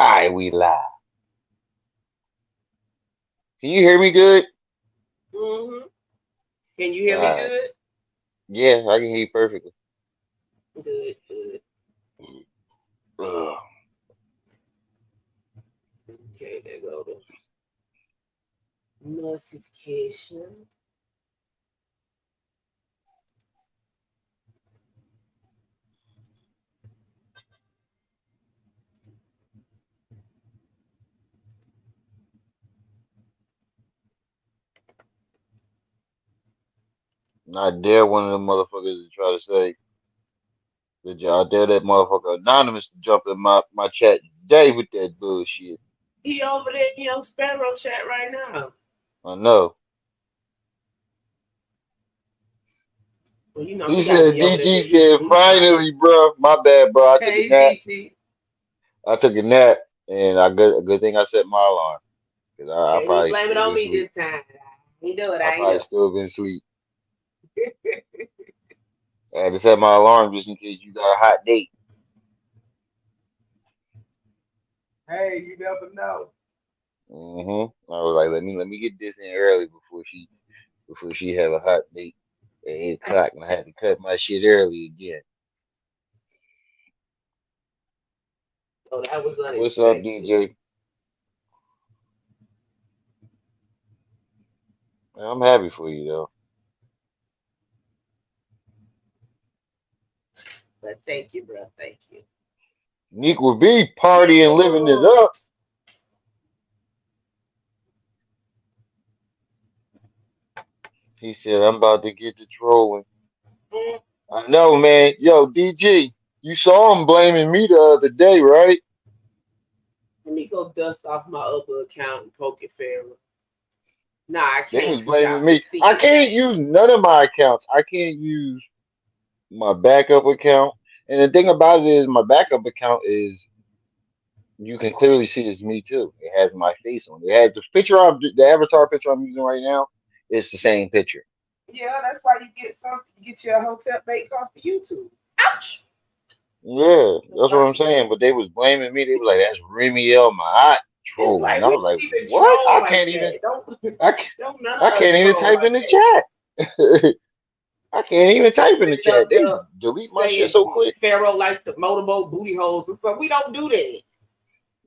Alright, we live. Can you hear me good? Mm-hmm. Can you hear me Alright. good? Yeah, I can hear you perfectly. Good, good. Ugh. Okay, there go the notification. I dare one of them motherfuckers to try to say that y'all dare that motherfucker anonymous to jump in my chat today with that bullshit. He over there in your Sparrow chat right now. I know. Well, you know He he gotta said be over there DG with his said, bougie. finally, bro. My bad, bro. I took a Hey, nap. Gigi. I took a nap and a good thing I set my alarm. Cause I Can't even probably blame it still on been me asleep. this time. He do it, I I ain't probably do still been asleep. I had to set my alarm just in case you got a hot date. Hey, you never know. I was like, let me get this in early before she have a hot date at 8 o'clock, and I had to cut my shit early again. Oh, that was What's up, unexpected. DJ? Man, I'm happy for you though. But thank you, bro. Thank you. Nick will be partying, living it Nickel. up. He said, I'm about to get to trolling. I know, man. Yo, DG, you saw him blaming me the other day, right? Let me go dust off my other account and poke it Pharaoh. Nah, I They can't was because y'all blaming can me. see I it can't now. use none of my accounts. I can't use my backup account. And the thing about it is, my backup account is you can clearly see it's me too. It has my face on it. It has the picture of the avatar picture I'm using right now. It's the same picture. Yeah, that's why you get something. You get your hotel bake off of YouTube. Ouch! Yeah, The that's what I'm burgers. saying. But they was blaming me. They was like, "That's Remy L. my It's trolling." like I we was like, don't even "What? troll I like can't even. that. Don't I can't, don't none of I us can't even troll type in like the that. chat. I can't even type in the Sitting chat. up They there delete my shit saying so quick. Pharaoh like the motorboat booty holes and stuff. We don't do that.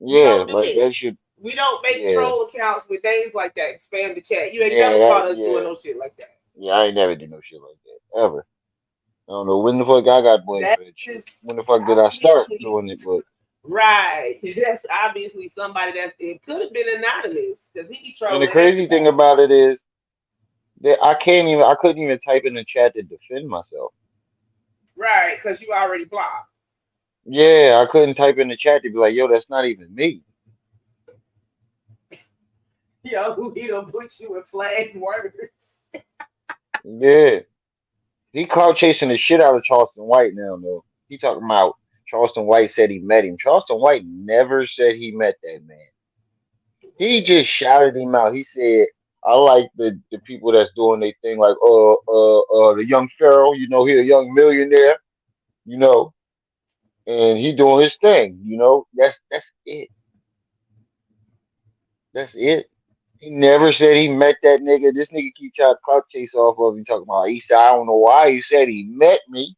We Yeah, don't do like that. that should. We don't make Yeah, troll accounts with names like that. Spam the chat. You ain't yeah, never caught us doing yeah, no shit like that. yeah. I ain't never do no shit like that ever. I don't know when the fuck I got blamed That for that shit. is When the fuck did I start obviously doing it? But right. That's obviously somebody that's it could have been anonymous because he be and the trolling crazy thing everybody. about it is that I couldn't even type in the chat to defend myself. Right, because you already blocked. Yeah, I couldn't type in the chat to be like, yo, that's not even me. Yo, he don't put you in flag words. Yeah, he clout chasing the shit out of Charleston White now, though. He talking about Charleston White said he met him. Charleston White never said he met that man. He just shouted him out. He said, "I like the people that's doing their thing, like the young Pharaoh. He a young millionaire. You know, and he doing his thing. That's it. That's it. He never said he met that nigga. This nigga keep trying to clout chase off of him. Talking about he said I don't know why he said he met me.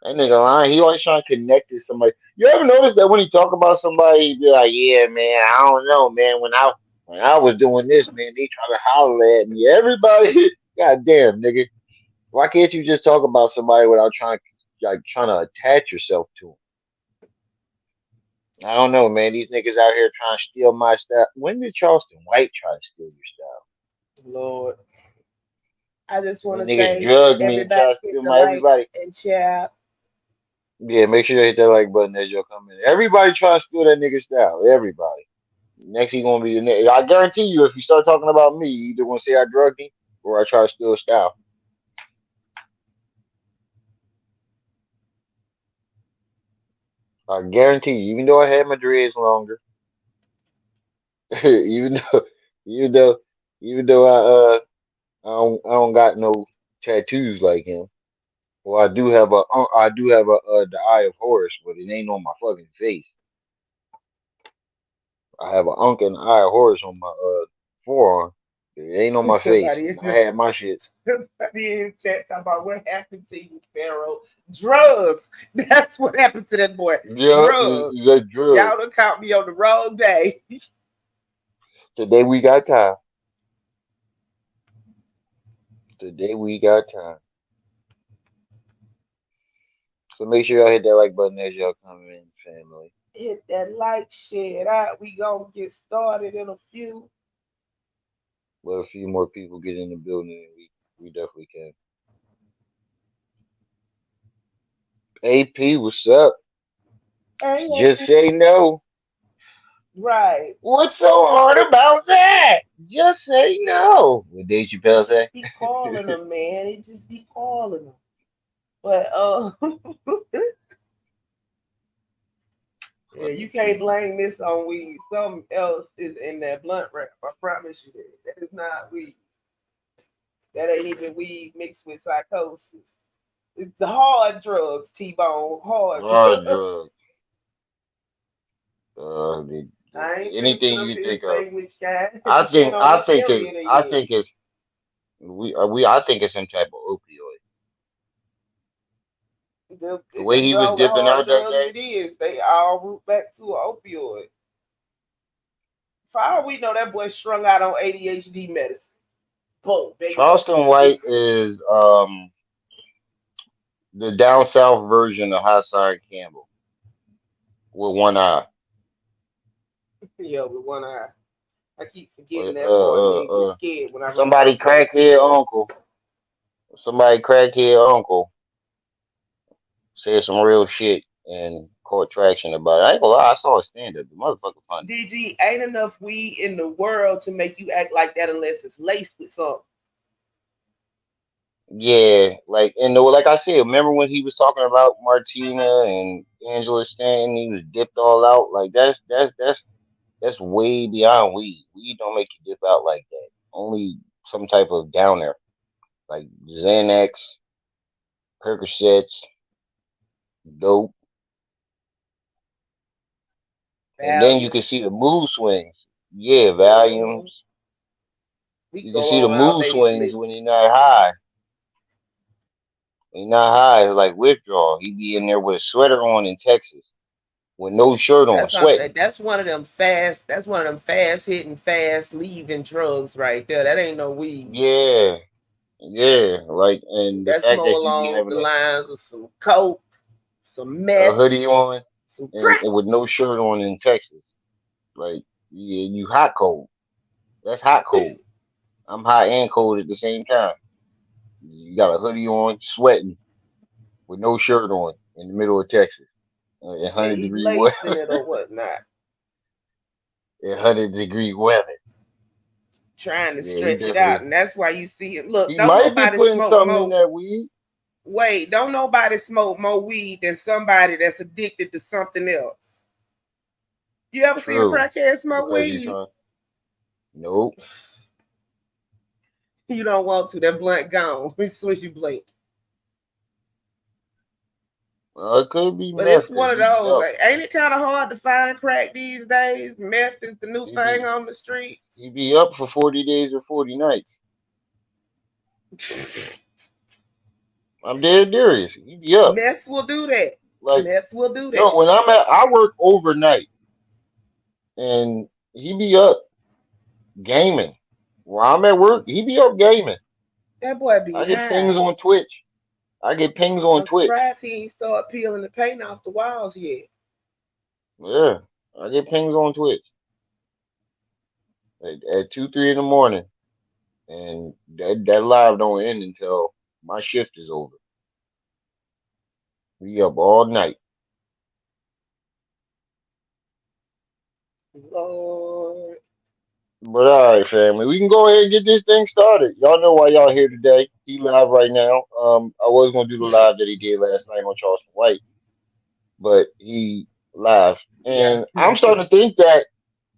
That nigga lying. He always trying to connect to somebody. You ever notice that when he talk about somebody, he be like, "Yeah, man, I don't know, man. When I was doing this, man, they try to holler at me. Everybody, goddamn, nigga. Why can't you just talk about somebody without trying to attach yourself to them? I don't know, man. These niggas out here trying to steal my stuff. When did Charleston White try to steal your stuff? Lord. I just want When to niggas say drug me and everybody try to hit steal the my like everybody. and share. Yeah, make sure you hit that like button as y'all come in. Everybody try to steal that nigga style. Everybody. Next he gonna be the next. I guarantee you, if you start talking about me, you either gonna say I drugged him or I try to steal his style. I guarantee you, even though I had my dreads longer, even though, even though, even though I don't got no tattoos like him. Well, I do have the Eye of Horus, but it ain't on my fucking face. I have an unk and eye horse on my forearm. It ain't on my face. Somebody, And I had my shit. somebody in chat talking about what happened to you, Pharaoh. Drugs. That's what happened to that boy. Yeah, Drugs. that drug. Y'all done caught me on the wrong day. Today we got time. Today we got time. So make sure y'all hit that like button as y'all come in, family. Hit that like, share it out. We gonna get started in a few. Let a few more people get in the building, and we definitely can. AP, what's up? Hey, Just say no. right. What's so hard about that? Just say no. What Dave He Chappelle say? just be calling them, man. He just be calling them. But yeah, you Fucking can't people. blame this on weed. Something else is in that blunt wrap. I promise you that. That is not weed. That ain't even weed mixed with psychosis. It's hard drugs, T-Bone. Hard Hard drugs. drugs. I ain't finna Anything sit up you here and think of. say which kind. It I depends think on I which think it area they I in. think it's I think it's some type of opioid. The way Them he was all the dipping hard out that drugs day. it is. They all root back to an opioid. For all we know, that boy strung out on ADHD medicine. Boom, there you go. Charleston White is the down south version of Hassan Campbell with one eye. Yeah, with one eye. I keep forgetting Uh, that uh, part and uh, then get uh. scared when I run Somebody across one of his crackhead videos. uncle. Somebody crackhead uncle said some real shit and caught traction about it. I ain't gonna lie, I saw a stand up. The motherfucker funny. DG, ain't enough weed in the world to make you act like that unless it's laced with something. Yeah, like and like I said, remember when he was talking about Martina and Angela Stanton? He was dipped all out. Like that's way beyond weed. Weed don't make you dip out like that. Only some type of downer, like Xanax, Percocets, dope, and then you Value. can see the mood swings. Yeah, Mm-hmm. volumes. We You can go see the on our mood lady swings list. when you're not high. When you're not high, it's like withdrawal. He be in there with a sweater on in Texas with no shirt on, That's what I sweating. said. That's one of them fast. That's one of them fast hitting, fast leaving drugs right there. That ain't no weed. Yeah, yeah. Like, and the That's fact more that he be along having the lines of some coke, some a meth, hoodie on some and, crack. and with no shirt on in Texas, like, yeah, you hot cold. That's hot cold. I'm hot and cold at the same time. You got a hoodie on, sweating with no shirt on in the middle of Texas, in Yeah, 100 he degree weather. lacing it or whatnot, In 100-degree weather. trying to Yeah, he stretch it out, definitely. and that's why you see it. Look, He don't might be nobody putting smoke something in more. that weed. Wait, don't nobody smoke more weed than somebody that's addicted to something else. You ever seen a True, crackhead smoke because you weed? trying. Nope. You don't want to. That blunt gone as soon as you blink. It could be But meth it's one because of he be those. up. Like, ain't it kind of hard to find crack these days? Meth is the new He thing be on the streets. he be up for 40 days or 40 nights. I'm dead serious. He be up. Meth will do that. Like, Meth will do that. yo, I work overnight and he be up gaming. While I'm at work, he be up gaming. That boy be I get pings high. on Twitch. I get pings on I'm Twitch. surprised he ain't start peeling the paint off the walls yet. Yeah, I get pings on Twitch at 2, 3 in the morning, and that live don't end until my shift is over. We up all night. Lord. But all right, family, we can go ahead and get this thing started. Y'all know why y'all here today. He live right now. I was gonna do the live that he did last night on Charleston White, but he live, Yeah. and I'm starting to think that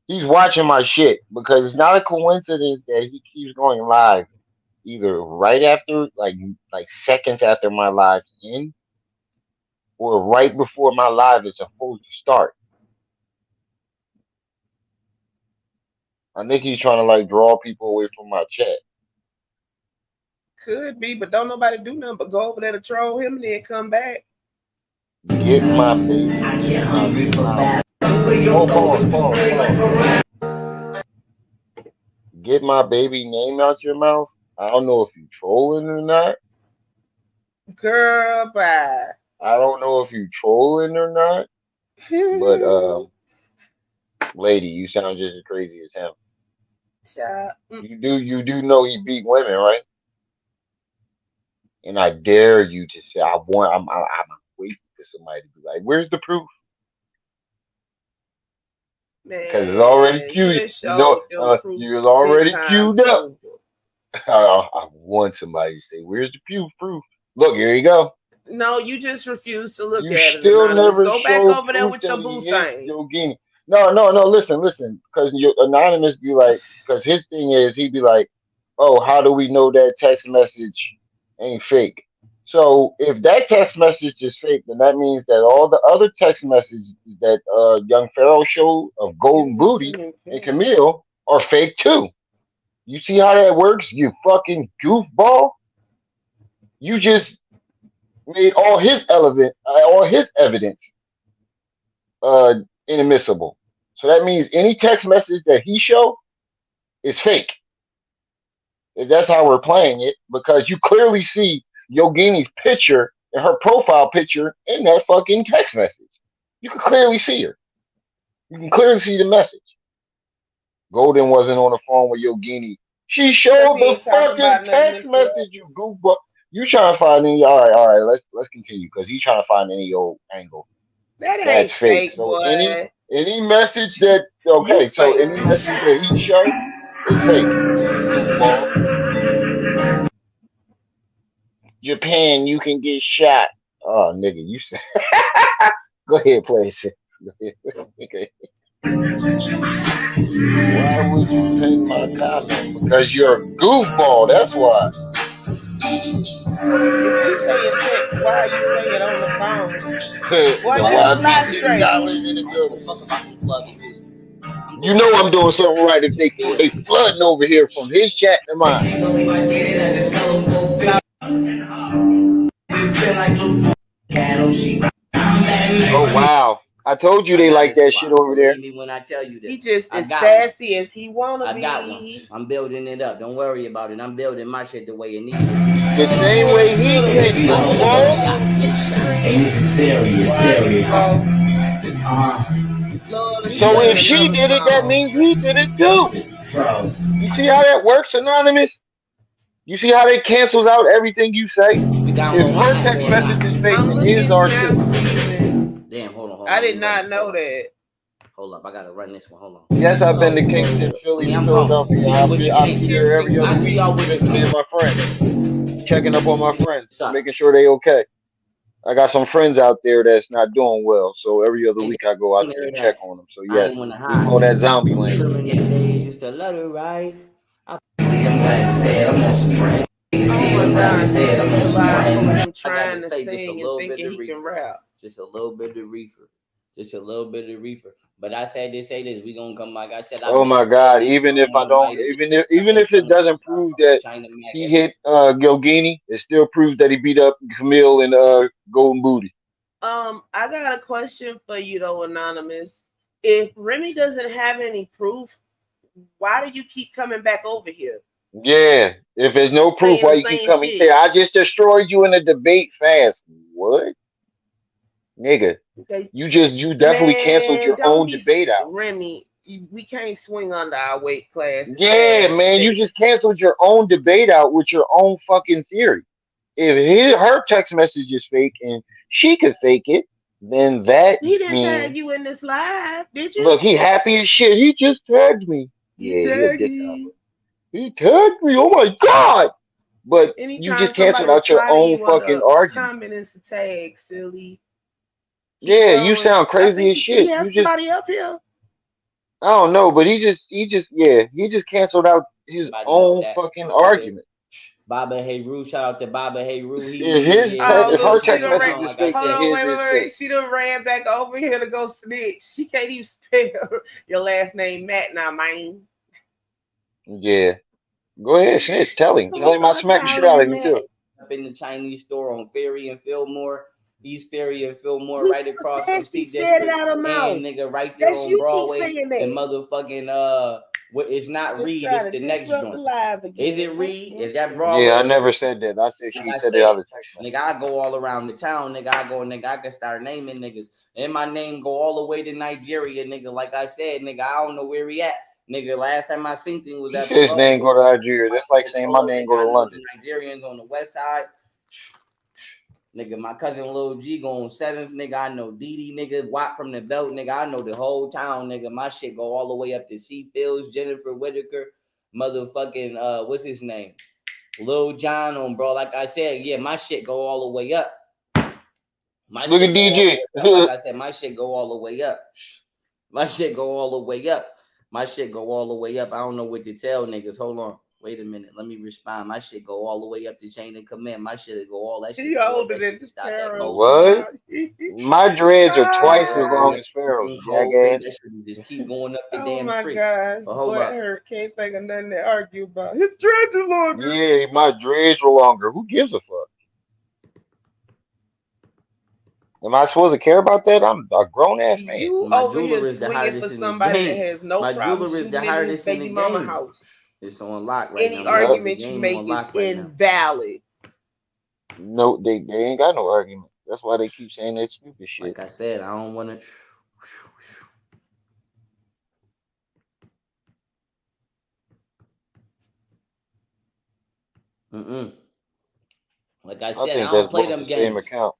he's watching my shit because it's not a coincidence that he keeps going live either right after, like seconds after my live's end, or right before my live is supposed to start. I think he's trying to like draw people away from my chat. Could be, but don't nobody do nothing but go over there to troll him and then come back. Get my baby name out your mouth. Oh, pause. Get my baby name out your mouth. I don't know if you trolling or not. Girl, bye. I don't know if you trolling or not. But lady, you sound just as crazy as him. You do know he beat women, right? And I dare you to say I'm waiting for somebody to be like, "Where's the proof?" Man, because it's already queued. You know, you're already queued up. I want somebody to say, "Where's the proof?" Look, here you go. No, you just refuse to look you at it. Still never go back over there with your boo thing. No. Listen. Because your anonymous be like, because his thing is, he'd be like, "Oh, how do we know that text message ain't fake?" So if that text message is fake, then that means that all the other text messages that young Pharaoh showed of Golden Booty and Camille are fake too. You see how that works? You fucking goofball. You just made all his evidence inadmissible. So that means any text message that he showed is fake. If that's how we're playing it, because you clearly see Yogini's picture and her profile picture in that fucking text message. You can clearly see her. You can clearly see the message. Golden wasn't on the phone with Yogini. She showed the fucking text message, you goofball. You trying to find any? All right. Let's continue because he's trying to find any old angle. That's fake. So boy. any message that any message that he showed is fake. Goofball. Japan, you can get shot. Oh, nigga, you said. Go ahead, play it. Okay. Why would you pin my comment? Because you're a goofball. That's why. If you say a text, why are you saying it on the phone? Why the $50 in the building. You know I'm doing something right if they flooding over here from his chat to mine. Oh wow. I told you they like that shit over there. Me when I tell you this. He just as sassy as he wanna be. I got one. I'm building it up. Don't worry about it. I'm building my shit the way it needs to. The same way he did. Hey, this is serious. So if she did it, that means he did it too. You see how that works, Anonymous? You see how they cancels out everything you say? If her text message is fake, then his are too. Damn, hold on. I did not know that. Hold up, I gotta run this one. Hold on. Yes, I've been to Kingston, Philly, Philadelphia. I'll be here every other week visiting my friends, checking up on my friends, making sure they okay. I got some friends out there that's not doing well, so every other week I go out there and check on them. So yes, we call that zombie land. Just a letter, right? I'm trying to sing and thinking he can rap. Just a little bit of reefer. But I said this, we gonna come. Like I said, oh my God! Even if I don't, even if it doesn't prove that he hit Gilgini, it still proves that he beat up Camille and Golden Booty. I got a question for you though, Anonymous. If Remy doesn't have any proof, why do you keep coming back over here? Yeah, if there's no proof, why you keep coming? Say, I just destroyed you in a debate fast. What? Nigga, you definitely canceled your own debate out. Remy, we can't swing under our weight class. Yeah, man, you just canceled your own debate out with your own fucking theory. If her text message is fake and she could fake it, then that he didn't tag you in this live, did you? Look, he happy as shit. He just tagged me. He tagged me. Oh my God! But you just canceled out your own fucking argument. Comment is a tag, silly. Yeah, you sound crazy as shit. He has somebody up here. I don't know, but he just canceled out his own fucking argument. Baba Hey Roo, shout out to Baba Hey Roo. She done ran back over here to go snitch. She can't even spell your last name, Matt. Now, man. Yeah. Go ahead, snitch. Tell him. Who Tell him I fuck smack the shit out of calling him too. that? Up in the Chinese store on Ferry and Fillmore, East Ferry and Fillmore, We right across from she C said it District, out of mouth. and nigga, right there That's on you keep Broadway, saying and that. motherfucking it's not Just Reed, trying it's to the next disrupt the joint. live again. Is it Reed? Is that Yeah, Broadway? I never said that. I said Like she I said it out said, of text message. nigga, I go all around the town, nigga. I can start naming niggas. And my name go all the way to Nigeria, nigga. Like I said, nigga, I don't know where he at. Nigga, last time I seen him was He at said his name go to Broadway. Nigeria. That's like saying my name go I to know London. the Nigerians on the west side. Nigga, my cousin Lil G go on 7th, nigga. I know Didi, nigga. Watt from the belt, nigga. I know the whole town, nigga. My shit go all the way up to C Fields, Jennifer Whitaker, motherfucking what's his name? Lil John on, bro. Like I said, yeah, my shit go all the way up. My Look shit at go all the way DJ. up. Like I said, my shit go all the way up. My shit go all the way up. My shit go all the way up. I don't know what to tell niggas. Hold on. Wait a minute. Let me respond. My shit go all the way up to chain of command. My shit go all that shit. He All older that than shit to the stop that Pharaoh. cold. What? My dreads are twice as long That as Pharaoh's, cold feet, jackass. that shit just keep going up the Oh damn my tree. gosh. But hold Butt up. hurt. Can't think of nothing to argue about. His dreads are longer. Yeah, my dreads were longer. Who gives a fuck? Am I supposed to care about that? I'm a grown ass man. You My over here jeweler is the swinging for hardest in the somebody that game. has no My problem jeweler is the shooting into his hardest in the baby mama game. house. It's on lock right Any now. I'm telling you, argument the you game make on is lock right now. invalid. No, they ain't got no argument. That's why they keep saying that stupid shit. Like I said, I don't want to. Like I I said, I think don't that's play both them the same games. account.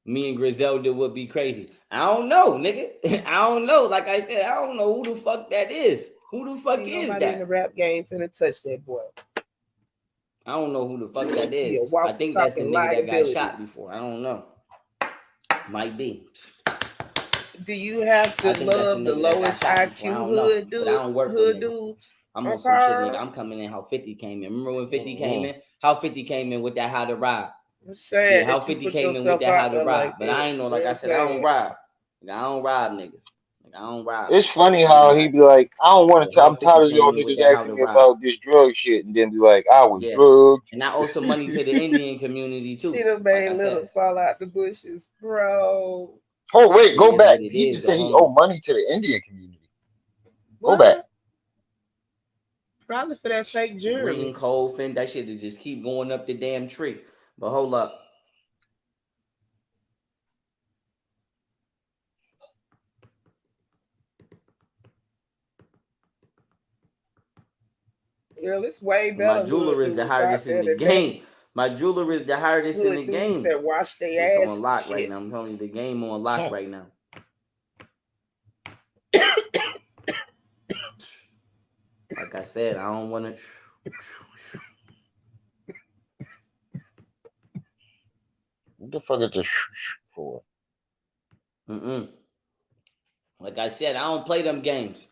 Me and Griselda would be crazy. I don't know, nigga. I don't know. Like I said, I don't know who the fuck that is. Who the fuck Ain't is nobody in the that? rap game finna touch that boy. I don't know who the fuck that is. Yeah, I think that's the talking nigga that got liability. shot before. I don't know. Might be. Do you have I to think that's the love the nigga that got lowest shot before. I IQ don't know. hood But I don't work with hood niggas. dudes? I'm on some shit, nigga. I'm coming in how 50 came in. Remember when 50 came in? How 50 came in with that how to ride. It's sad Yeah, how that you 50 put came in with yourself that how out to there ride. like But that. I ain't know, like I Real said, I don't sad. rob. Like, I don't rob niggas. Like, I don't rob. It's funny how he be like, I don't want Yeah, to. how I'm 50 tired of came y'all in with niggas that how asking to me ride. about this drug shit, and then be like, I was Yeah. drugged. And I owe some money to the Indian community too. She done Like made I little said. fall out the bushes, bro. Oh wait, It go is back. what it He is. just The said he homie. owed money to the Indian community. Go What? back. Probably for that fake jewelry. Green cold fin, that shit to just keep going up the damn tree. But hold up. Girl, it's way My better jeweler hood is the dudes out hardest there in the than that. game. My jeweler is the hardest in the Hood dudes game. that wash their It's ass on and lock right shit. now. I'm telling you, the game on lock right now. Like I said, I don't want to. What the fuck is this for? Like I said, I don't play them games.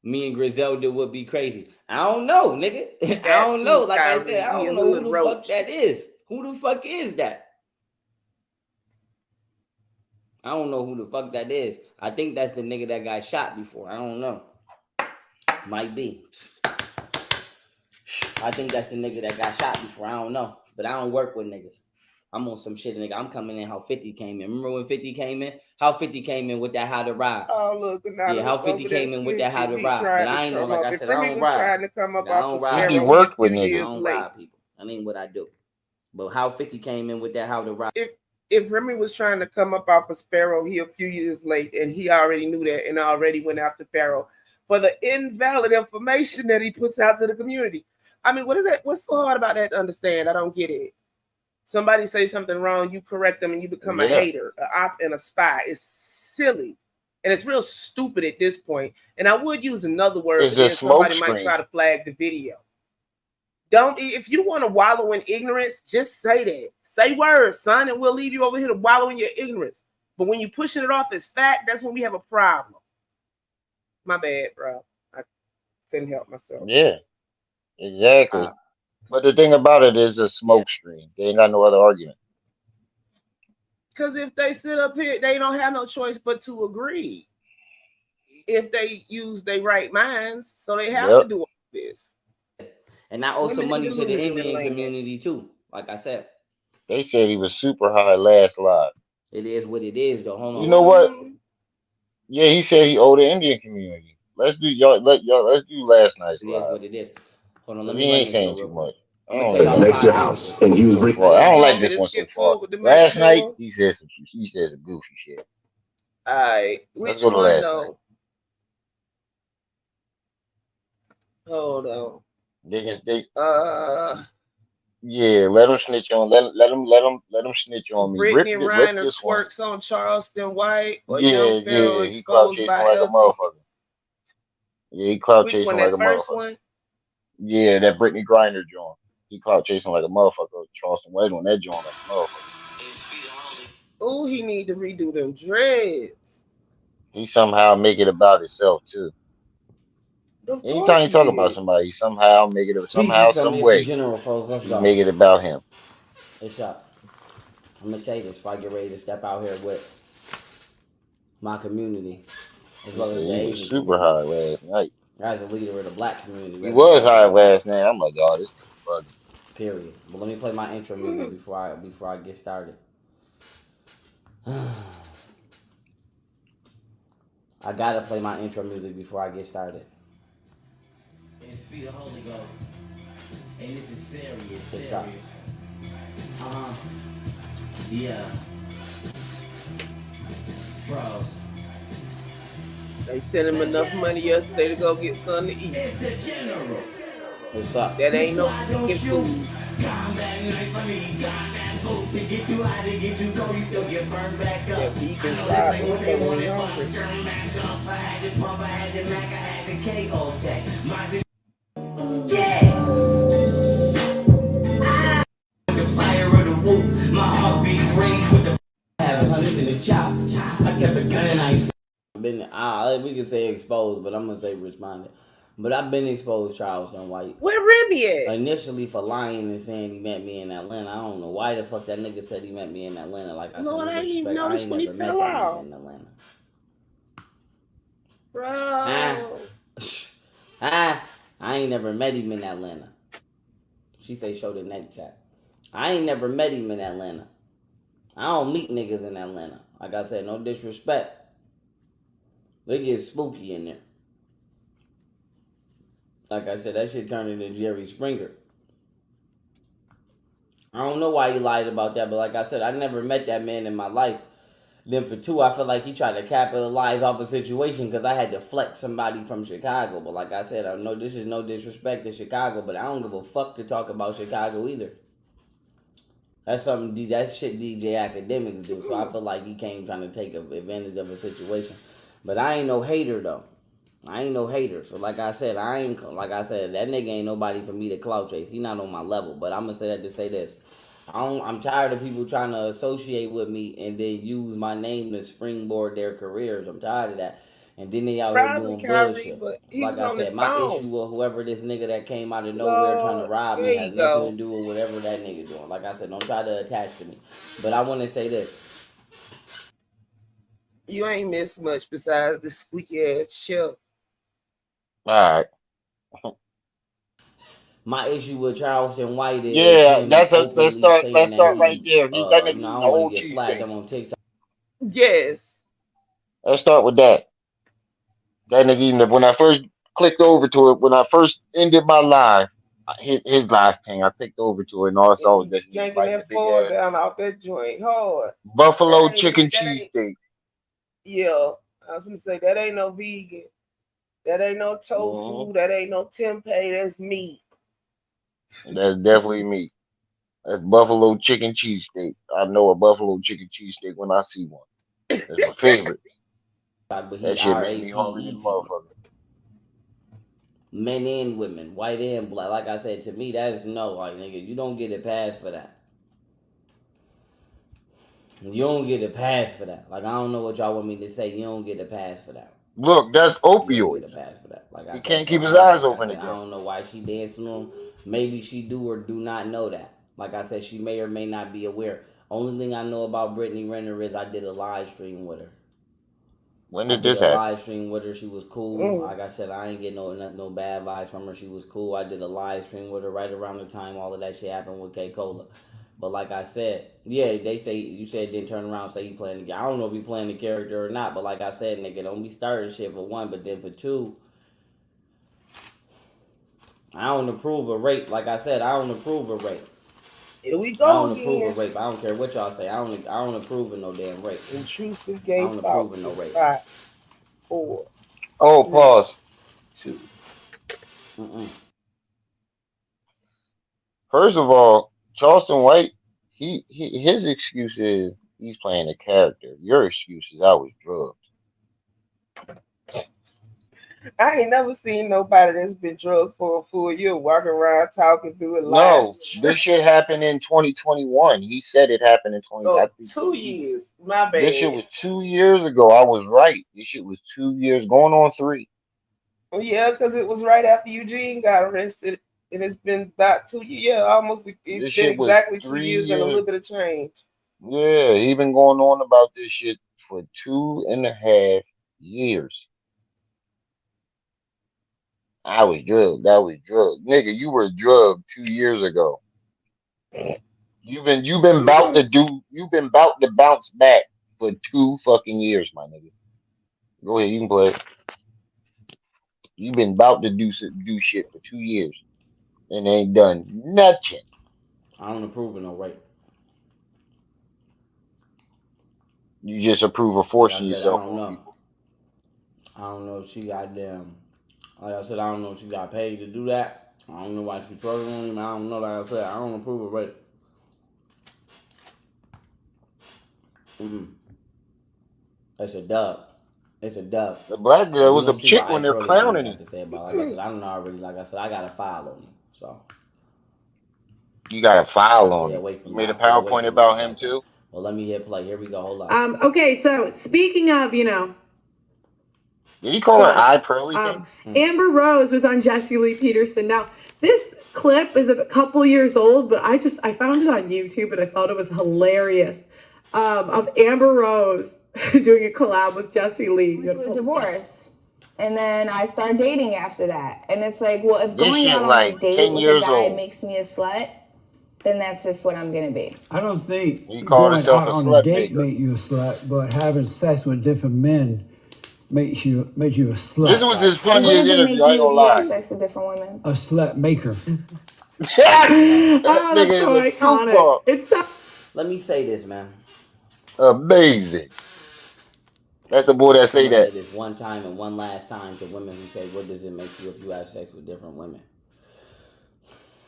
Me and Griselda would be crazy. I don't know, nigga. I don't know. Like I said, I don't know who the fuck that is. Who the fuck is that? I don't know who the fuck that is. I think that's the nigga that got shot before. I don't know. Might be. I think that's the nigga that got shot before. I don't know. But I don't work with niggas. I'm on some shit, nigga. I'm coming in how 50 came in. Remember when 50 came in? How 50 came in with that how to ride. Oh, look. Yeah, how 50 came in with that how to ride. But I ain't know, like I said, I don't ride. Trying to come up I don't off the ride. He Pharaoh worked a with few niggas. I years don't late. rob people. I ain't what I do. But how 50 came in with that how to ride. If Remy was trying to come up off of Pharaoh, he a few years late, and he already knew that and already went after Pharaoh for the invalid information that he puts out to the community. I mean, what is that? What's so hard about that to understand? I don't get it. Somebody say something wrong, you correct them, and you become a hater, an op, and a spy. It's silly, and it's real stupid at this point. And I would use another word, It's but a then smoke somebody might screen. try to flag the video. Don't, if you want to wallow in ignorance, just say that. Say words, son, and we'll leave you over here to wallow in your ignorance. But when you're pushing it off as fact, that's when we have a problem. My bad, bro. I couldn't help myself. Yeah, exactly. But the thing about it is a smoke screen. They ain't got no other argument. Because if they sit up here, they don't have no choice but to agree. If they use their right minds, so they have to do it. this. And I owe some Women in money to the delusional Indian land. community too. Like I said, They said he was super high last live. it is what it is though. Hold You on. know what? Mhm. Yeah, he said he owed the Indian community. Let's do y'all. Let's do last night's It is live. what it is. Hold on, let Cause me he run ain't this though saying real too quick. much. I I'm gonna don't tell even y'all the like Next to your this podcast one house, real and quick. he was so bringing. far. I don't You like want me this to one so skip far. forward to make Last night sure? he said he said some goofy shit. All right. Let's Which go to one last night. though? Hold on. They Uh, yeah, let him snitch on me. Brittany Rip Reiner this one. twerks on Charleston White or Young Pharaoh Yeah, he clout exposed chasing by like a LT. motherfucker. Yeah, he clout Which one? chasing like That a first motherfucker. one? Yeah, that Brittany Griner joint. He clout chasing like a motherfucker. Charleston White on that joint like a motherfucker. Oh, he need to redo them dreads. He somehow make it about himself too. Of course Anytime he he talk about did. somebody, he somehow make it Peace somehow, be from some me. It's the way. general, folks. Let's He go. make it about him. It's up. I'm gonna say this before I get ready to step out here with my community as He well said as the he was Asian super community. high last night. As a leader of the black community, He as it was has high been done. last night. I'm like, oh, this nigga bugging. Period. But let me play my intro music before I get started. I gotta play my intro music before I get started. It's for the Holy Ghost, and this is serious. Good shot. Yeah. Bros. They sent him enough money yesterday to go get something to eat. It's the general. What's up? That ain't no Why don't fucking you? food. Combat knife, I need combat boot. To get too high, to get too cold, you still get burned back up. That vegan I know fried this ain't what food they making me wanted, but hungry. turn back up. I had to pump, I had to Mac, I had to KO tech. Yeah! The fire of the whoop, my heartbeat raised with the have hundreds in the chop. I kept a gun and I used We can say exposed, but I'm gonna say responded. But I've been exposed Charleston White. Where Ribby at? Initially for lying and saying he met me in Atlanta. I don't know why the fuck that nigga said he met me in Atlanta. Like I Lord, said, I no didn't even disrespect. I notice ain't when he never met fell that nigga out. in Atlanta. Bro. I ain't never met him in Atlanta. She say show the neck chat. I ain't never met him in Atlanta. I don't meet niggas in Atlanta. Like I said, no disrespect. They get spooky in there. Like I said, that shit turned into Jerry Springer. I don't know why he lied about that, but like I said, I never met that man in my life. Then for two, I feel like he tried to capitalize off a situation because I had to flex somebody from Chicago. But like I said, I know this is no disrespect to Chicago, but I don't give a fuck to talk about Chicago either. That's something that shit DJ Academics do. So I feel like he came trying to take advantage of a situation. But I ain't no hater though. I ain't no hater. So like I said, that nigga ain't nobody for me to clout chase. He not on my level. But I'm gonna say that to say this. I'm tired of people trying to associate with me and then use my name to springboard their careers. I'm tired of that. And then they out here Probably doing Kyrie, bullshit. but he Like was I on his said, my phone. issue with whoever this nigga that came out of nowhere trying to Lord, rob there me you has go. nothing to do with whatever that nigga doing. Like I said, don't try to attach to me. But I want to say this. You ain't missed much besides the squeaky ass show. All right. My issue with Charleston White is Yeah, him let's openly start. saying Let's that start right he, there. He that nigga I eating the don't want to whole get flagged cheesesteak. up on TikTok. Yes. Let's start with that. That nigga eating the, when I first clicked over to it, when I first ended my live, his live thing, I clicked over to it and all I saw was And this nigga yanking biting the that big foil ass down off that joint hard. buffalo That ain't chicken that ain't cheesesteak. yeah. I was gonna say that ain't no vegan. That ain't no tofu. That ain't no tempeh. That's meat. That's definitely me. That's buffalo chicken cheesesteak. I know a buffalo chicken cheesesteak when I see one. That's my favorite. But That he shit make me hungry RAPE than a people. motherfucker. Men and women, white and black. Like I said, to me, that is no. Like, nigga, you don't get a pass for that. You don't get a pass for that. Like, I don't know what y'all want me to say. You don't get a pass for that. Look, that's You don't get opioids. a pass for that. Like I He said, can't so keep his eyes like I open said, I again. don't know why she dancing on him. Maybe she do or do not know that. Like I said, she may or may not be aware. Only thing I know about Brittany Renner is I did a live stream with her. When I did did this a happen? live stream with her. She was cool. Like I said, I ain't get no bad vibes from her. She was cool. I did a live stream with her right around the time all of that shit happened with K Cola. But like I said, yeah, they say you said then turn around and say you playing the. I don't know if you playing the character or not. But like I said, nigga, don't be starting shit for one. But then for two, I don't approve of rape. Like I said, I don't approve of rape. Here we I go don't approve again. of rape. I don't care what y'all say. I don't approve of no damn rape. Intrusive I gay don't approve thoughts. of no rape. 5, 4, Oh, 3, pause. 2. Mm-mm. First of all, Charleston White, his excuse is he's playing a character. Your excuse is I was drugged. I ain't never seen nobody that's been drugged for a full year walking around talking through a live No, stream. this shit happened in 2021. He said it happened in 20. I Oh, think 2 years. My this shit bad. was 2 years ago. I was right. This shit was 2 years, going on 3. Well, yeah, because it was right after Eugene got arrested. And it's been about 2 years. Yeah, almost. It's This been shit was exactly 2 three years and a years. little bit of change. Yeah, he been going on about this shit for 2.5 years. I was drugged. I was drugged. Nigga, you were drugged 2 years ago. You've been about to bounce back for 2 fucking years, my nigga. Go ahead, you can play. You've been about to do shit for 2 years and ain't done nothing. I don't approve of no rape. You just approve of Like I forcing said, I yourself don't on know. people. I don't know if she got damn. Like I said, I don't know if she got paid to do that. I don't know why she's controlling him. I don't know. Like I said, I don't approve of rape. Mm-mm. It's a dub. It's a dub. The black And girl we was a gonna see what chick when Ike they're Curly Jr. clowning got him. to say about it. Like I said, I don't know already. Like I said, I got a file on him. So You got a I file stay on him. away You from made a I stay away PowerPoint from about niggas him like that. too? Well, let me hit play. Here we go. Hold on. Okay, so speaking of, Did he call her I sluts, Pearlington? Amber Rose was on Jesse Lee Peterson. Now, this clip is a couple years old, but I found it on YouTube and I thought it was hilarious. Of Amber Rose doing a collab with Jesse Lee. Went through a divorce. And then I started dating after that. And it's like, well, if This going shit out on a like date 10 with a years guy old. makes me a slut, then that's just what I'm gonna be. I don't think He called going himself out a on a slut date maker. make you a slut, but having sex with different men makes you a This slut. was his And what funniest does it interview, make I ain't you gonna if you have lie. sex with different women? A slut maker. That Oh, that's nigga so is a iconic. super It's so Let me say this, man. amazing. That's the boy that I'm say gonna say that. this one time and one last time to women who say, "What does it make you if you have sex with different women?"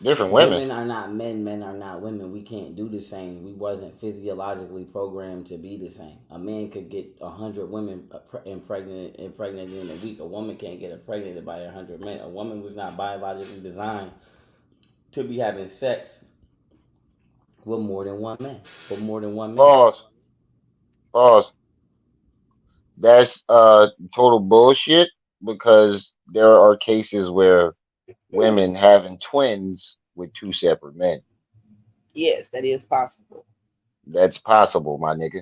Different women. Women are not men. Men are not women. We can't do the same. We wasn't physiologically programmed to be the same. A man could get 100 women impregnated in a week. A woman can't get impregnated by 100 men. A woman was not biologically designed to be having sex with more than one man. With more than one man. Pause. Pause. That's total bullshit because there are cases where women having twins with 2 separate men. Yes, that is possible. That's possible, my nigga.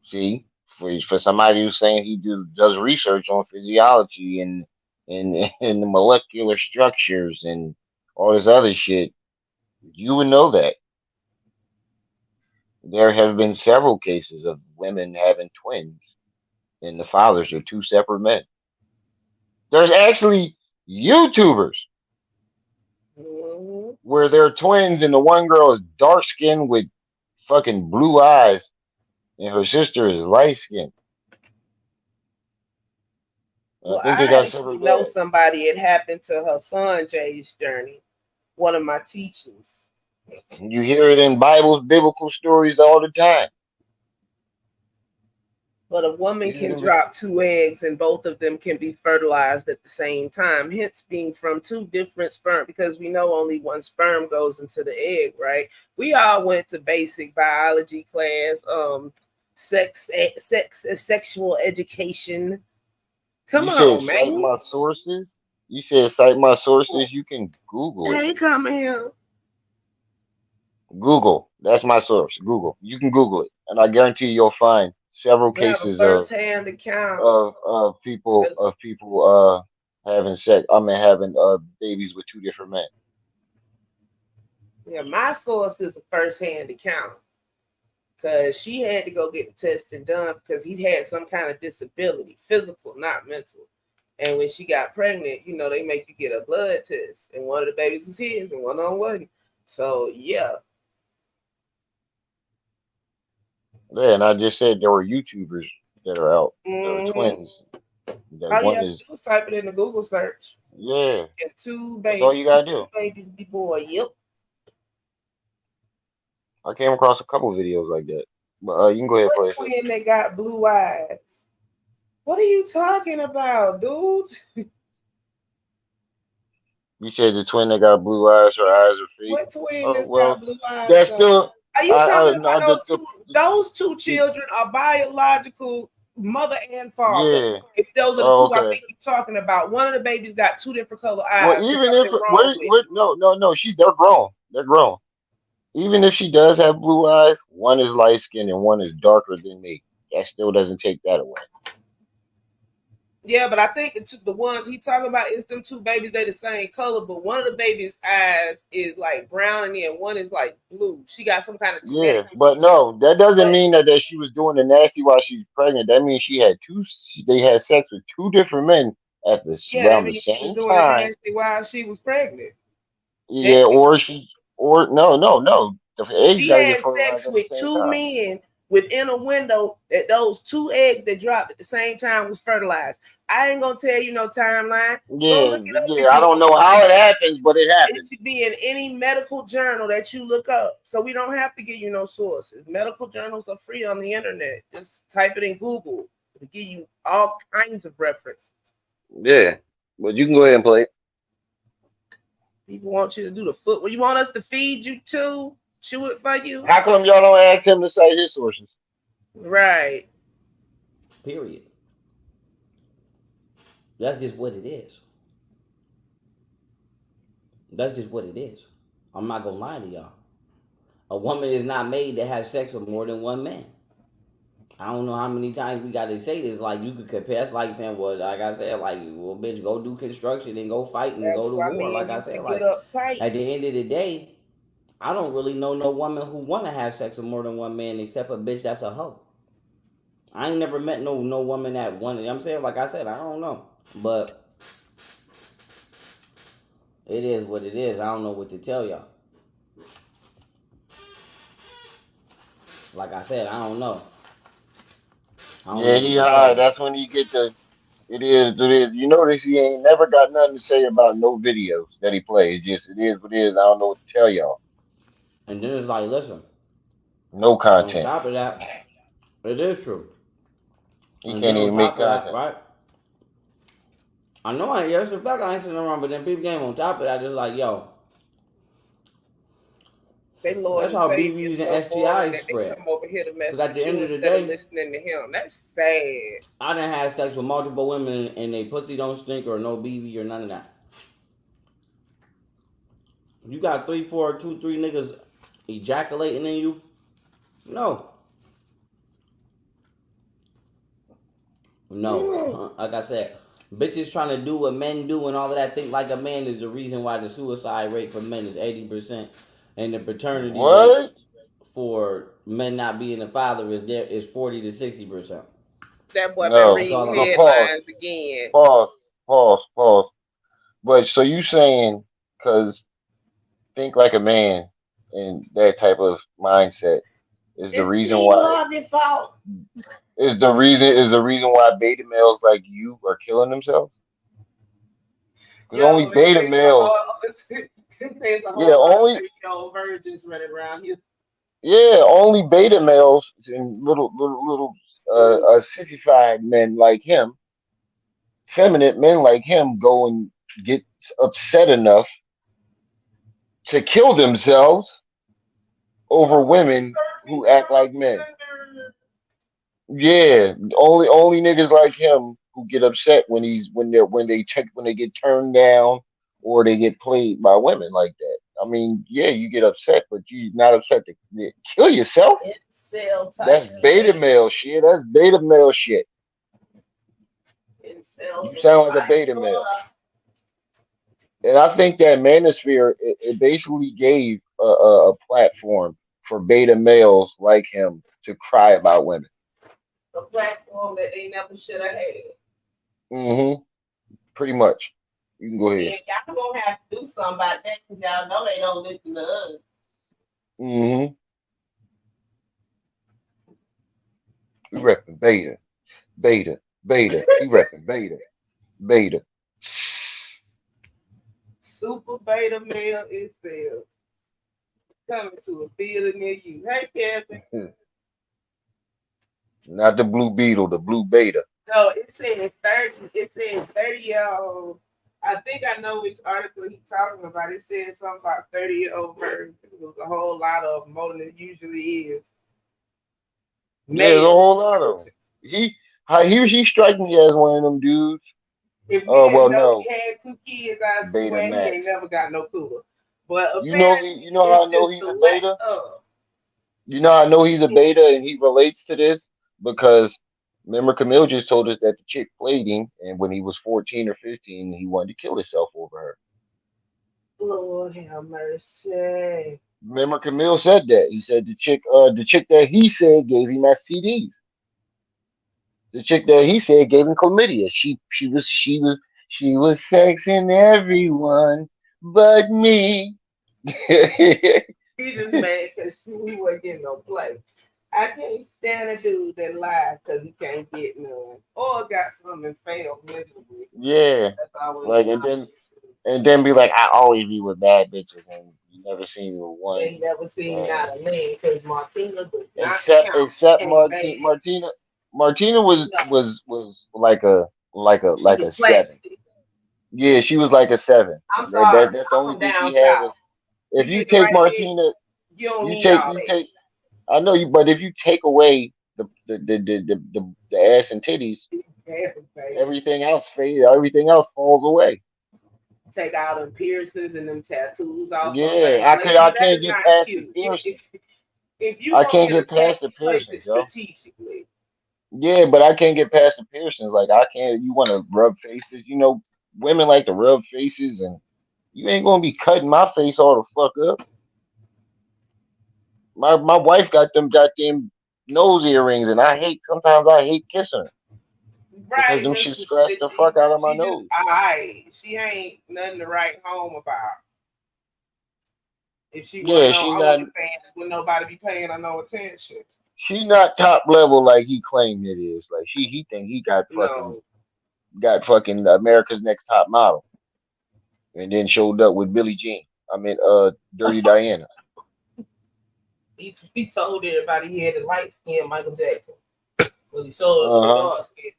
See, for somebody who's saying he does research on physiology and and the molecular structures and all this other shit, you would know that there have been several cases of women having twins and the fathers are 2 separate men. There's actually YouTubers Mhm. where they're twins and the one girl is dark skinned with fucking blue eyes and her sister is light skinned. I Well, think they I got actually separate know dads. somebody it happened to her son, Jay's journey. One of my teachers. You hear it in Bibles, biblical stories all the time. But a woman You can hear me? drop 2 eggs and both of them can be fertilized at the same time, hence being from 2 different sperm, because we know only one sperm goes into the egg, right? We all went to basic biology class, sexual education. Come You said on, cite man. my sources. You said cite my sources. You can Google it. Hey, come here. Google. That's my source. Google. You can Google it, and I guarantee you'll find several We have a cases first-hand account. of people having sex. I mean, having babies with two different men. Yeah, my source is a first-hand account because she had to go get the testing done because he had some kind of disability, physical, not mental. And when she got pregnant, you know, they make you get a blood test, and one of the babies was his and one of them wasn't. So yeah. Yeah, and I just said there were YouTubers that are out. There are twins. That All you one have to is do is type it in the Google search. yeah. And two That's all you gotta do. babies be boy. Yep. I came across a couple videos like that. But you can go ahead and play What it. twin that got blue eyes? What are you talking about, dude? You said the twin that got blue eyes, her eyes are fake. What twin Oh that's well, got blue eyes? that's Though? still. Are you talking No, about those two? Those two children are biological mother and father. Yeah. If those are the Oh, two I okay. think you're talking about, one of the babies got two different color Well, eyes. There's even if something wrong with it. no, they're grown. They're grown. Even if she does have blue eyes, one is light skinned and one is darker than me. That still doesn't take that away. Yeah, but I think the ones he talking about is them two babies. They the same color, but one of the babies' eyes is like brown, and then one is like blue. She got some kind of Yeah, genetic but issue. no, that doesn't But mean that she was doing the nasty while she was pregnant. That means she had they had sex with two different men at yeah, that around the means she was same doing it time. nasty while she was pregnant. Yeah, or no. The eggs She gotta get had fertilized sex at the with same two time. men within a window that those two eggs that dropped at the same time was fertilized. I ain't gonna tell you no timeline. Go Yeah, look it up yeah. if I you don't want know some how it shit. happens, but it It happens. should be in any medical journal that you look up. So we don't have to give you no sources. Medical journals are free on the internet. Just type it in Google. It'll give you all kinds of references. Yeah, but you can go ahead and play it. People want you to do the foot. Well, you want us to feed you too? Chew it for you? How come y'all don't ask him to cite his sources? Right. Period. That's just what it is. That's just what it is. I'm not gonna lie to y'all. A woman is not made to have sex with more than one man. I don't know how many times we gotta say this. Like you could compare. It's like saying, well, like I said, like, well, bitch, go do construction and go fight and That's go to why war. men Like I used to said, get like uptight. at the end of the day, I don't really know no woman who wanna have sex with more than one man except a bitch that's a hoe. I ain't never met no woman that wanted. I'm saying, like I said, I don't know, but it is what it is. I don't know what to tell y'all. Like I said, I don't know. I don't know Yeah, what he to tell high. you. That's when he get the. It is. It is. You notice he ain't never got nothing to say about no videos that he plays. Just it is what it is. I don't know what to tell y'all. And then it's like, listen, No on content. top of that, it is true. He And then can't on even make top of that, content. right? I know I yes, the fact I ain't sitting around, but then people came on top of that, just like, yo, They Lord that's and how Savior BBs is and so boring STIs that they spread. come over here to mess Because at with the you end of the instead of day, listening to him. That's sad. I done had sex with multiple women and they pussy don't stink or no BB or none of that. You got 3, 4, 2, 3 niggas ejaculating in you? No. No. Like I said, bitches trying to do what men do and all of that. Think like a man is the reason why the suicide rate for men is 80%, and the paternity rate What? for men not being a father is 40 to 60%. That boy been No. That's all reading I'm No. saying. Pause. headlines again. Pause. Pause. Pause. But so you saying because think like a man and that type of mindset is the It's reason Steve why Harvey fault. is the reason why beta males like you are killing themselves? Because only Yo, beta males, there's a yeah, whole lot of only 30-year-old virgins running around here. yeah, only beta males and little sissified men like him, feminine men like him, go and get upset enough to kill themselves over women who act like men. Yeah, only niggas like him who get upset when they get turned down or they get played by women like that. I mean, yeah, you get upset, but you're not upset to kill yourself. incel type. That's beta male shit. That's beta male shit. Incel. You sound like a beta male. And I think that manosphere it basically gave a platform for beta males like him to cry about women. A platform that they never should have had. Mm-hmm. Pretty much. You can go ahead. Yeah, y'all gonna have to do something about that because y'all know they don't listen to us. Mm-hmm. We repping beta, beta, beta. He repping beta, beta. Super beta male incel coming to a theater near you. Hey, Kevin. Not the blue beetle, the blue beta. No, it says 30. It says 30-year-old. I think I know which article he's talking about. It says something about 30-year-old version. It was a whole lot of them, more than it usually is. Yeah, there's a Male. whole lot of them. He strike me as one of them dudes. If Oh we well, didn't know no, he had 2 kids, I beta swear he max. ain't never got no cooler. But You know, apparently, you know how I it's know just he's the a lack beta. of. You know how I know he's a beta, and he relates to this because remember Camille just told us that the chick played him, and when he was 14 or 15, he wanted to kill himself over her. Lord have mercy. Remember Camille said that. He said the chick that he said gave him STDs. The chick that he said gave him chlamydia. She was sexing everyone but me. He just mad because we weren't getting no play. I can't stand a dude that lies because he can't get none or got something and failed miserably. Yeah. That's always Like and then be like, I always be with bad bitches and you never seen me with one. They never seen not a man because Martina does not count. She Except ain't bad. Martina No, was like a she was 7. plastic. Yeah, she was like a 7. I'm sorry. That's the I'm only from thing she down had was south. if You you get the take right dick, Martina, you don't need all you that. take I know you, but if you take away the ass and titties, Damn, baby. everything else falls away. Take out them piercings and them tattoos off her Yeah, face. Ladies, I that can't is get not past the cute. piercing. If you I want can't me to get attack past the you, place piercings, it yo. strategically. Yeah, but I can't get past the piercings. Like I can't. You want to rub faces? You know, women like to rub faces, and you ain't gonna be cutting my face all the fuck up. My wife got them goddamn nose earrings, and sometimes I hate kissing her because Right, them just shit to, scratch that the fuck out of my she just nose. alright. She ain't nothing to write home about. If she wasn't Yeah, on OnlyFans, would nobody be paying her no attention? she not top level like he claimed it is. Like he think he No. got fucking America's Next Top Model, and then showed up with Billie Jean. I mean, Dirty Diana. He told everybody he had a light skin Michael Jackson. Well, he showed up with a Uh huh. dark skin.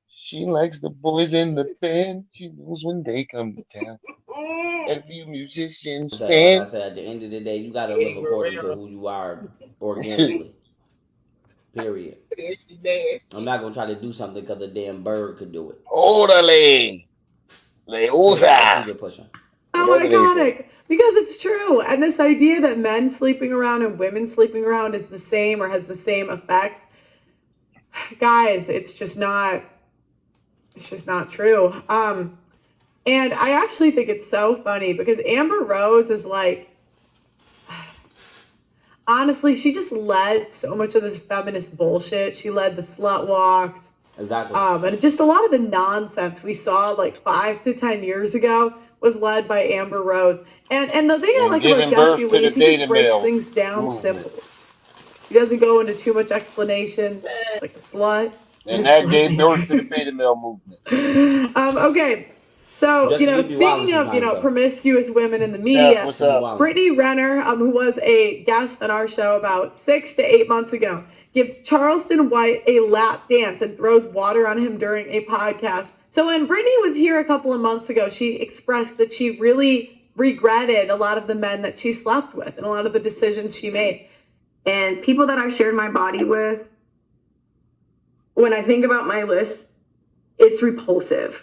She likes the boys in the band. She knows when they come to town. And a few musicians Like I stand. said, at the end of the day, you gotta live Eddie according to Guerrero. who you are organically. Period. She nasty. I'm not gonna try to do something because a damn bird could do it. Orderly. Period. Let's keep Leusa. it pushing. So Whatever they say. iconic because it's true. And this idea that men sleeping around and women sleeping around is the same or has the same effect, guys, it's just not true. And I actually think it's so funny because Amber Rose is like, honestly, she just led so much of this feminist bullshit. She led the slut walks. Exactly. And just a lot of the nonsense we saw like 5 to 10 years ago was led by Amber Rose. And the thing I And like about giving Jesse birth to Lee the is he just beta breaks male things down movement. simple. He doesn't go into too much explanation, like a slut. And that gave birth to the beta male movement. Okay. So, Just we be wilding speaking of, sometimes though. promiscuous women in the What's media, up? Brittany Renner, who was a guest on our show about 6 to 8 months ago, gives Charleston White a lap dance and throws water on him during a podcast. So when Brittany was here a couple of months ago, she expressed that she really regretted a lot of the men that she slept with and a lot of the decisions she made. And people that I shared my body with, when I think about my list, it's repulsive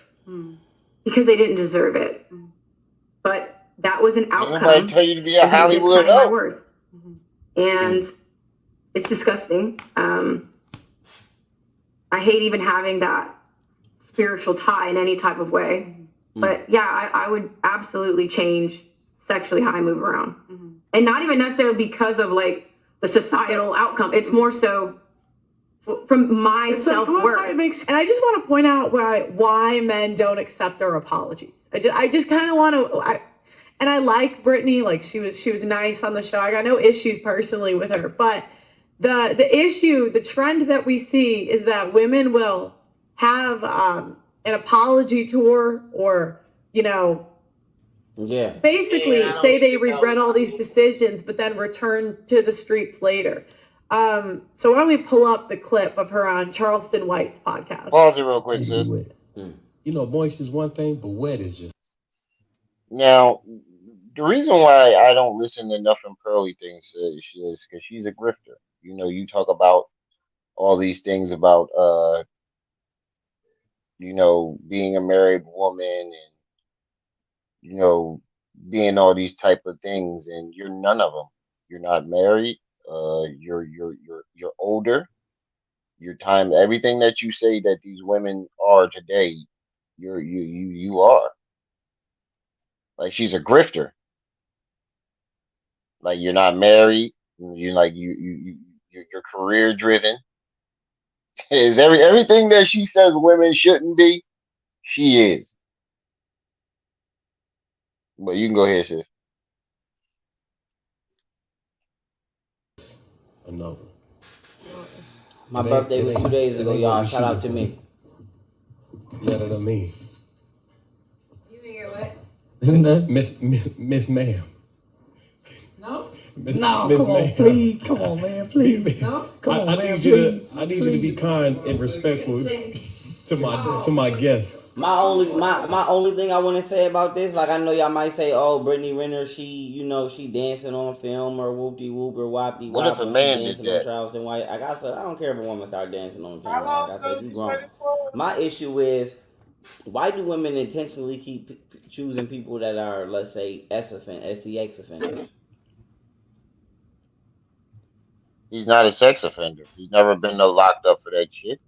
because they didn't deserve it. But that was an outcome. Nobody tell you to be a of me Hollywood discounting my hoe. worth. And It's disgusting. I hate even having that spiritual tie in any type of way. But yeah, I would absolutely change sexually how I move around. And not even necessarily because of like the societal outcome. It's more so from my self-worth. And I just want to point out why men don't accept our apologies. I just kind of want to, and I like Brittany, like she was nice on the show. I got no issues personally with her, but the issue, the trend that we see is that women will have an apology tour or, basically say they regret all these decisions, but then return to the streets later. So why don't we pull up the clip of her on Charleston White's podcast? Pause it real quick, sis. Moist is one thing, but wet is just. Now, the reason why I don't listen to nothing Pearly things is because she's a grifter. You talk about all these things about being a married woman and being all these type of things, and you're none of them. You're not married. You're older. Your time, everything that you say that these women are today, you are. Like she's a grifter. Like you're not married. You're career driven. Is everything that she says women shouldn't be, she is. But you can go ahead, sis. Another. My birthday was 2 days ago, y'all. Shout out to me. Yeah, that me. You think it what? Isn't that Miss Ma'am? No. No, come on, please. Come on, man, please. No. Come on, I man, need you please. to be kind and respectful to my guests. My only thing I want to say about this, like I know y'all might say, oh, Brittany Renner, she dancing on film or whoopty whoop or whoppty What if wop, a or man she did dancing that? on Charleston White. Like I said, I don't care if a woman start dancing on camera. How long Like I said, ago you you grown. say this was? My issue is, why do women intentionally keep choosing people that are, let's say, SEX offenders? He's not a sex offender. He's never been locked up for that shit.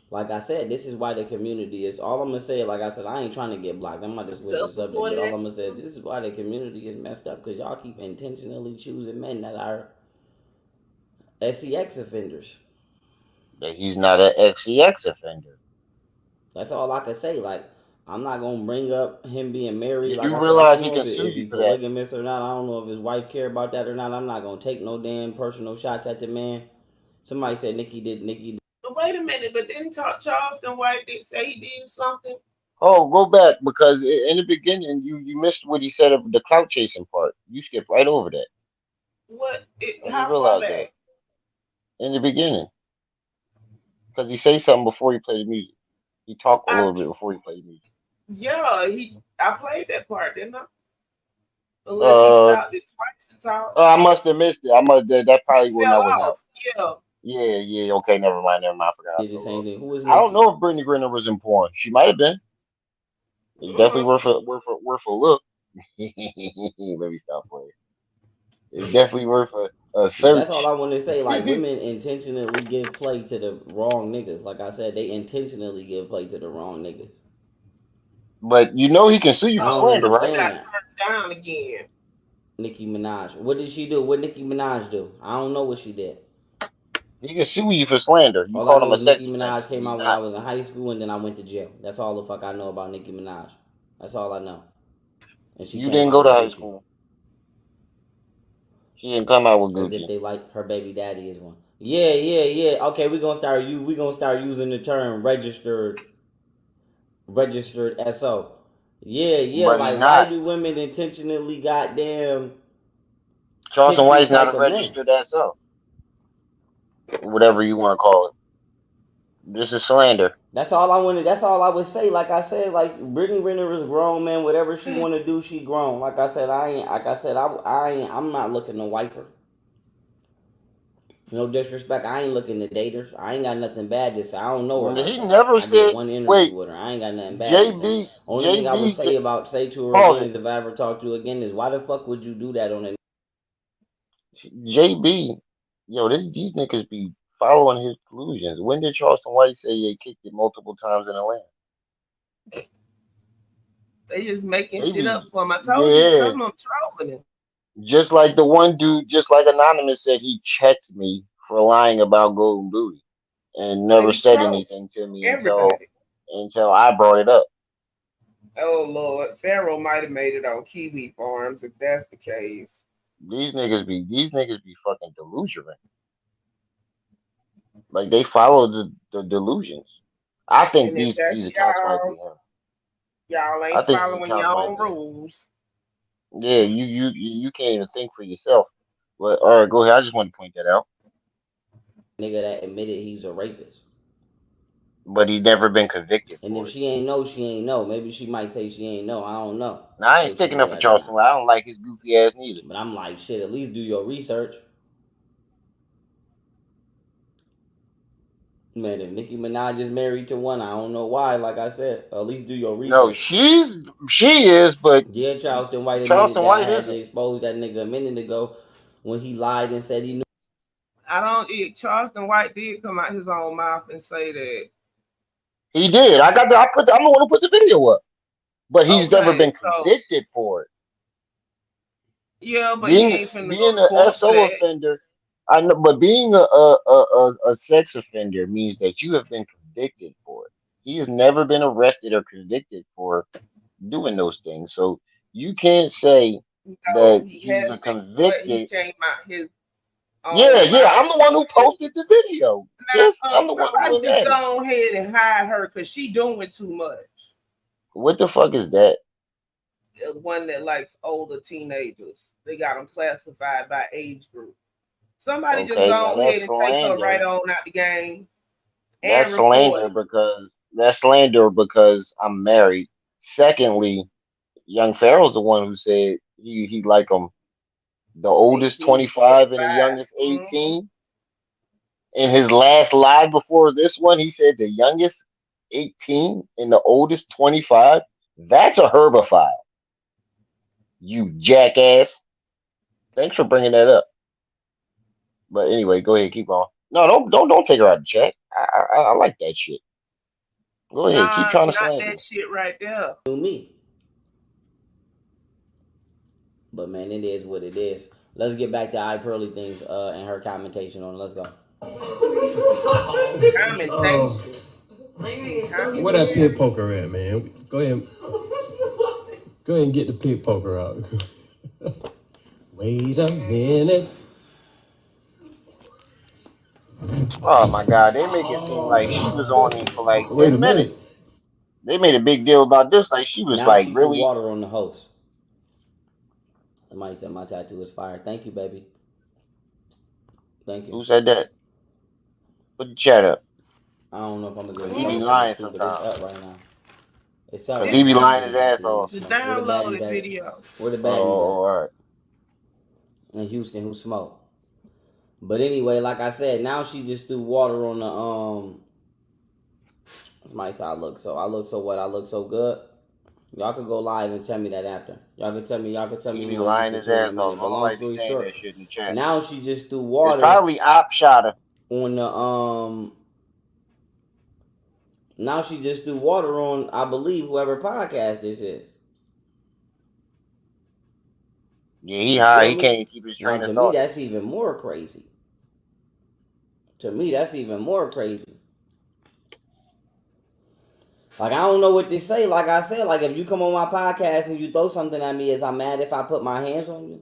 Like I said, this is why the community is. All I'm gonna say, like I said, I ain't trying to get blocked. I'm not just with the subject, but all I'm gonna say, this is why the community is messed up because y'all keep intentionally choosing men that are SEX offenders. That he's not an XEX offender. That's all I can say. Like I'm not gonna bring up him being married. You Like do I said, I realize don't he know can if, sue if you he's for that. polygamous or not. I don't know if his wife care about that or not. I'm not gonna take no damn personal shots at the man. Somebody said Nikki did. But wait a minute, but didn't Charleston White say he did something? Oh, go back because in the beginning you missed what he said of the clout chasing part. You skipped right over that. What? I just How far realized back? that in the beginning because he said something before he played the music. He talked a little bit before he played the music. Yeah, I played that part, didn't I? Unless he stopped it twice to talk. I must have missed it. That probably when that was him. Yeah. Yeah. Okay, never mind. I forgot. Did the same thing. Who was I don't Nikki? know if Brittany Griner was in porn. She might have been. It's definitely worth a look. Maybe stop playing. It's definitely worth a search. That's all I want to say. Like women intentionally give play to the wrong niggas. Like I said, they intentionally give play to the wrong niggas. But he can sue you for slander, right? Got turned down again. Nicki Minaj. What did she do? What Nicki Minaj do? I don't know what she did. He can sue you for slander. You All called I him know a is sex Nicki offender. Minaj came out when I was in high school, and then I went to jail. That's all the fuck I know about Nicki Minaj. That's all I know. And you didn't go to high school. She didn't come out with Gucci. As if they like her baby daddy is one. Yeah. Okay, we gonna start using the term registered SO. Yeah. But like why do women intentionally goddamn Charleston White's not a registered SO. Whatever you want to call it. This is slander. That's all I would say. Like I said, like Brittany Renner is grown, man. Whatever she want to do, she grown. Like I said, I'm not looking to wife her. No disrespect. I ain't looking to date her. I ain't got nothing bad to say. I don't know her. He never said. Did one interview with her. I ain't got nothing bad to say. Only thing I would say to her again is if I ever talk to her again is why the fuck would you do that on a JB Yo, these niggas be following his conclusions. When did Charleston White say they kicked it multiple times in Atlanta? They just making They shit be, up for him. I told you, yeah. some of them trolling him. Just like the one dude, just like Anonymous said, he checked me for lying about Golden Booty and They never be said trolling anything to me everybody. until I brought it up. Oh Lord, Pharaoh might have made it on Kiwi Farms if that's the case. These niggas be fucking delusional. Like they follow the delusions. I think And if these that's accounts might be him. y'all I ain't think these following your accounts might own be him. rules. Yeah, you can't even think for yourself. But all right, go ahead. I just want to point that out. Nigga that admitted he's a rapist. But he's never been convicted And if for it. she ain't know, she ain't know. Maybe she might say she ain't know. I don't know Now I ain't if she sticking up know for that or Charleston not. White. I don't like his goofy ass neither. But I'm like, shit, at least do your research. Man, if Nicki Minaj is married to one, I don't know why. Like I said, at least do your No, research. she is, but Yeah, Charleston White admitted Charleston that I White had to isn't. expose that nigga a minute ago when he lied and said he knew. Charleston White did come out his own mouth and say that. He did. I'm the one who put the video up. But he's never Okay, been so convicted for it. yeah, but he Being ain't finna go being to an court for SO that. offender, I know, but being a sex offender means that you have been convicted for it. He has never been arrested or convicted for doing those things. So you can't say No, that he he's has a been, but he convicted. came out his Yeah, own yeah, mouth. I'm the one who posted the video. Sis, I'm the one who Somebody went just at it. go ahead and hide her because she doing too much. What the fuck is that? The one that likes older teenagers. They got them classified by age group. Somebody just Okay, now go ahead and take her right on out the game and report it. That's slander because I'm married. Secondly, young Pharaoh's the one who said he like them the oldest 18 to 25 and the 25. youngest 18. In his last lie before this one, he said the youngest 18 and the oldest 25. That's a herbophile. You jackass. Thanks for bringing that up. But anyway, go ahead, keep on. No, don't take her out of check. I like that shit. Go ahead, keep Nah, trying to not slander that me. shit right there. Me. But man, it is what it is. Let's get back to I Pearly things and her commentation on it. Let's go. Commentation. Where that pit poker at, man? Go ahead. Go ahead and get the pit poker out. Wait a minute. Oh my god, they make it seem like she was on him for like Wait a 10 minutes. minute. They made a big deal about this, like she was Now like she threw really. water on the host. Somebody said my tattoo is fire. Thank you, baby. Thank you. Who said that? Put the chat up. I don't know if I'm gonna get a Cause he be chance to lying look too, but it's sometimes. up right now. It's up Cause right he It's be now. lying on his ass Where off. the the baddies downloaded at? video. Where the Oh, baddies at? all right. In Houston, who smoke? But anyway, like I said, now she just threw water on the Somebody said I look so what? I look so good. Y'all could go live and tell me that after. Y'all could tell me He who be I'm lying listening his to in a ass off. minute. But I don't long like be story saying short, that shit in the chat. now she just threw It's water probably op shotter. on the now she just threw water on, I believe, whoever podcast this is. Yeah, he You high. feel He me? can't keep his Now train to of me thought. that's even more crazy. To me, that's even more crazy. Like, I don't know what to say. Like I said, like, if you come on my podcast and you throw something at me, is I'm mad if I put my hands on you?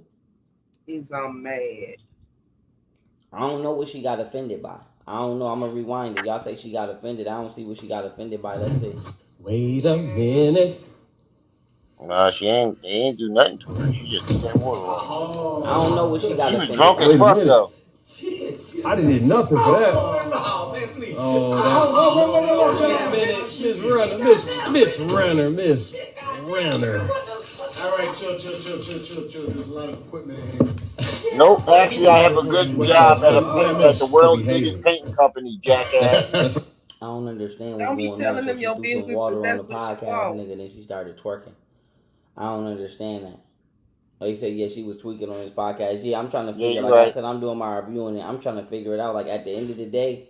Is I'm mad. I don't know what she got offended by. I don't know. I'm going to rewind it. Y'all say she got offended. I don't see what she got offended by. Let's see. Wait a minute. Nah, they ain't do nothing to her. She just threw that water on. I don't know what she got She was offended drunk as by. Wait a fuck minute. though. I didn't need nothing for that. Oh, that's Miss Runner, Miss Runner, Miss Runner. All right, chill. There's a lot of equipment in here. Nope. Actually, I have a good What's job at Miss the for world's biggest behaving? painting company, jackass. That's I don't understand what's Don't be going on. telling So them she your threw some business, 'cause water on that's the what you podcast, want. nigga, then she started twerking. I don't understand that. He said, yeah, she was tweaking on his podcast. Yeah, I'm trying to Yeah, figure. you're Like I right. said, I'm doing my review on it. I'm trying to figure it out. Like at the end of the day,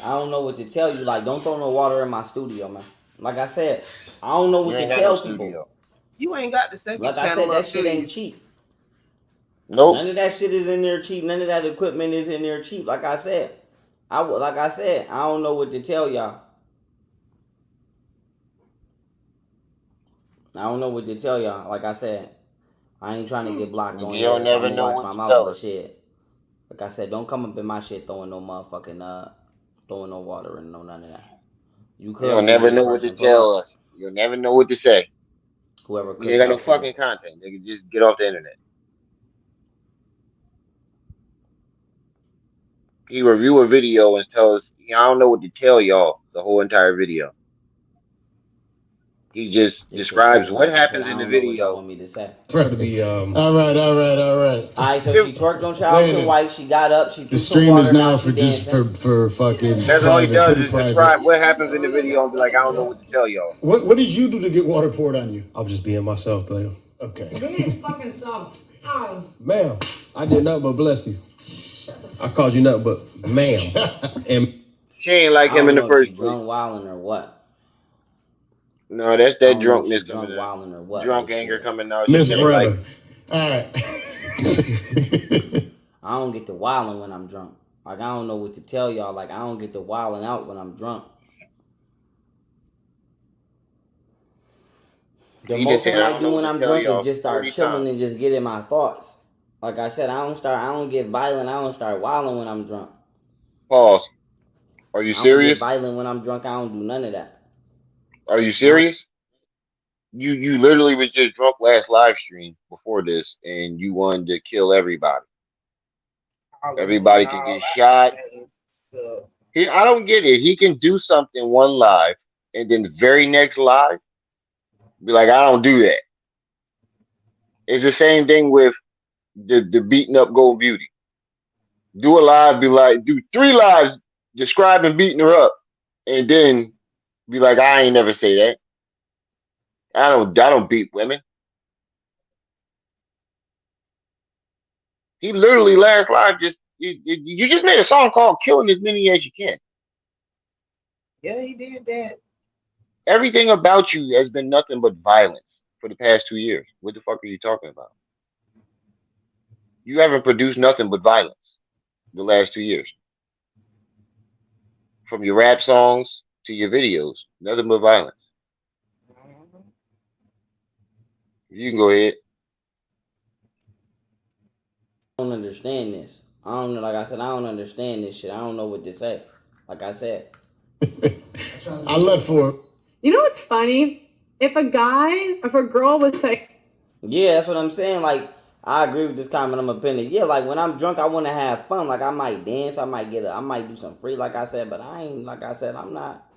I don't know what to tell you. Like, don't throw no water in my studio, man. Like I said, I don't know You what ain't to got no tell people. studio. You ain't got the second Like I channel said, that up, shit do ain't you? cheap. Nope. None of that shit is in there cheap. None of that equipment is in there cheap. Like I said, I don't know what to tell y'all. I don't know what to tell y'all. Like I said, I ain't trying to get blocked on You'll here, so I'm never gonna know watch what my to mouth. tell But us. shit, like I said, don't come up in my shit throwing no motherfucking throwing no water and no none of that. You You'll could be a never good know what to person. Pull tell up. us. You'll never know what to say. Whoever We ain't cooks got no up for you. fucking content. Nigga, just get off the internet. He review a video and tell us, I don't know what to tell y'all the whole entire video. He just This shit describes crazy. what Like I said, happens I in the don't know what y'all video. want me to say. Try to be All right. All right, so she twerked on Charleston Landon, White. She got up. She threw the some stream water. is Now now she for just dancing. for fucking That's all he private, does pretty is private. describe what happens in the video and be like, I don't know what to tell y'all. What did you do to get water poured on you? I'm just being myself, player. Okay. Give me this fucking song. Ow. Ma'am, I did nothing but bless you. I called you nothing but ma'am. And She ain't like I him in don't the know if she first place. drunk wilding or what. No, that's I that don't know if drunkness she coming drunk out. wilding or what. Drunk But anger shit, coming out. She Miss never liked Forever. it. All right. I don't get to wilding when I'm drunk. Like I don't know what to tell y'all. Like I don't get to wilding out when I'm drunk. The He just most I saying, I might don't do know what when to I'm tell drunk is y'all just start 40 chilling times. and just get in my thoughts. Like I said, I don't get violent. I don't start wilding when I'm drunk. Pause. Are you I don't get serious? violent when I'm drunk. I don't do none of that. Are you No. serious? You literally was just drunk last live stream before this, and you wanted to kill everybody. Everybody can get shot. I don't get it. He can do something one live, and then the very next live, be like, I don't do that. It's the same thing with the beating up Gold Beauty. Do a live, be like, do 3 lives describing beating her up, and then be like, I ain't never say that. I don't beat women. He literally last live just you just made a song called "Killing as Many as You Can." Yeah, he did that. Everything about you has been nothing but violence for the past 2 years. What the fuck are you talking about? You haven't produced nothing but violence the last 2 years. From your rap songs to your videos, nothing but violence. You can go ahead. I don't understand this. I don't know. Like I said, I don't understand this shit. I don't know what to say. Like I said, I left for it. You know what's funny? If a girl was saying, yeah, that's what I'm saying. Like I agree with this comment. I'm opinion. Yeah, like when I'm drunk, I want to have fun. Like I might dance. I might do some free. Like I said, but I ain't. Like I said, I'm not.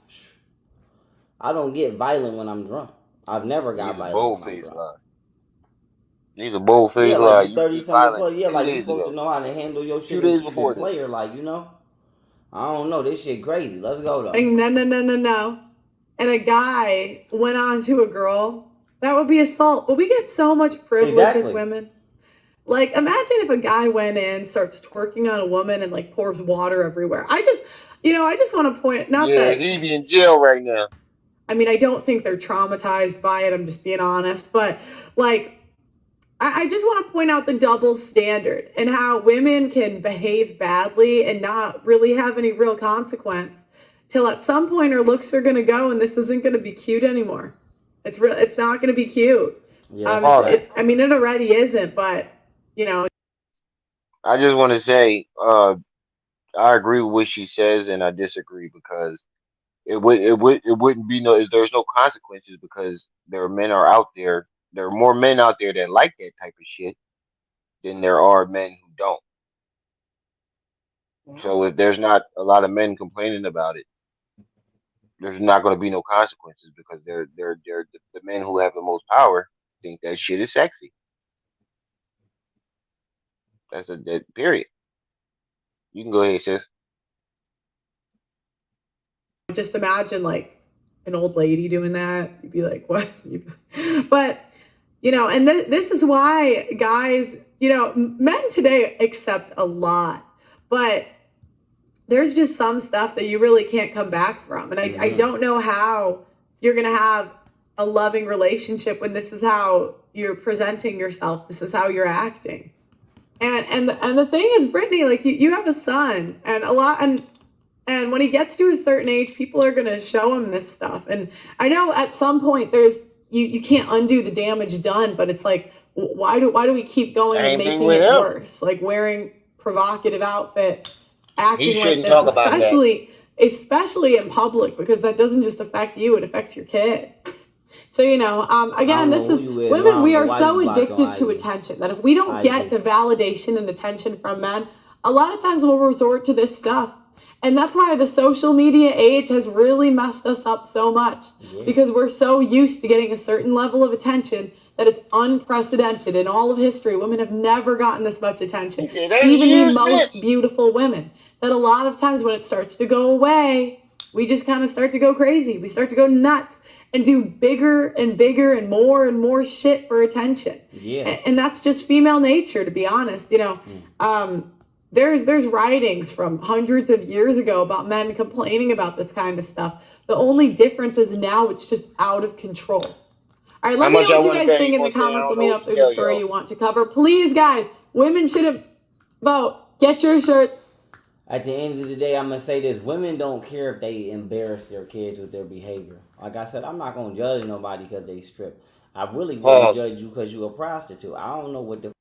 I don't get violent when I'm drunk. I've never got These are violent when I'm bold-faced drunk. lies. These are bold-faced Yeah, like lies. you You 30 get something violent plus. Yeah, 2 like you days supposed to ago, know how to handle your few shit and days keep it before this. player. Like you know. I don't know. This shit crazy. Let's go though. no, and a guy went on to a girl, that would be assault. But we get so much privilege as women. Like, imagine if a guy went in, starts twerking on a woman, and like pours water everywhere. I just want to point, not Yeah, that, he'd be in jail right now. I mean, I don't think they're traumatized by it. I'm just being honest, but like, I just want to point out the double standard and how women can behave badly and not really have any real consequence till at some point her looks are going to go and this isn't going to be cute anymore. It's not going to be cute. Yeah, I mean, it already isn't, but you know. I just want to say, I agree with what she says, and I disagree because it wouldn't be no, there's no consequences because there are more men out there that like that type of shit than there are men who don't. So if there's not a lot of men complaining about it, there's not going to be no consequences because they're the men who have the most power think that shit is sexy. That's a that period. You can go ahead, sis. Just imagine like an old lady doing that. You'd be like, what? But, and this is why guys, men today accept a lot, but there's just some stuff that you really can't come back from. And I don't know how you're going to have a loving relationship when this is how you're presenting yourself. This is how you're acting. And the thing is, Brittany, like you have a son, and when he gets to a certain age, people are going to show him this stuff. And I know at some point you can't undo the damage done, but it's like, why do we keep going and making it worse? Like wearing provocative outfits, acting like this, especially in public, because that doesn't just affect you, it affects your kid. So, again, this is women, we are so addicted to attention that if we don't get the validation and attention from men, a lot of times we'll resort to this stuff. And that's why the social media age has really messed us up so much, because we're so used to getting a certain level of attention that it's unprecedented in all of history. Women have never gotten this much attention, even the most beautiful women, that a lot of times when it starts to go away, we just kind of start to go crazy. We start to go nuts and do bigger and bigger and more shit for attention. Yeah. And that's just female nature, to be honest. There's writings from hundreds of years ago about men complaining about this kind of stuff. The only difference is now it's just out of control. All right, let me know what you guys think in the comments. Let me know if there's a story you want to cover. Please, guys, women shouldn't vote. Get your shirt. At the end of the day, I'm going to say this. Women don't care if they embarrass their kids with their behavior. Like I said, I'm not going to judge nobody because they strip. I really wouldn't judge you because you're a prostitute. I don't know what the...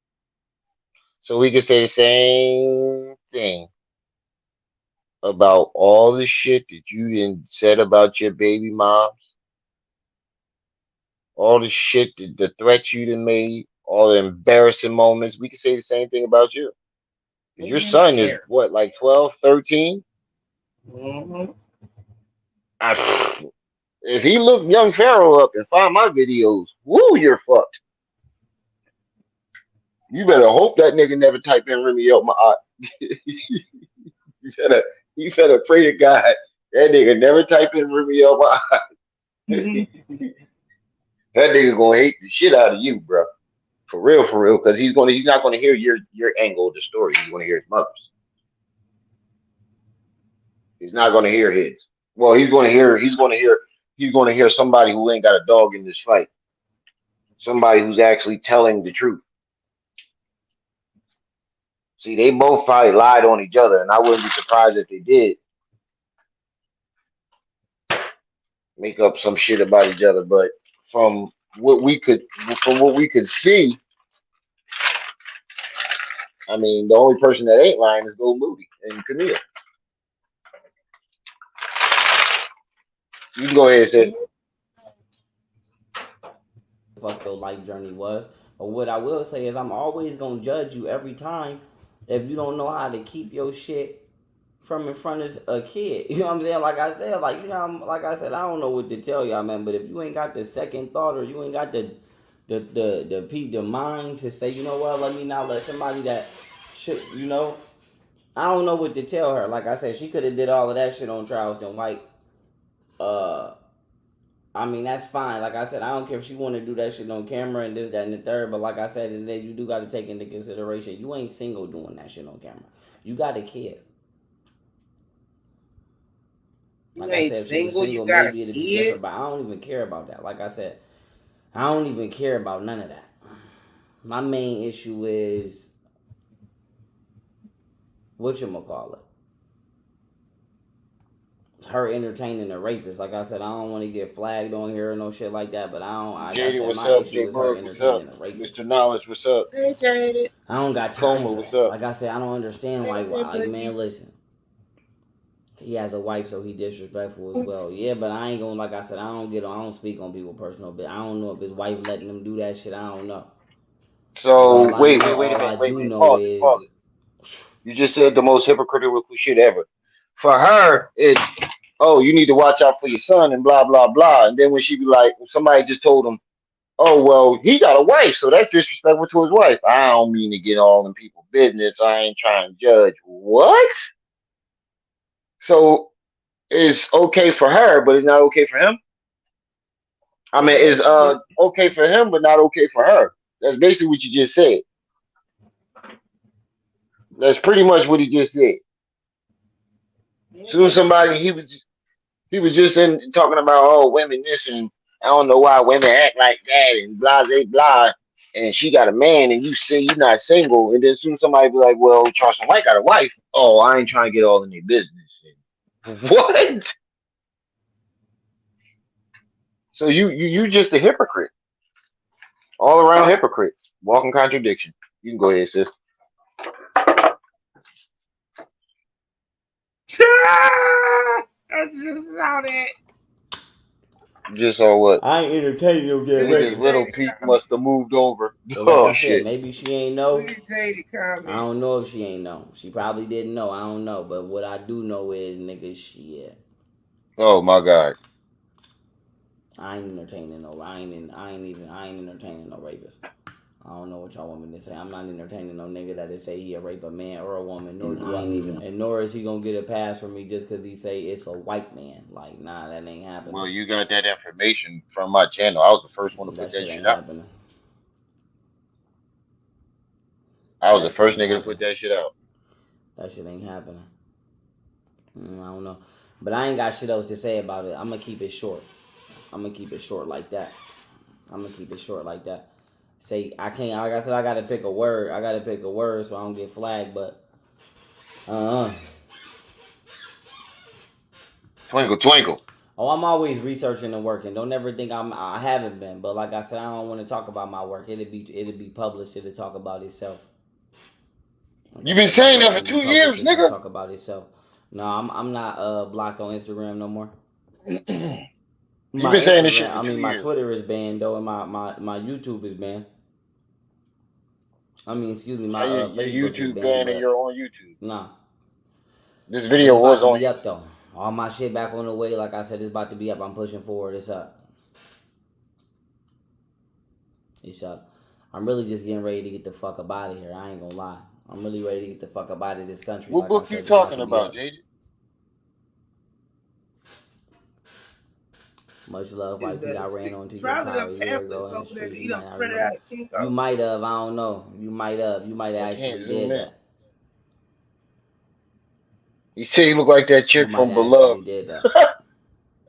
So we could say the same thing about all the shit that you done said about your baby moms, all the shit, the threats you done made, all the embarrassing moments. We could say the same thing about you. Your son is what, like 12, 13? Mm-hmm. If he looked young Pharaoh up and find my videos, woo, you're fucked. You better hope that nigga never type in "ring me up my eye." you better pray to God that nigga never type in "ring me up my eye." That nigga gonna hate the shit out of you, bro. For real, because he's not gonna hear your angle of the story. He's gonna hear his mother's. He's not gonna hear his. Well, he's gonna hear somebody who ain't got a dog in this fight. Somebody who's actually telling the truth. See, they both probably lied on each other, and I wouldn't be surprised if they did make up some shit about each other. But from what we could see, I mean, the only person that ain't lying is Gold Moody and Camille. You can go ahead, sis. Fuck your life journey was. But what I will say is I'm always gonna judge you every time if you don't know how to keep your shit from in front of a kid. You know what I'm saying? Like I said, I don't know what to tell y'all, man. But if you ain't got the second thought, or you ain't got the mind to say, you know what, let me not let somebody that should, I don't know what to tell her. Like I said, she could have did all of that shit on Charleston White. I mean, that's fine. Like I said, I don't care if she want to do that shit on camera and this, that, and the third. But like I said today, you do got to take into consideration, you ain't single doing that shit on camera. You got a kid. Like I said, single, you got a kid. But I don't even care about that. Like I said, I don't even care about none of that. My main issue is whatchamacallit. Her entertaining a rapist. Like I said, I don't want to get flagged on here or no shit like that, but my issue is her entertaining a rapist. Mr. Knowledge, what's up? Hey, Jaded. I don't got time for that. Like I said, I don't understand why. Like, man, listen. He has a wife, so he disrespectful as well. Yeah, but I ain't gonna, like I said, I don't speak on people personal, but I don't know if his wife letting him do that shit. I don't know. So wait a minute. Pause. You just said the most hypocritical shit ever. For her, it's, oh, you need to watch out for your son and blah blah blah. And then when she be like, somebody just told him, oh well, he got a wife, so that's disrespectful to his wife. I don't mean to get all in people's business. I ain't trying to judge. What? So it's okay for her, but it's not okay for him? I mean, it's okay for him, but not okay for her. That's basically what you just said. That's pretty much what he just said. Soon somebody he was just in talking about women this and I don't know why women act like that and blah blah blah. And she got a man and you say you're not single, and then soon somebody be like, well, Charleston White got a wife. Oh, I ain't trying to get all in their business. What? So you just a hypocrite, all around hypocrite, walking contradiction. You can go ahead, sis. I just saw that. Just saw what? I ain't entertaining no damn Niggas little Pete must have moved over. But like I Shit. said, maybe she ain't know. Look at Jada comment. I don't know if she ain't know. She probably didn't know. I don't know. But what I do know is, nigga, shit. Oh my God. I ain't entertaining no. I ain't entertaining no rapist. I don't know what y'all want me to say. I'm not entertaining no nigga that say he a rape a man or a woman. Nor do I even. And nor is he gonna get a pass from me just because he say it's a white man. Like, nah, that ain't happening. Well, you got that information from my channel. I was the first one to put that shit out. Happening. I was the first nigga to put that shit out. That shit ain't happening. I don't know. But I ain't got shit else to say about it. I'm gonna keep it short. I'm gonna keep it short like that. Say, I can't, like I said, I gotta pick a word. So I don't get flagged, but Twinkle, twinkle. Oh, I'm always researching and working. Don't ever think I haven't been. But like I said, I don't want to talk about my work. It'll be published. It'll talk about itself. Like You've been saying that for 2 years, nigga. Talk about itself. No, I'm not blocked on Instagram no more. You've been saying this shit for 2 years. My Twitter is banned though, and my YouTube is banned. My your YouTube banned and you're on YouTube. Nah. This video was on up though. All my shit back on the way. Like I said, it's about to be up. I'm pushing forward. It's up. I'm really just getting ready to get the fuck up out of here. I ain't gonna lie. I'm really ready to get the fuck up out of this country. What book you talking about, Jada? Much love, white Pete. I ran onto your car a year ago in the street. You might have. I don't know. You might have actually did that. You say you look like that chick from Beloved. Did that.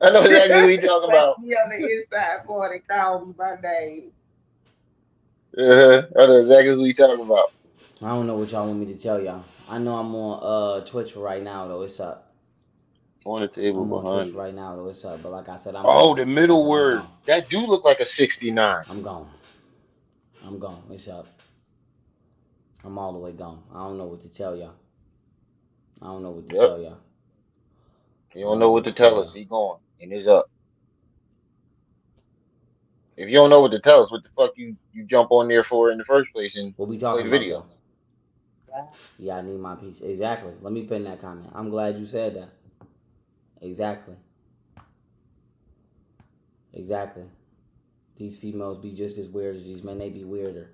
I know exactly what you're talking about. Me on the inside boy, they call me by name. I know exactly what you're talking about. I don't know what y'all want me to tell y'all. I know I'm on Twitch right now though. It's up. On the table I'm behind on Twitch right now though. It's up. But like I said, the middle word. That do look like a 69. I'm gone. It's up. I'm all the way gone. I don't know what to tell y'all. You don't know what to tell us. He gone. And it's up. If you don't know what to tell us, what the fuck you jump on there for in the first place and what we talking play the video? Yeah, I need my piece. Exactly. Let me pin that comment. I'm glad you said that. Exactly. These females be just as weird as these men. They be weirder.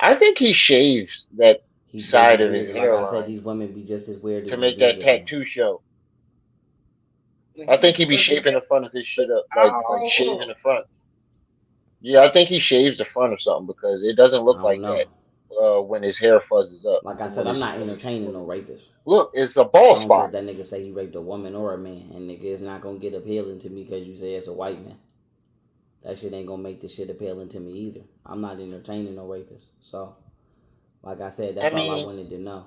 I think he shaves that side of his hairline. Like I said, these women be just as weird to make that tattoo show. I think he be shaping the front of his shit up, like shaving the front. Yeah, I think he shaves the front or something because it doesn't look like that when his hair fuzzes up. Like I said, I'm not entertaining no rapists. Look, it's a bald spot. That nigga say he raped a woman or a man, and nigga is not gonna get appealing to me because you say it's a white man. That shit ain't gonna make this shit appealing to me either. I'm not entertaining no rapists. So, like I said, that's all I wanted to know.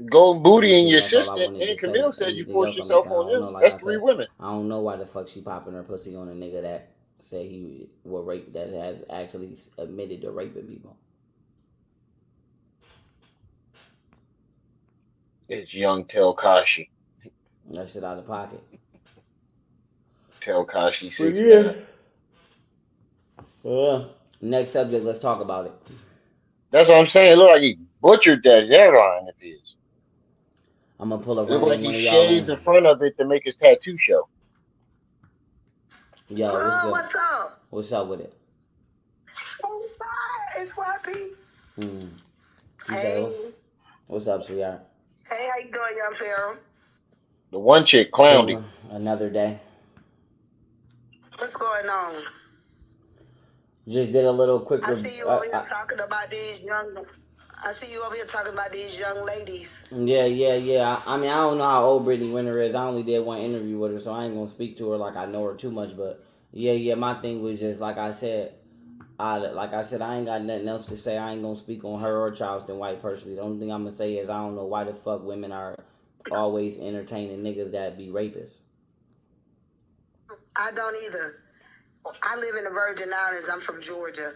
Gold booty and your sister, and Camille said you forced yourself on him. That's 3 women. I don't know why the fuck she popping her pussy on a nigga that say he will rape, that has actually admitted to raping people. It's young Telkashi. That shit out of pocket. Telkashi 6. Next subject, let's talk about it. That's what I'm saying. It look like he butchered that hairline of his. I'm gonna pull up. It look like he shaved the front of it to make his tattoo show. Yo, what's up? What's up with it? It's YP. Hey. What's up, sweetheart? Hey, how you doing, young Pharaoh? The one chick clowned him. Another day. What's going on? Just did a little quick. I see you over here talking about these young. I see you over here talking about these young ladies. Yeah. I mean, I don't know how old Brittany Winter is. I only did one interview with her, so I ain't gonna speak to her like I know her too much. But yeah. My thing was just like I said. I ain't got nothing else to say. I ain't gonna speak on her or Charleston White personally. The only thing I'm gonna say is I don't know why the fuck women are always entertaining niggas that be rapists. I don't either. I live in the Virgin Islands. I'm from Georgia.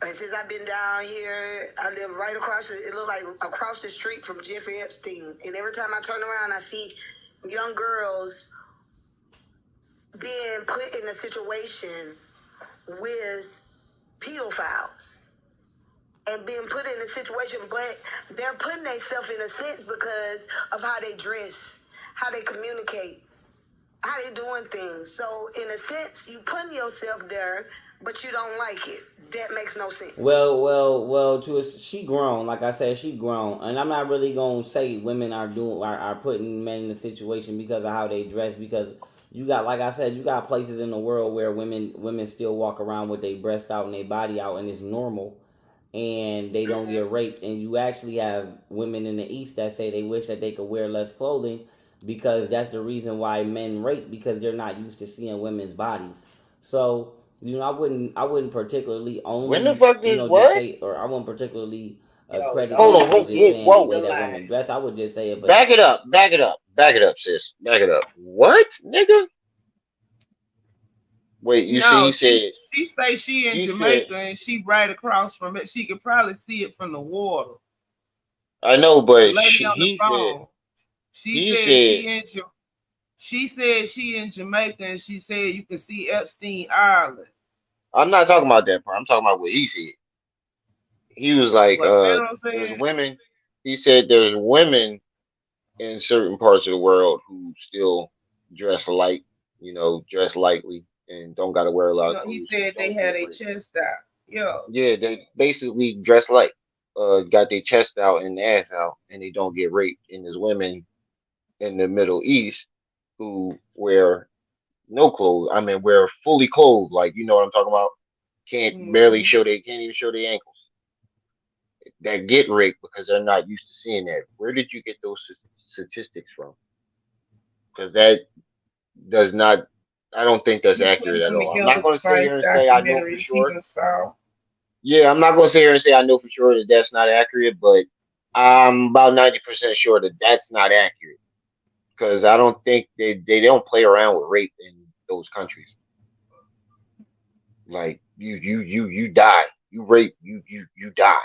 And since I've been down here, I live right across, it look like across the street from Jeffrey Epstein. And every time I turn around, I see young girls being put in a situation with pedophiles. And being put in a situation, but they're putting themselves in a sense because of how they dress, how they communicate, how they doing things. So in a sense, you putting yourself there, but you don't like it. That makes no sense. Well. She grown. Like I said, she grown, and I'm not really gonna say women are putting men in a situation because of how they dress. Because you got, like I said, you got places in the world where women still walk around with their breast out and their body out, and it's normal, and they don't get raped. And you actually have women in the East that say they wish that they could wear less clothing because that's the reason why men rape, because they're not used to seeing women's bodies. So. I wouldn't particularly When the only, fuck did just what? say, or I wouldn't particularly credit Hold men on, for hold, just saying the whoa. way that women dress. I would just say it, but Back it up, sis. Back it up. What, nigga? Wait, you see, No, he said, she say she in he said, Jamaica and she right across from it. She could probably see it from the water. I know, The but lady on the he phone. he said, She said she in Jamaica and she said you can see Epstein Island. I'm not talking about that part. I'm talking about what he said. He was like, What Pharaoh there's said? women. He said there's women in certain parts of the world who still dress alike, dress lightly and don't got to wear a lot of He clothes said and they don't had get a raped. chest out. Yo. Yeah, they basically dress like, got their chest out and ass out, and they don't get raped. And there's women in the Middle East who wear no clothes. I mean, wear fully clothed, like you know what I'm talking about. Can't even show their ankles. That get raped because they're not used to seeing that. Where did you get those statistics from? Because that does not. I don't think that's He putting accurate at them all. I'm not together going to sit Vice here and say I know for documentaries he sure. done saw. Yeah, I'm not going to sit here and say I know for sure that that's not accurate, but I'm about 90% sure that that's not accurate because I don't think they don't play around with rape in those countries. Like you die, you rape, you die.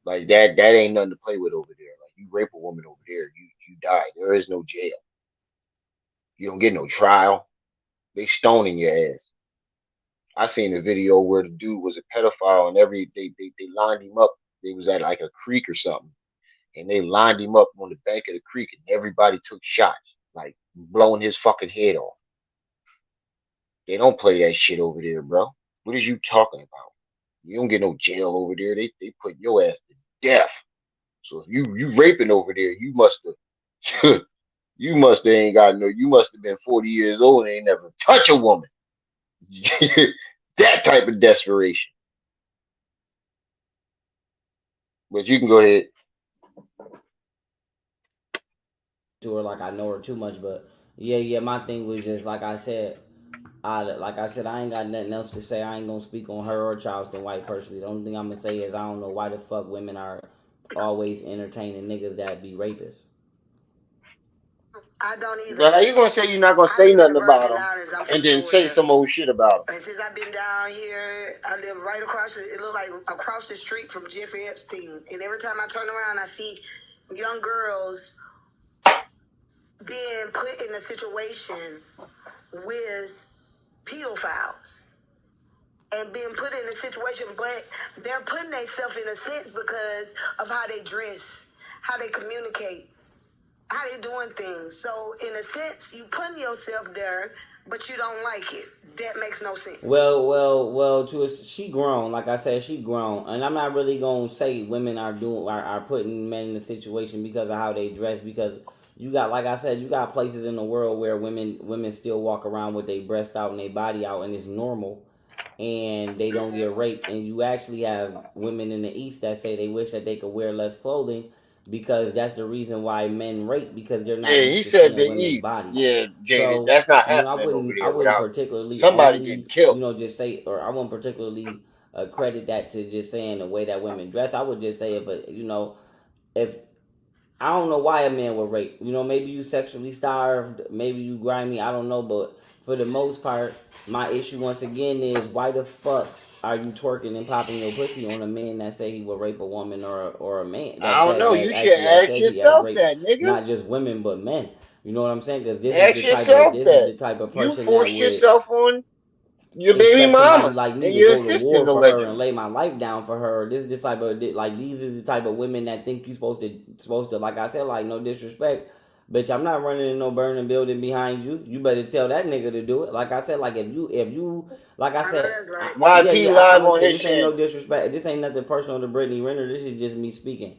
Like that ain't nothing to play with over there. Like you rape a woman over there, you die. There is no jail. You don't get no trial. They stoning your ass. I seen a video where the dude was a pedophile and they lined him up. They was at like a creek or something. And they lined him up on the bank of the creek and everybody took shots, like blowing his fucking head off. They don't play that shit over there, bro. What is you talking about? You don't get no jail over there. They put your ass to death. So if you raping over there, you must have you must have ain't got no. You must have been 40 years old and ain't never touch a woman. That type of desperation. But you can go ahead. to her like I know her too much. But yeah. My thing was just like I said. I ain't got nothing else to say. I ain't gonna speak on her or Charleston White personally. The only thing I'm gonna say is I don't know why the fuck women are always entertaining niggas that be rapists. I don't either. But how you gonna say you're not gonna I say live in nothing the about Virgin them Islands. I'm and from then say Georgia. some old shit about them? And since I've been down here, I live right across, it look like across the street from Jeffrey Epstein. And every time I turn around, I see young girls being put in a situation with pedophiles. And being put in a situation, but they're putting themselves in a sense because of how they dress, how they communicate, how they doing things. So in a sense, you putting yourself there, but you don't like it. That makes no sense. Well. She grown. Like I said, she grown, and I'm not really gonna say women are putting men in a situation because of how they dress. Because you got, like I said, you got places in the world where women still walk around with their breast out and their body out, and it's normal, and they don't get raped. And you actually have women in the East that say they wish that they could wear less clothing because that's the reason why men rape, because they're not Yeah, used he to said seeing the women's East. bodies. Yeah, Jaded. So, That's not you know, happening over I there wouldn't without particularly somebody getting only, killed. just say, or I wouldn't particularly credit that to just saying the way that women dress. I would just say it, but if I don't know why a man would rape. Maybe you sexually starved, maybe you grimy, I don't know, but for the most part, my issue once again is why the fuck are you twerking and popping your pussy on a man that say he would rape a woman, or a man that I don't said know. has You should actually that ask says he has yourself raped that, nigga. not just women but men. You know what I'm saying? Because Ask yourself this is that. the type of You person that forced would yourself on your baby expect somebody mama like me and to your go to assistant war for her and allegedly. lay my life down for her. This is the type of these is the type of women that think you supposed to like I said, like, no disrespect, bitch, I'm not running in no burning building behind you. You better tell that nigga to do it. Like I said, like if you like I said, YP I'm live gonna on say his this ain't no channel. disrespect. This ain't nothing personal to Brittany Renner. This is just me speaking.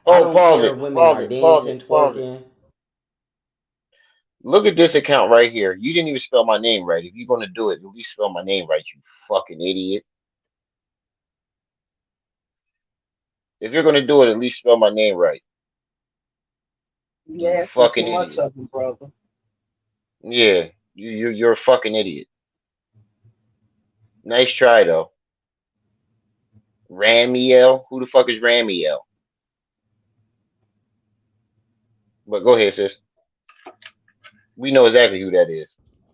I Oh, don't pause care it. if women Pause are it. Pause it. dancing, Pause it. twerking. Look at this account right here. You didn't even spell my name right. If you're gonna do it, at least spell my name right, you fucking idiot. If you're gonna do it, at least spell my name right. You You asking fucking too much idiot. of him, brother. Yeah, you're a fucking idiot. Nice try though. Ramiel? Who the fuck is Ramiel? But go ahead, sis. We know exactly who that is.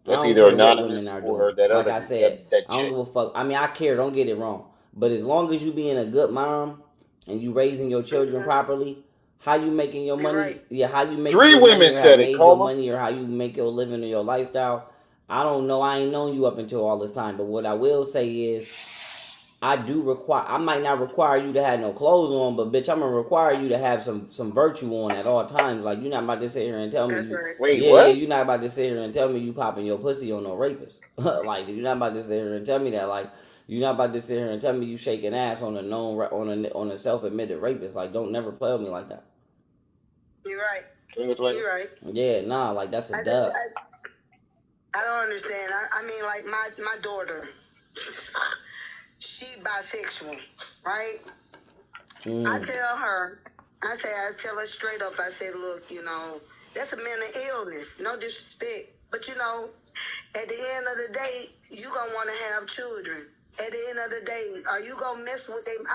I That's don't either care what women anonymous are doing. or that Like other I said, that I don't chick. give a fuck. I mean, I care. Don't get it wrong. But as long as you being a good mom and you raising your children properly, how you making your money? Yeah, how you making 3 your money women or have said it, made your Coma. money or how you make your living or your lifestyle. I don't know. I ain't known you up until all this time. But what I will say is, I might not require you to have no clothes on, but bitch, I'm gonna require you to have some virtue on at all times. Like, you're not about to sit here and tell me Wait, yeah, what? you're not about to sit here and tell me you popping your pussy on no rapist. Like, you're not about to sit here and tell me that. Like, you're not about to sit here and tell me you shaking ass on a on a self-admitted rapist. Like, don't never play with me like that. You're right. You're right. Yeah, nah, like that's a dub. I don't understand. I mean, like my daughter, she bisexual, right? I tell her, I tell her straight up. I said, look, that's a mental illness. No disrespect, but at the end of the day, you gonna want to have children. At the end of the day, are you gonna mess with them?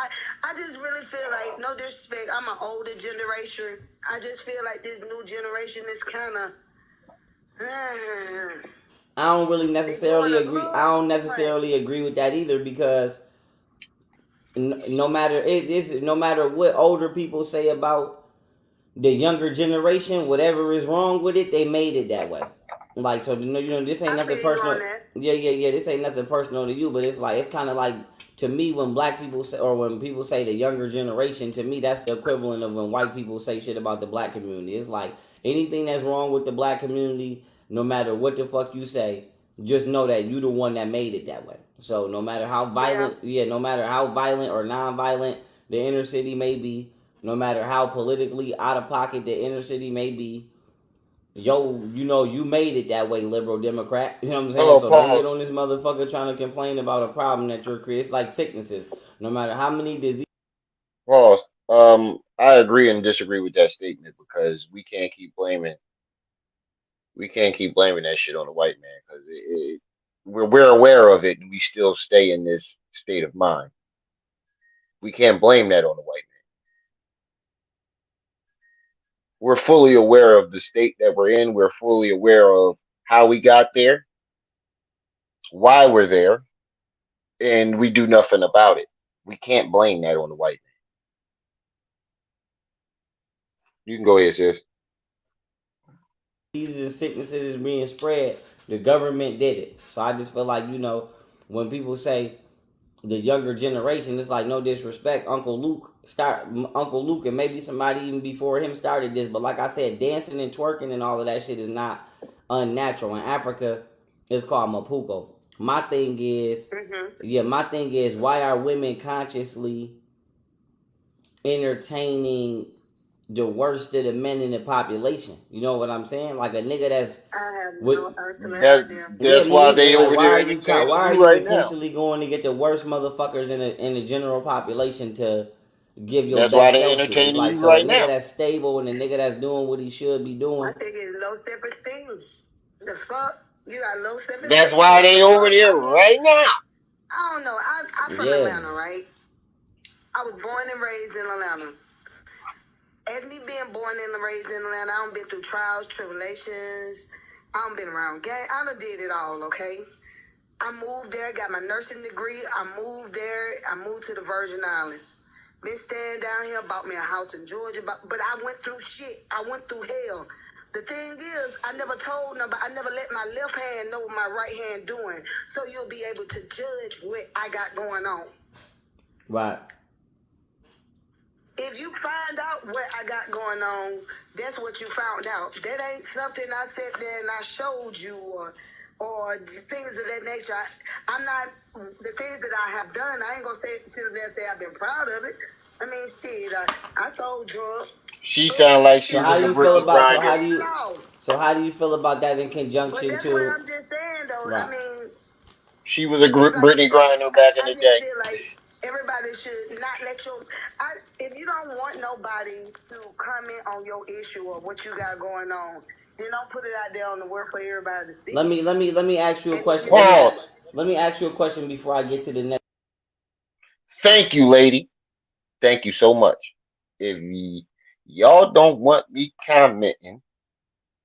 I just really feel like, no disrespect, I'm an older generation. I just feel like this new generation is kind of. I don't really necessarily agree. I don't necessarily agree with that either, because no matter what older people say about the younger generation, whatever is wrong with it, they made it that way. Like, so this ain't nothing personal. Yeah. This ain't nothing personal to you, but it's kind of like, to me, when black people say, or when people say the younger generation, to me that's the equivalent of when white people say shit about the black community. It's like, anything that's wrong with the black community, no matter what the fuck you say, just know that you the one that made it that way. So no matter how violent, no matter how violent or non-violent the inner city may be, no matter how politically out of pocket the inner city may be, you made it that way, liberal Democrat. You know what I'm saying? Hello, So don't pause. get on this motherfucker trying to complain about a problem that you're creating. It's like sicknesses. No matter how many diseases. Pause. I agree and disagree with that statement because we can't keep blaming that shit on the white man because we're aware of it and we still stay in this state of mind. We can't blame that on the white man. We're fully aware of the state that we're in. We're fully aware of how we got there, why we're there, and we do nothing about it. We can't blame that on the white man. You can go ahead, sis. Diseases and sicknesses is being spread, the government did it. So I just feel like, when people say the younger generation, it's like, no disrespect, Uncle Luke, and maybe somebody even before him started this, but like I said, dancing and twerking and all of that shit is not unnatural. In Africa, it's called mapuko. My thing is, why are women consciously entertaining the worst of the men in the population. You know what I'm saying? Like a nigga that's That's me why neither. they Like over there entertaining why are you you right now. intentionally going to get the worst motherfuckers in the general population to give your That's why best they self to? It's entertaining like, you so a right nigga now. that's stable and a nigga that's doing what he should be doing. I think it's low self-esteem. The fuck? You got low self-esteem? That's why they over there right now. I don't know. I'm from Atlanta, right? I was born and raised in Atlanta. As me being born and raised in Atlanta, I done been through trials, tribulations. I done been around gang. I done did it all, okay? I moved there, got my nursing degree. I moved there. I moved to the Virgin Islands. Been staying down here, bought me a house in Georgia. But I went through shit. I went through hell. The thing is, I never told nobody. I never let my left hand know what my right hand doing. So you'll be able to judge what I got going on. Right. If you find out what I got going on, that's what you found out. That ain't something I sat there and I showed you or things of that nature. I'm not, the things that I have done, I ain't gonna sit there and say I've been proud of it. I mean, shit, I sold drugs. She sound like she So how was do a you feel Brittany about Griner. so how do you feel about that in But conjunction that's to? what I'm just saying, though. Right. I mean, She was a it's like, Brittany Griner back in I the just day. feel like everybody should not let your. If you don't want nobody to comment on your issue or what you got going on, then don't put it out there on the world for everybody to see. Let me ask you a question. Pause. Let me ask you a question before I get to the next. Thank you, lady. Thank you so much. If y'all don't want me commenting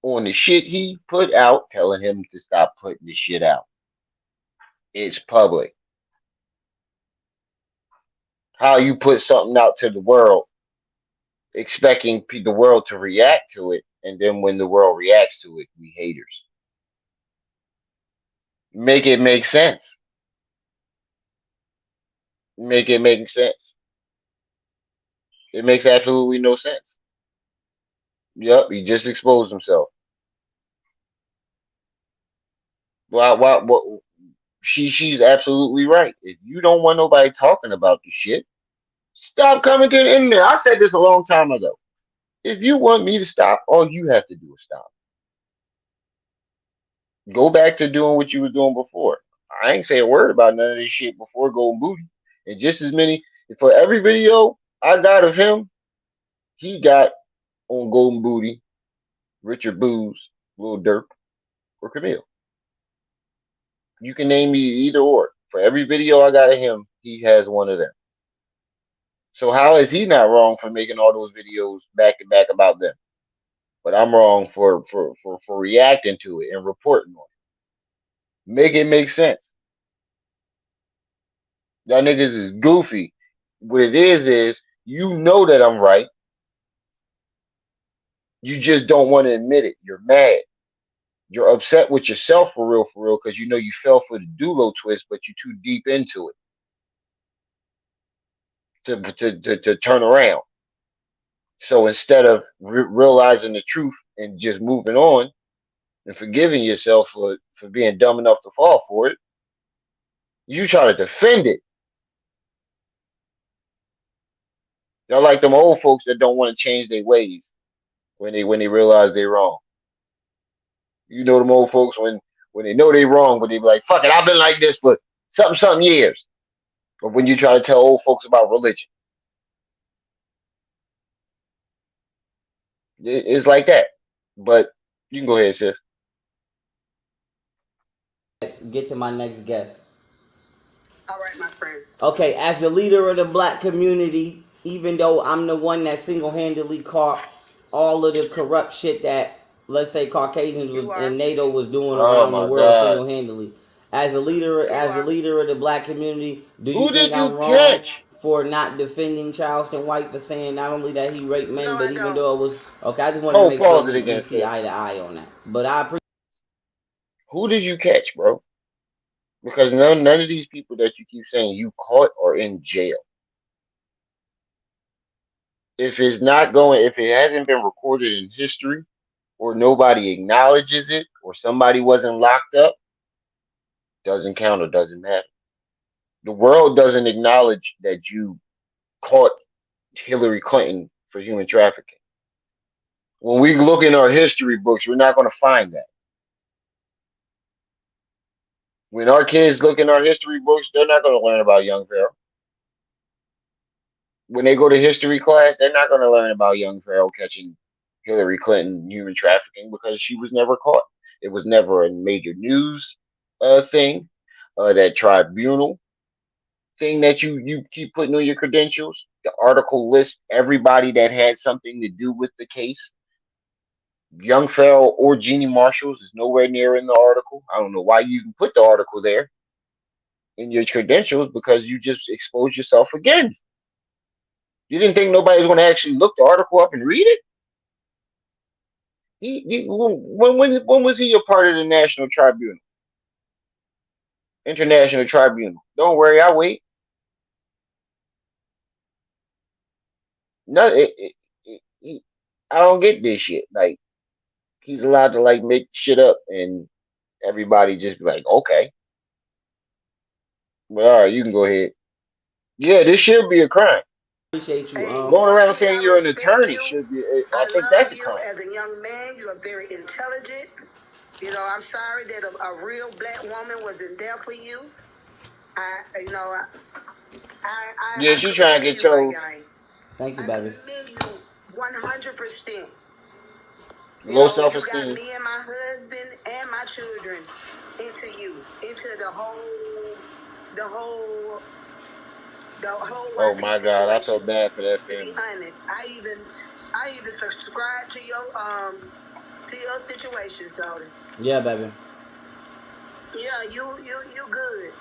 on the shit he put out, telling him to stop putting the shit out. It's public. How you put something out to the world, expecting the world to react to it, and then when the world reacts to it, we haters. Make it make sense. Make it make sense. It makes absolutely no sense. Yep, he just exposed himself. Why, she's absolutely right. If you don't want nobody talking about the shit, stop coming to the internet. I said this a long time ago. If you want me to stop, all you have to do is stop. Go back to doing what you were doing before. I ain't say a word about none of this shit before Golden Booty. And just as many, for every video I got of him, he got on Golden Booty, Richard Booz, Lil Durk, or Camille. You can name me either or. For every video I got of him, he has one of them. So how is he not wrong for making all those videos back to back about them? But I'm wrong for reacting to it and reporting on it. Make it make sense. Y'all niggas is goofy. What it is you know that I'm right. You just don't want to admit it. You're mad. You're upset with yourself for real, because you know you fell for the Dulo twist, but you're too deep into it to turn around. So instead of realizing the truth and just moving on and forgiving yourself for being dumb enough to fall for it, you try to defend it. Y'all like them old folks that don't want to change their ways when they realize they're wrong. You know them old folks when they know they're wrong, but they be like, "Fuck it, I've been like this for something years." But when you try to tell old folks about religion, it's like that. But you can go ahead, sis. Get to my next guest. All right, my friend. Okay, as the leader of the black community, even though I'm the one that single-handedly caught all of the corrupt shit that, let's say, Caucasians and NATO was doing Oh around the my world God. single-handedly. As a leader of the black community, do you Who think did you I'm wrong catch? for not defending Charleston White for saying not only that he raped men, No, but I even don't. though it was okay? I just wanted to make Pause sure it we again, see sis. eye to eye on that. But I appreciate. Who did you catch, bro? Because none of these people that you keep saying you caught are in jail. If if it hasn't been recorded in history, or nobody acknowledges it, or somebody wasn't locked up, doesn't count or doesn't matter. The world doesn't acknowledge that you caught Hillary Clinton for human trafficking. When we look in our history books, we're not going to find that. When our kids look in our history books, they're not going to learn about young Pharaoh. When they go to history class, they're not going to learn about young Pharaoh catching Hillary Clinton human trafficking because she was never caught. It was never a major news thing. That tribunal thing that you keep putting on your credentials. The article lists everybody that had something to do with the case. Young Pharaoh or Jeannie Marshalls is nowhere near in the article. I don't know why you even put the article there in your credentials because you just exposed yourself again. You didn't think nobody was going to actually look the article up and read it? When was he a part of the National Tribunal? International Tribunal. Don't worry, I'll wait. No, I don't get this shit. Like, he's allowed to, like, make shit up and everybody just be like, okay. Well, all right, you can go ahead. Yeah, this should be a crime. Appreciate you. Going around Hey, saying I you're an respect attorney you. should be. I I think love that's a you crime. as a young man. You are very intelligent. You know, I'm sorry that a real black woman wasn't there for you. You know, Yeah, I she trying to commend get you, my chose. guy. Thank you, I baby. commend you 100%. You Low know, self you got esteem. me and my husband and my children into you, into the whole Oh wifey my God, I situation. felt bad for that To be family. honest, I even subscribe to your situation, Shorty. Yeah, baby. Yeah, you good.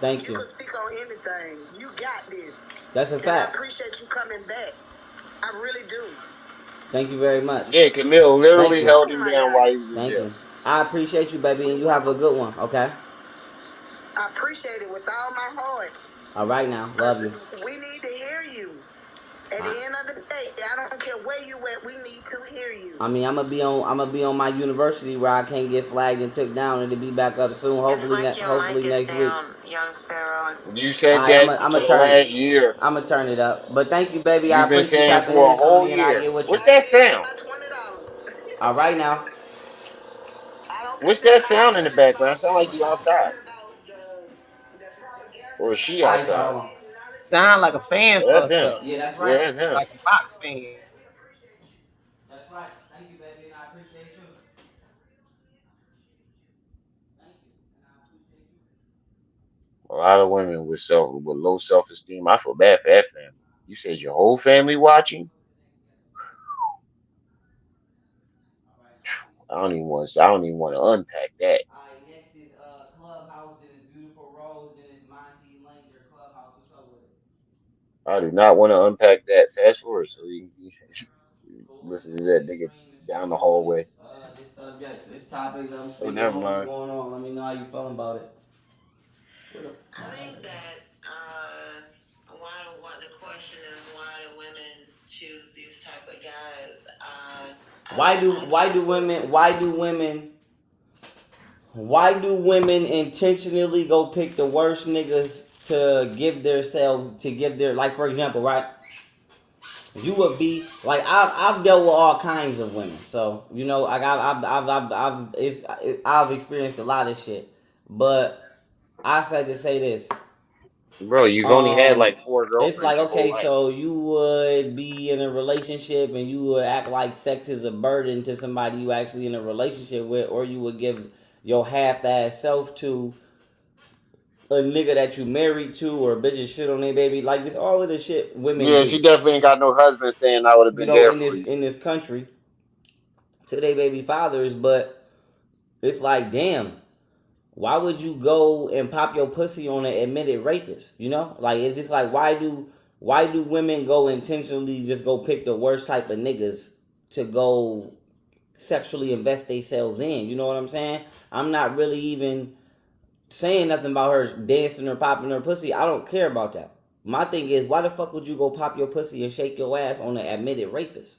Thank You you. can speak on anything. You got this. That's a And I fact. appreciate you coming back. I really do. Thank you very much. Yeah, Camille Thank literally you. held Oh him my down God. while he was in Thank jail. you. I appreciate you, baby, and You're you have a welcome. good one, okay? I appreciate it with all my heart. All right now. Love you. We need to hear you. At the end of the day, I don't care where you at, we need to hear you. I mean, I'm gonna be on my university where I can't get flagged and took down, and it'll be back up soon. Hopefully, hopefully next week. Young Pharaoh. You said Alright, that I'm for gonna the turn it. last year. I'm gonna turn it up. But thank you, baby. I You've been appreciate you saying tapping for a in, whole Shorty, and I year. get with you. What's that sound? $20. All right now. I don't What's think that that I sound in the heard background? about Sound like you outside, the or propaganda is she All right, outside? y'all. Sound like a fan Yeah, that's fucked him. up, Yeah, that's right. Yeah, that's him. like a box fan. That's right. Thank you, baby, and I appreciate you. Thank you, and I appreciate you. A lot of women with low self esteem. I feel bad for that family. You said your whole family watching. I don't even want to unpack that. All right, next is Clubhouse. Then it's Beautiful Rose. Then it's Monty Lane. Their Clubhouse. What's up with it? I do not want to unpack that. Fast forward so you can Cool. What listen you to want me that to nigga stream and down the speak on hallway. this subject, this topic that I'm Oh, speaking never on? What's mind. going on? Let me know how you feeling about it. I think that why the question is why do women choose these type of guys? Why do women intentionally go pick the worst niggas to give their, like, for example, right? You would be like, I've dealt with all kinds of women, so you know, like I've experienced a lot of shit, but I said to say this. Bro, you've only had Um, like 4 it's like, girlfriends your whole okay, life. so you would be in a relationship and you would act like sex is a burden to somebody you actually in a relationship with, or you would give your half-ass self to a nigga that you married to, or bitches shit on their baby, like just all of the shit women Yeah, she do, definitely ain't got no husband saying I would have you been know, there in for this you. in this country to their baby fathers, but it's like, damn. Why would you go and pop your pussy on an admitted rapist? You know, like, it's just like, why do women go intentionally just go pick the worst type of niggas to go sexually invest themselves in? You know what I'm saying? I'm not really even saying nothing about her dancing or popping her pussy. I don't care about that. My thing is, why the fuck would you go pop your pussy and shake your ass on an admitted rapist?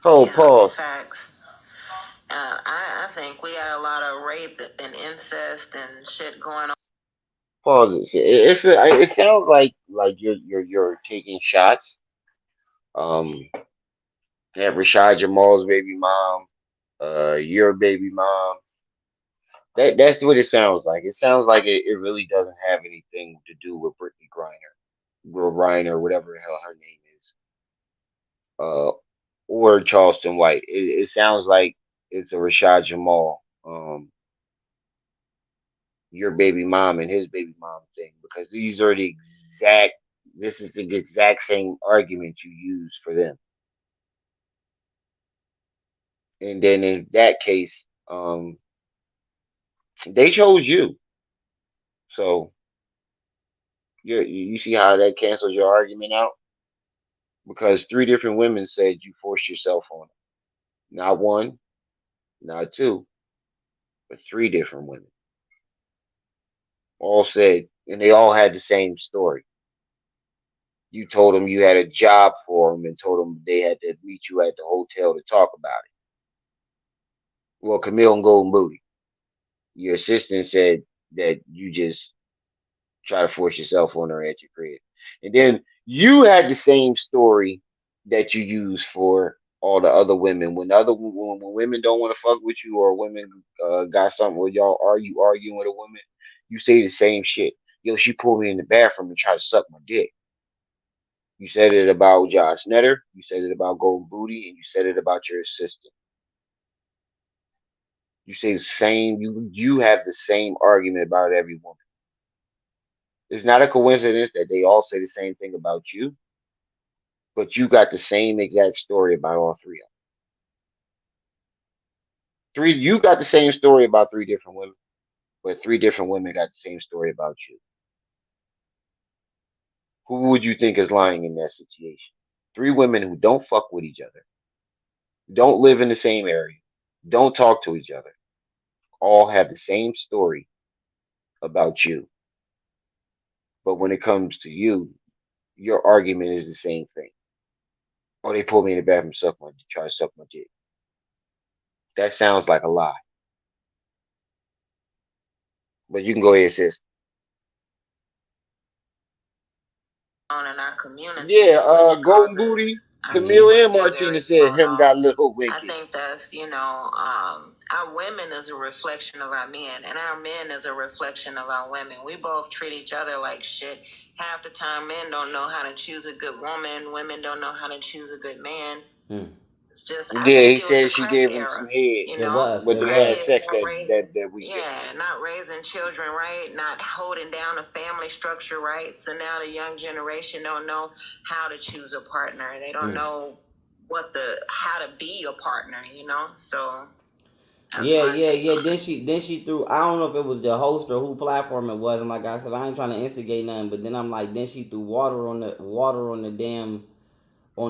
Oh, pause. Facts. I think we got a lot of rape and incest and shit going on. Pause. It sounds like you're taking shots. Um, That Rashad Jamal's baby mom, your baby mom. That's what it sounds like. It sounds like it really doesn't have anything to do with Brittany Griner, whatever the hell her name is, uh, or Charleston White. It sounds like it's a Rashad Jamal, your baby mom and his baby mom thing, because these are the exact. This is the exact same argument you use for them, and then in that case, they chose you. So you see how that cancels your argument out? Because three different women said you forced yourself on it. Not one, not two, but three different women. All said, and they all had the same story. You told them you had a job for them and told them they had to meet you at the hotel to talk about it. Well, Camille and Golden Booty, your assistant said that you just try to force yourself on her at your crib. And then you had the same story that you use for all the other women. When women don't want to fuck with you, or women got something with y'all, are you arguing with a woman? You say the same shit. Yo, she pulled me in the bathroom and tried to suck my dick. You said it about Josh Netter. You said it about Golden Booty, and you said it about your assistant. You say the same. You have the same argument about every woman. It's not a coincidence that they all say the same thing about you, but you got the same exact story about all three of them. You got the same story about three different women, but three different women got the same story about you. Who would you think is lying in that situation? Three women who don't fuck with each other, don't live in the same area, don't talk to each other, all have the same story about you. But when it comes to you, your argument is the same thing. Oh, they pulled me in the bathroom, try to suck my dick. That sounds like a lie. But you can go ahead, sis. On in our community. Yeah, which Golden causes, Booty, I Camille mean, and Martina said him got little wicked. I think that's, our women is a reflection of our men, and our men is a reflection of our women. We both treat each other like shit. Half the time, men don't know how to choose a good woman. Women don't know how to choose a good man. It's just, I Yeah, think he it was said the she crack gave him era. some head. You It know, was. But It they was. had sex that weekend. yeah, not raising children right, not holding down a family structure right. So now the young generation don't know how to choose a partner. They don't know how to be a partner. So that's Yeah. my take on Then it. she threw. I don't know if it was the host or who platform it was. And like I said, I ain't trying to instigate nothing. But then I'm like, then she threw water on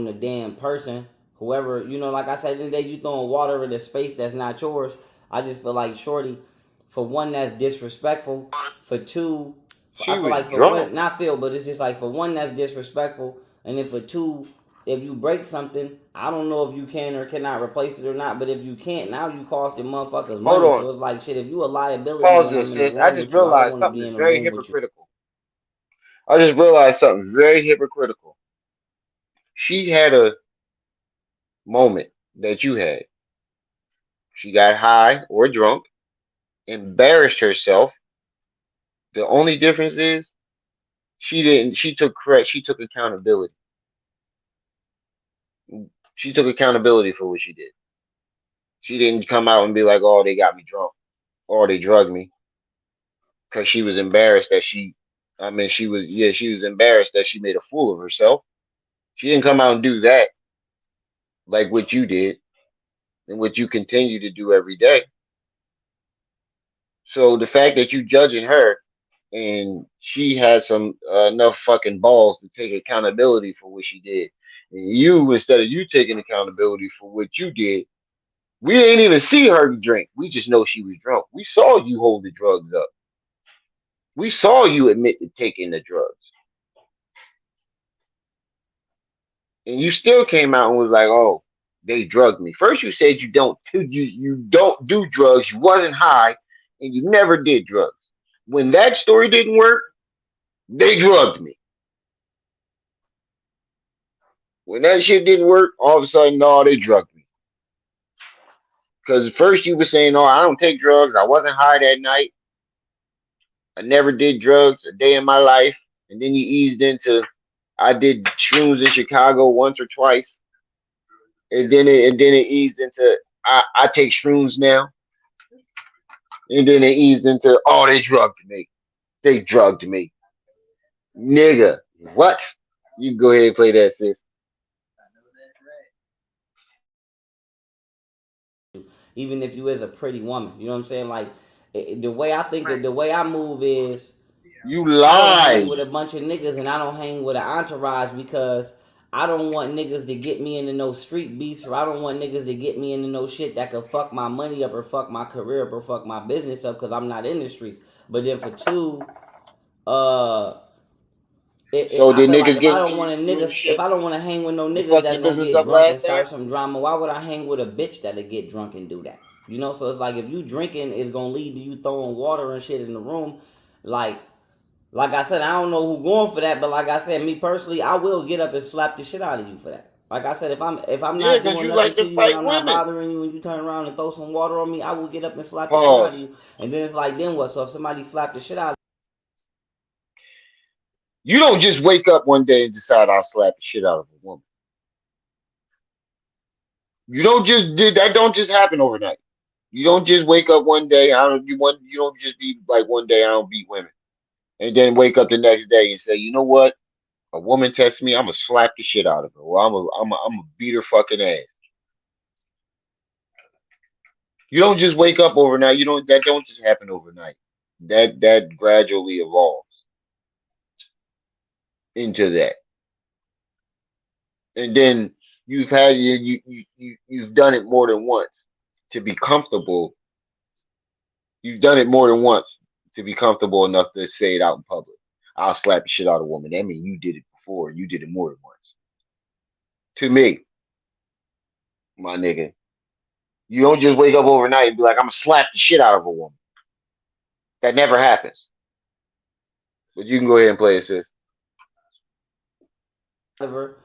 the damn person. Whoever, like I said, the day you throwing water in a space that's not yours. I just feel like Shorty, for one, that's disrespectful. For two, She I feel was like for drunk. one, not feel, but it's just like for one, that's disrespectful. And then for two, if you break something, I don't know if you can or cannot replace it or not. But if you can't, now you cost the motherfuckers Hold money. on. So it's like shit. If you a liability Pause when this, I'm in the sis. I room just with you, I don't realized want to something be is in the very room with you. hypocritical. I just realized something very hypocritical. She had a moment that you had. She got high or drunk, embarrassed herself. The only difference is she didn't. She took accountability. She took accountability for what she did. She didn't come out and be like, "Oh, they got me drunk," or "They drugged me," because she was embarrassed that she. I mean, she was embarrassed that she made a fool of herself. She didn't come out and do that like what you did and what you continue to do every day. So the fact that you judging her and she had some enough fucking balls to take accountability for what she did, and you, instead of you taking accountability for what you did, we ain't even see her drink. We just know she was drunk. We saw you hold the drugs up. We saw you admit to taking the drugs, and you still came out and was like, "Oh, they drugged me." First, you said you don't do drugs. You wasn't high, and you never did drugs. When that story didn't work, they drugged me. When that shit didn't work, all of a sudden, no, they drugged me. Because first you were saying, no, I don't take drugs. I wasn't high that night. I never did drugs a day in my life. And then you eased into, I did shrooms in Chicago once or twice. And then it eased into, I take shrooms now. And then it eased into, oh, they drugged me. They drugged me. Nigga, what? You can go ahead and play that, sis. Even if you is a pretty woman, you know what I'm saying? Like the way I think, the way I move is, you I don't lied. hang with a bunch of niggas and I don't hang with an entourage because I don't want niggas to get me into no street beefs, or I don't want niggas to get me into no shit that could fuck my money up or fuck my career up or fuck my business up because I'm not in the streets. But then for two, So I did feel like niggas if get I don't into want a you and niggas, shit? if I don't want to hang with no You niggas fucked that's your gonna business get up drunk and last night? start some drama, why would I hang with a bitch that'll get drunk and do that? You know, so it's like if you drinking is gonna lead to you throwing water and shit in the room, like I said, I don't know who going for that, but like I said, me personally, I will get up and slap the shit out of you for that. Like I said, if I'm Yeah, not because doing you nothing like to to you and fight I'm not women. bothering you and you turn around and throw some water on me, I will get up and slap the shit out Pause. of you. And then it's like, then what? So if somebody slap the shit out of You don't just wake up one day and decide I'll slap the shit out of a woman. You don't just did that. Don't just happen overnight. You don't just wake up one day. I don't. You don't just be like one day I don't beat women, and then wake up the next day and say, you know what? A woman tests me, I'm gonna slap the shit out of her. Or I'm gonna beat her fucking ass. You don't just wake up overnight. You don't. That don't just happen overnight. That gradually evolves into that, and then you've done it more than once to be comfortable. You've done it more than once to be comfortable enough to say it out in public. I'll slap the shit out of a woman. That means you did it before. You did it more than once. To me, my nigga, you don't just wake up overnight and be like, I'm gonna slap the shit out of a woman. That never happens. But you can go ahead and play it, sis. her,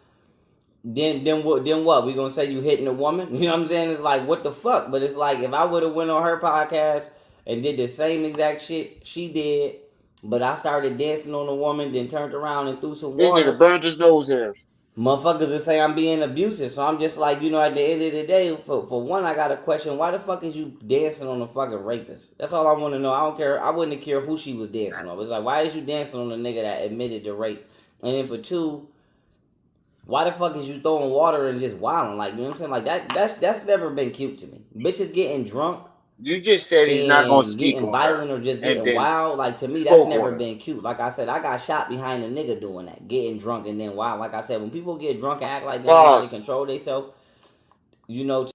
then what? We gonna say you hitting a woman? You know what I'm saying? It's like, what the fuck? But it's like, if I would have went on her podcast and did the same exact shit she did, but I started dancing on a woman, then turned around and threw some This nigga water, burned his nose hairs. motherfuckers will say I'm being abusive. So I'm just like, you know, at the end of the day, for one, I got a question. Why the fuck is you dancing on a fucking rapist? That's all I want to know. I don't care. I wouldn't care who she was dancing on. It's like, why is you dancing on a nigga that admitted to rape? And then for two, why the fuck is you throwing water and just wilding? Like, you know what I'm saying? Like that's never been cute to me. Bitches getting drunk You just said he's not gonna and speak getting on her, violent or just and getting then wild, like to me that's spoke on never her. been cute. Like I said, I got shot behind a nigga doing that, getting drunk and then wild. Like I said, when people get drunk and act like they don't know how to Pause. control themselves, you know.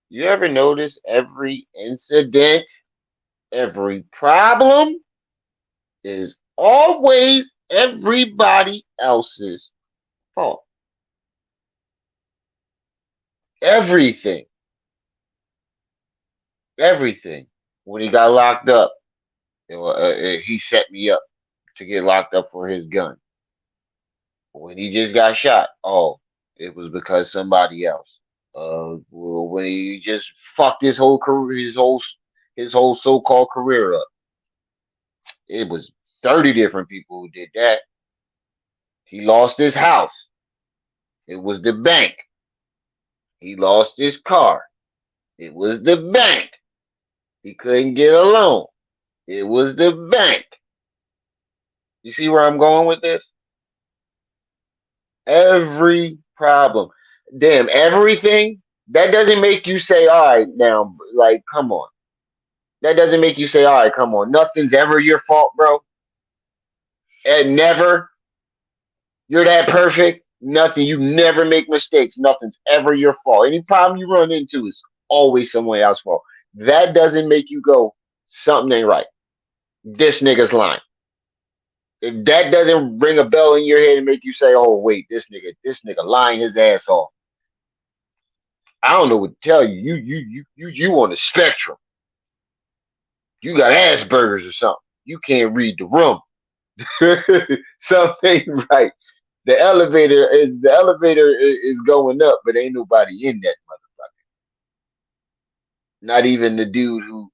You ever notice every incident, every problem is always everybody else's fault? Everything. Everything. When he got locked up, he set me up to get locked up for his gun. When he just got shot, oh, it was because somebody else. Well, when he just fucked his whole career, his whole so-called career up, it was 30 different people who did that. He lost his house. It was the bank. He lost his car. It was the bank. He couldn't get a loan. It was the bank. You see where I'm going with this? Every problem. Damn, everything. That doesn't make you say, all right, now, like, come on. That doesn't make you say, all right, come on. Nothing's ever your fault, bro. And never. You're that perfect. Nothing. You never make mistakes. Nothing's ever your fault. Any problem you run into is always someone else's fault. That doesn't make you go, something ain't right. This nigga's lying. If that doesn't ring a bell in your head and make you say, "Oh wait, this nigga lying his ass off," I don't know what to tell you. You on the spectrum. You got Asperger's or something. You can't read the room. Something ain't right. the elevator is going up, but ain't nobody in that motherfucker. Not even the dude who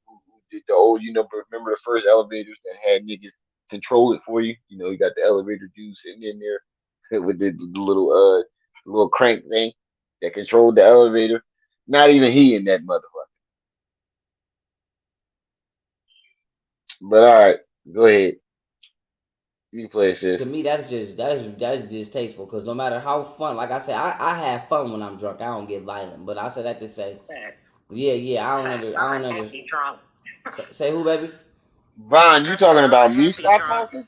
did the old, remember the first elevators that had niggas control it for you. You got the elevator dude sitting in there with the little crank thing that controlled the elevator. Not even he in that motherfucker. But all right, go ahead. You play sis. To me, that's distasteful. Because no matter how fun, like I said, I have fun when I'm drunk. I don't get violent. But I said that to say, yeah. I don't under. Say who, baby? Vaughn, you talking about me? Stop talking.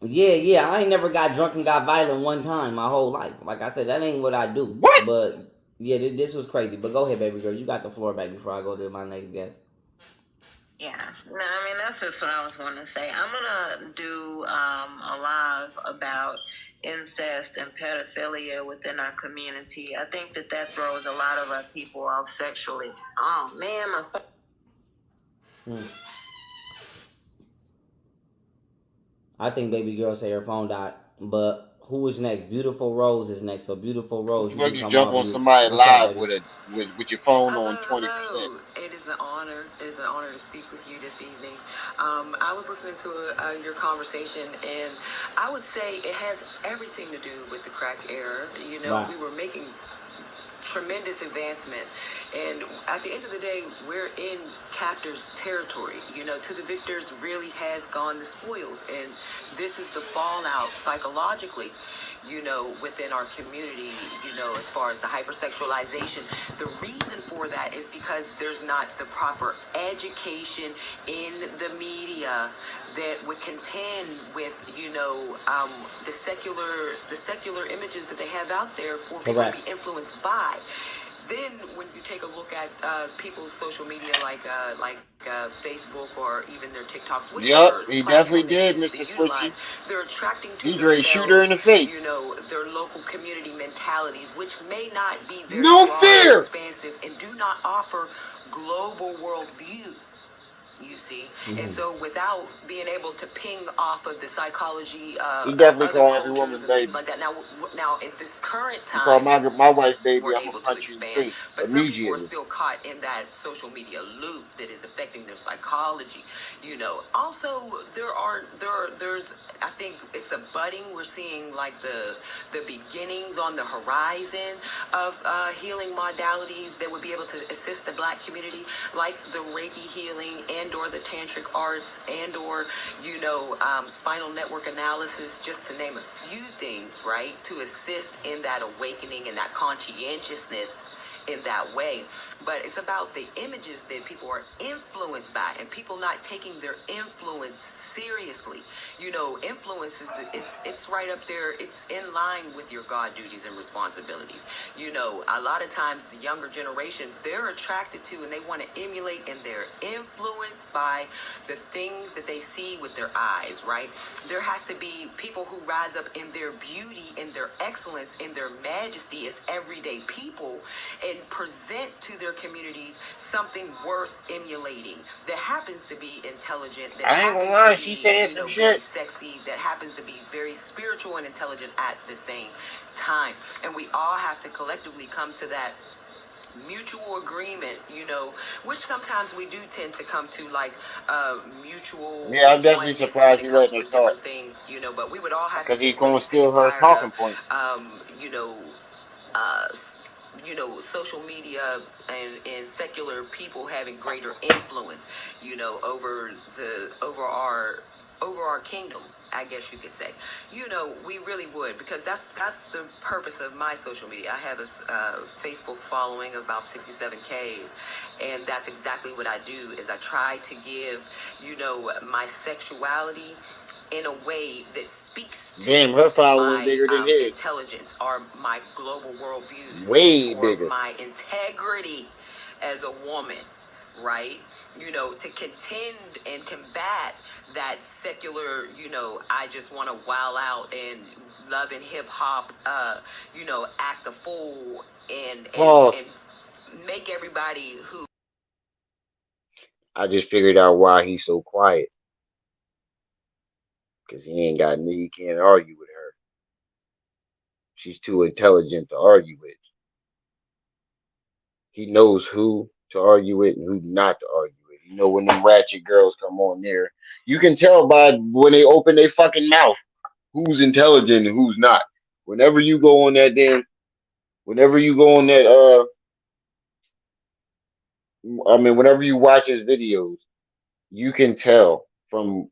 Yeah. I ain't never got drunk and got violent one time my whole life. Like I said, that ain't what I do. What? But yeah, this was crazy. But go ahead, baby girl. You got the floor back before I go to my next guest. Yeah, no, I mean that's just what I was going to say. I'm gonna do a live about incest and pedophilia within our community. I think that throws a lot of our people off sexually. Oh man, I think baby girl say her phone died. But who is next? Beautiful Rose is next. So Beautiful Rose, you Fuck can you come jump off on mute. somebody What's up, live baby? with your phone on Hello, 20%. hello. It is an honor. It is an honor to speak with you this evening. I was listening to your conversation, and I would say it has everything to do with the crack era. Right. We were making tremendous advancement, and at the end of the day, we're in captors' territory. To the victors really has gone the spoils, and this is the fallout psychologically. Within our community, as far as the hypersexualization. The reason for that is because there's not the proper education in the media that would contend with, the secular images that they have out there for people to be influenced by. Then, when you take a look at people's social media, like Facebook or even their TikToks, Yup, whichever he definitely platform they did, choose to Mr. Squishy. utilize, they're attracting to He's ready to shoot her in themselves, the face. their local community mentalities, which may not be very No broad or fear. expansive and do not offer global worldview. You see, and so without being able to ping off of the psychology He of definitely other called every cultures woman and things baby. like that. Now in this current He called time, my wife baby. we're I'm gonna able to punch you in the expand, face but some people are immediately. still caught in that social media loop that is affecting their psychology. Also there's I think it's a budding. We're seeing like the beginnings on the horizon of healing modalities that would be able to assist the Black community, like the Reiki healing and or the tantric arts and or spinal network analysis, just to name a few things, right, to assist in that awakening and that conscientiousness in that way. But it's about the images that people are influenced by, and people not taking their influence seriously. Influence is it's right up there. It's in line with your God duties and responsibilities. A lot of times the younger generation, they're attracted to and they want to emulate, and they're influenced by the things that they see with their eyes, right? There has to be people who rise up in their beauty, in their excellence, in their majesty as everyday people, and present to their communities something worth emulating that happens to be intelligent, that I ain't gonna happens lie, to she be, saying some very shit. sexy, that happens to be very spiritual and intelligent at the same time. And we all have to collectively come to that mutual agreement, which sometimes we do tend to come to, like mutual Yeah, I'm definitely oneness when surprised it he comes letting her to talk different things, but we would all have to because he's get gonna really sick steal and her tired of, talking points. social media and secular people having greater influence, over our kingdom, I guess you could say. We really would, because that's the purpose of my social media. I have a Facebook following of about 67K, and that's exactly what I do. Is I try to give, my sexuality in a way that speaks to Damn, her following my bigger than his. intelligence, or my global worldviews, Way or bigger. my integrity as a woman, right? To contend and combat that secular, I just want to wild out and love and hip hop, act a fool and make everybody who. I just figured out why he's so quiet. Because he can't argue with her. She's too intelligent to argue with. He knows who to argue with and who not to argue with. You know when them ratchet girls come on there, you can tell by when they open their fucking mouth who's intelligent and who's not. Whenever you go on that damn, whenever you go on that, whenever you watch his videos, you can tell from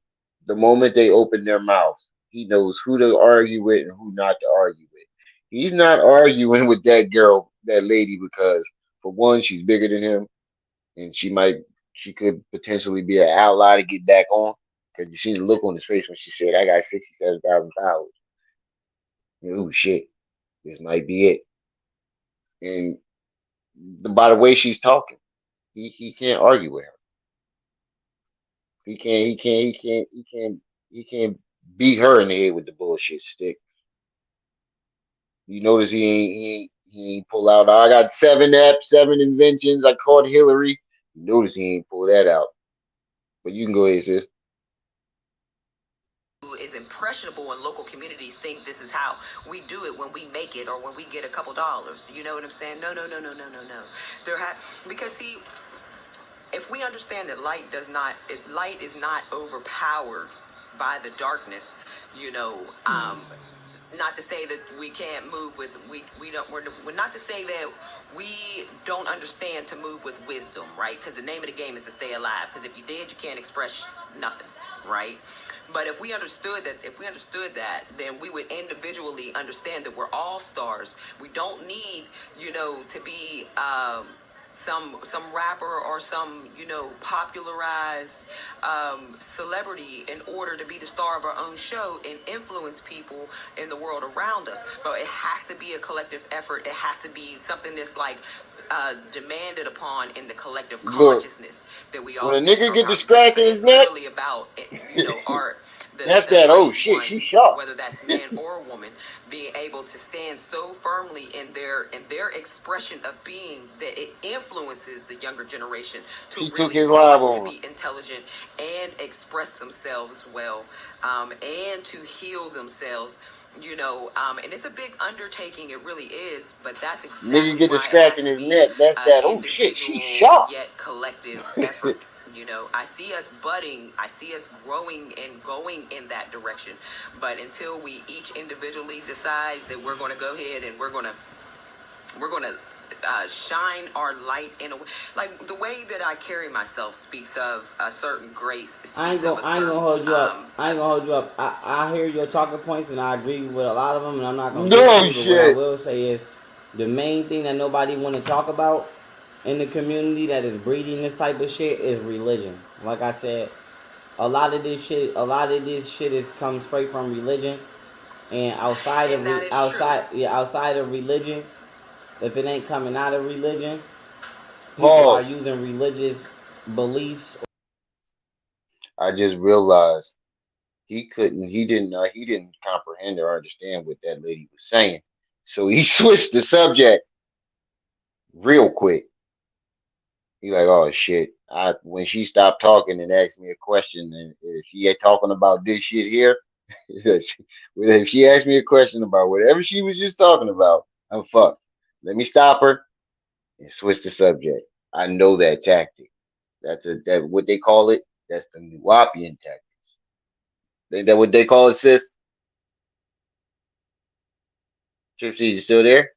the moment they open their mouths, he knows who to argue with and who not to argue with. He's not arguing with that girl, that lady, because for one, she's bigger than him, and she could potentially be an ally to get back on. Because you see the look on his face when she said, "I got 67,000 followers." Oh shit, this might be it. And by the way she's talking, he can't argue with her. He can't beat her in the head with the bullshit stick. You notice he ain't pull out. I got 7 apps, 7 inventions. I caught Hillary. You notice he ain't pull that out. But you can go ahead, sis. Is impressionable in local communities think this is how we do it when we make it or when we get a couple dollars. You know what I'm saying? No. Because see, if we understand that light is not overpowered by the darkness, not to say that we can't move with we're not to say that we don't understand to move with wisdom, right? Because the name of the game is to stay alive. Because if you did, you can't express nothing, right? But if we understood that, then we would individually understand that we're all stars. We don't need, to be some rapper or some, popularized celebrity in order to be the star of our own show and influence people in the world around us. But it has to be a collective effort. It has to be something that's like demanded upon in the collective consciousness. That we all when a nigga get distracted his neck, really about art. That's that. Oh shit, she shot. Whether that's man or woman, being able to stand so firmly in their expression of being that it influences the younger generation to really want to be intelligent and express themselves well, and to heal themselves. And it's a big undertaking. It really is, but that's exactly nigga get distracted in his neck. That's that. Oh shit, she shot. Yet collective effort. I see us budding. I see us growing and going in that direction. But until we each individually decide that we're going to go ahead and we're going to shine our light in a way, like the way that I carry myself speaks of a certain grace. I ain't gonna hold you up. I hear your talking points and I agree with a lot of them, and I'm not gonna. What I will say is the main thing that nobody want to talk about in the community that is breeding this type of shit is religion. Like I said, a lot of this shit is come straight from religion, and outside of religion, if it ain't coming out of religion, people are using religious beliefs. I just realized he didn't comprehend or understand what that lady was saying, so he switched the subject real quick. He's like, oh shit. When she stopped talking and asked me a question, and if she had talking about this shit here, if she asked me a question about whatever she was just talking about, I'm fucked. Let me stop her and switch the subject. I know that tactic. That's what they call it. That's the Nuwapian tactics. Ain't that what they call it, sis? Gypsy, you still there?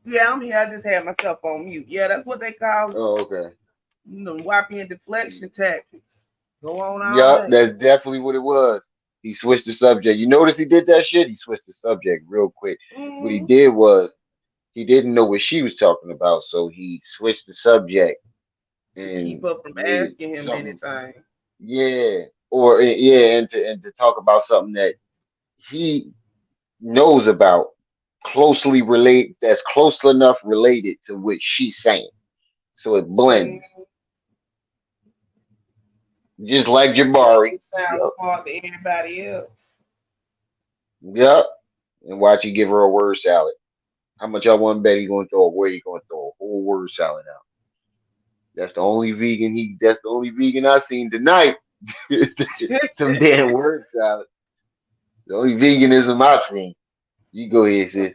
Yeah, I'm here. I just had myself on mute. Yeah, that's what they call it. Oh, okay. Whopping deflection tactics. Go on all Yup, day. that's definitely what it was. He switched the subject. You notice he did that shit? He switched the subject real quick. Mm-hmm. What he did was he didn't know what she was talking about, so he switched the subject and keep up from asking him anything. Yeah. And to talk about something that he knows about that's close enough related to what she's saying. So it blends. Just like Jabari. It sounds smart to everybody else. Yep. And watch you give her a word salad. How much y'all want to bet he gonna throw away? He gonna throw a whole word salad out. That's the only vegan I seen tonight. Some damn word salad. The only veganism I've seen. You go ahead, sis.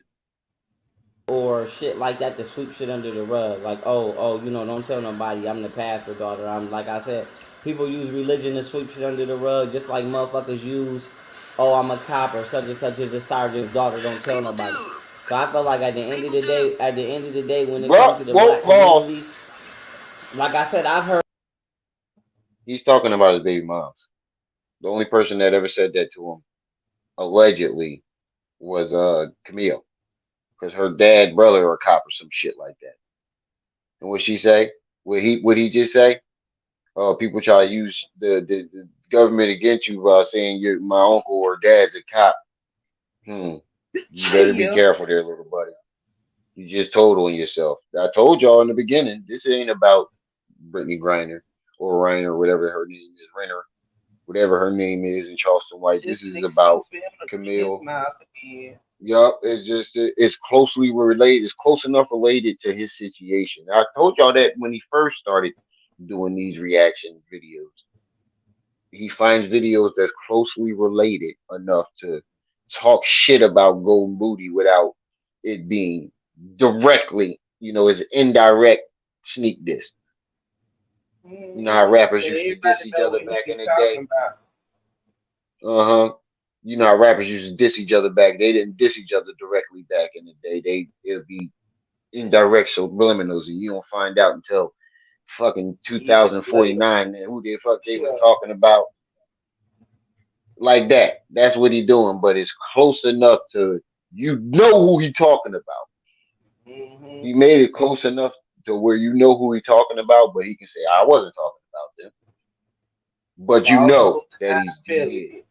Or shit like that to sweep shit under the rug. Like, you know, don't tell nobody I'm the pastor daughter. I'm, like I said, people use religion to sweep shit under the rug, just like motherfuckers use, I'm a cop or such and such is the sergeant's daughter. Don't tell nobody. So I feel like at the end of the day, when it comes to the black community, like I said, I've heard. He's talking about his baby moms. The only person that ever said that to him, allegedly, was Camille, because her dad, brother, or a cop or some shit like that. And what she say? What he just say? People try to use the government against you by saying you're my uncle or dad's a cop. You better be careful there, little buddy. You just told on yourself. I told y'all in the beginning, this ain't about Brittany Griner or Reiner, whatever her name is, Renner, whatever her name is in Charleston White. This is about Camille. Yup, it's closely related. It's close enough related to his situation. I told y'all that when he first started doing these reaction videos. He finds videos that's closely related enough to talk shit about Golden Booty without it being directly, as an indirect sneak diss. You know how rappers used to diss each other back in the day? You know how rappers used to diss each other back. They didn't diss each other directly back in the day. It'd be indirect subliminals, and you don't find out until fucking 2049 and who the fuck they was talking about. Like that. That's what he doing, but it's close enough to you know who he talking about. He made it close enough to where you know who he talking about, but he can say, I wasn't talking about them. But you know that he's dead.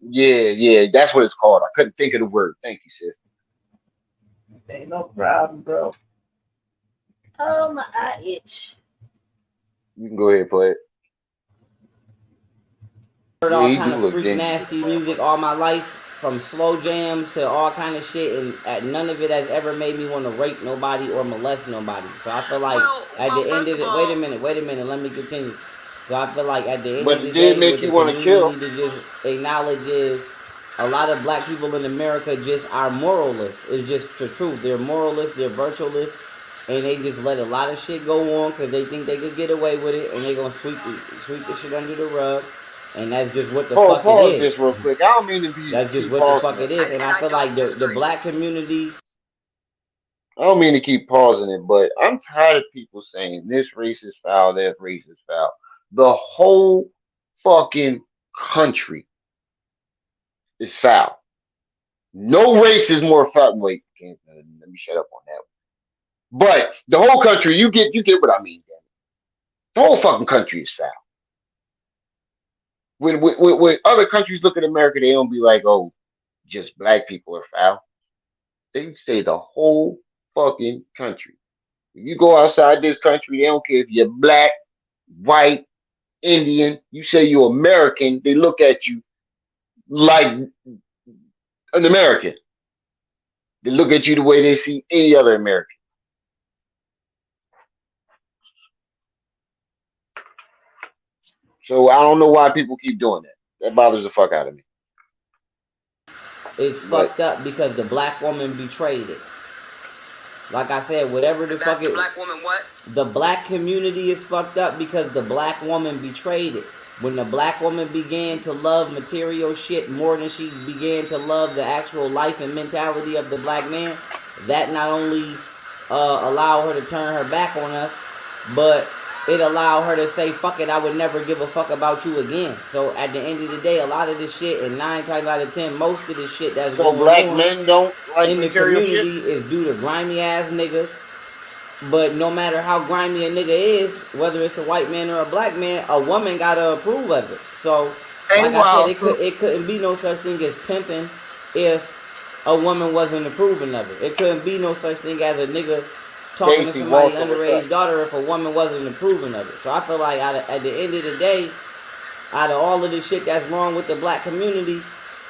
Yeah, that's what it's called. I couldn't think of the word. Thank you, sis. Ain't no problem, bro. Oh, my eye itch. You can go ahead and play it. Heard all kind of freak nasty music all my life, from slow jams to all kind of shit, and none of it has ever made me want to rape nobody or molest nobody. So I feel like at the end of it, wait a minute, let me continue. So I feel like at the end of the day, what the community to just acknowledge is a lot of black people in America just are moralists. It's just the truth. They're moralists, they're virtualists, and they just let a lot of shit go on because they think they could get away with it, and they're gonna sweep the shit under the rug. And that's just what the fuck it is. This real quick. I don't mean to be. That's just what the fuck it is. And I feel like the black community. I don't mean to keep pausing it, but I'm tired of people saying this race is foul, that race is foul. The whole fucking country is foul. No race is more foul. Wait, let me shut up on that one. But the whole country, you get what I mean. The whole fucking country is foul. When other countries look at America, they don't be like, oh, just black people are foul. They say the whole fucking country. If you go outside this country, they don't care if you're black, white, Indian. You say you're American, they look at you like an American. They look at you the way they see any other American. So I don't know why people keep doing that. That bothers the fuck out of me. It's fucked up because the black woman betrayed it. Like I said, whatever the fuck it is. The black woman what? The black community is fucked up because the black woman betrayed it. When the black woman began to love material shit more than she began to love the actual life and mentality of the black man, that not only allowed her to turn her back on us, but it allowed her to say, fuck it, I would never give a fuck about you again. So at the end of the day, a lot of this shit, and 9 times out of 10, most of the shit that's going black on men don't like in the community is due to grimy ass niggas. But no matter how grimy a nigga is, whether it's a white man or a black man, a woman gotta approve of it. So, like I said, it couldn't be no such thing as pimping if a woman wasn't approving of it. It couldn't be no such thing as a nigga talking to somebody's underage daughter if a woman wasn't approving of it. So I feel like at the end of the day, out of all of the shit that's wrong with the black community,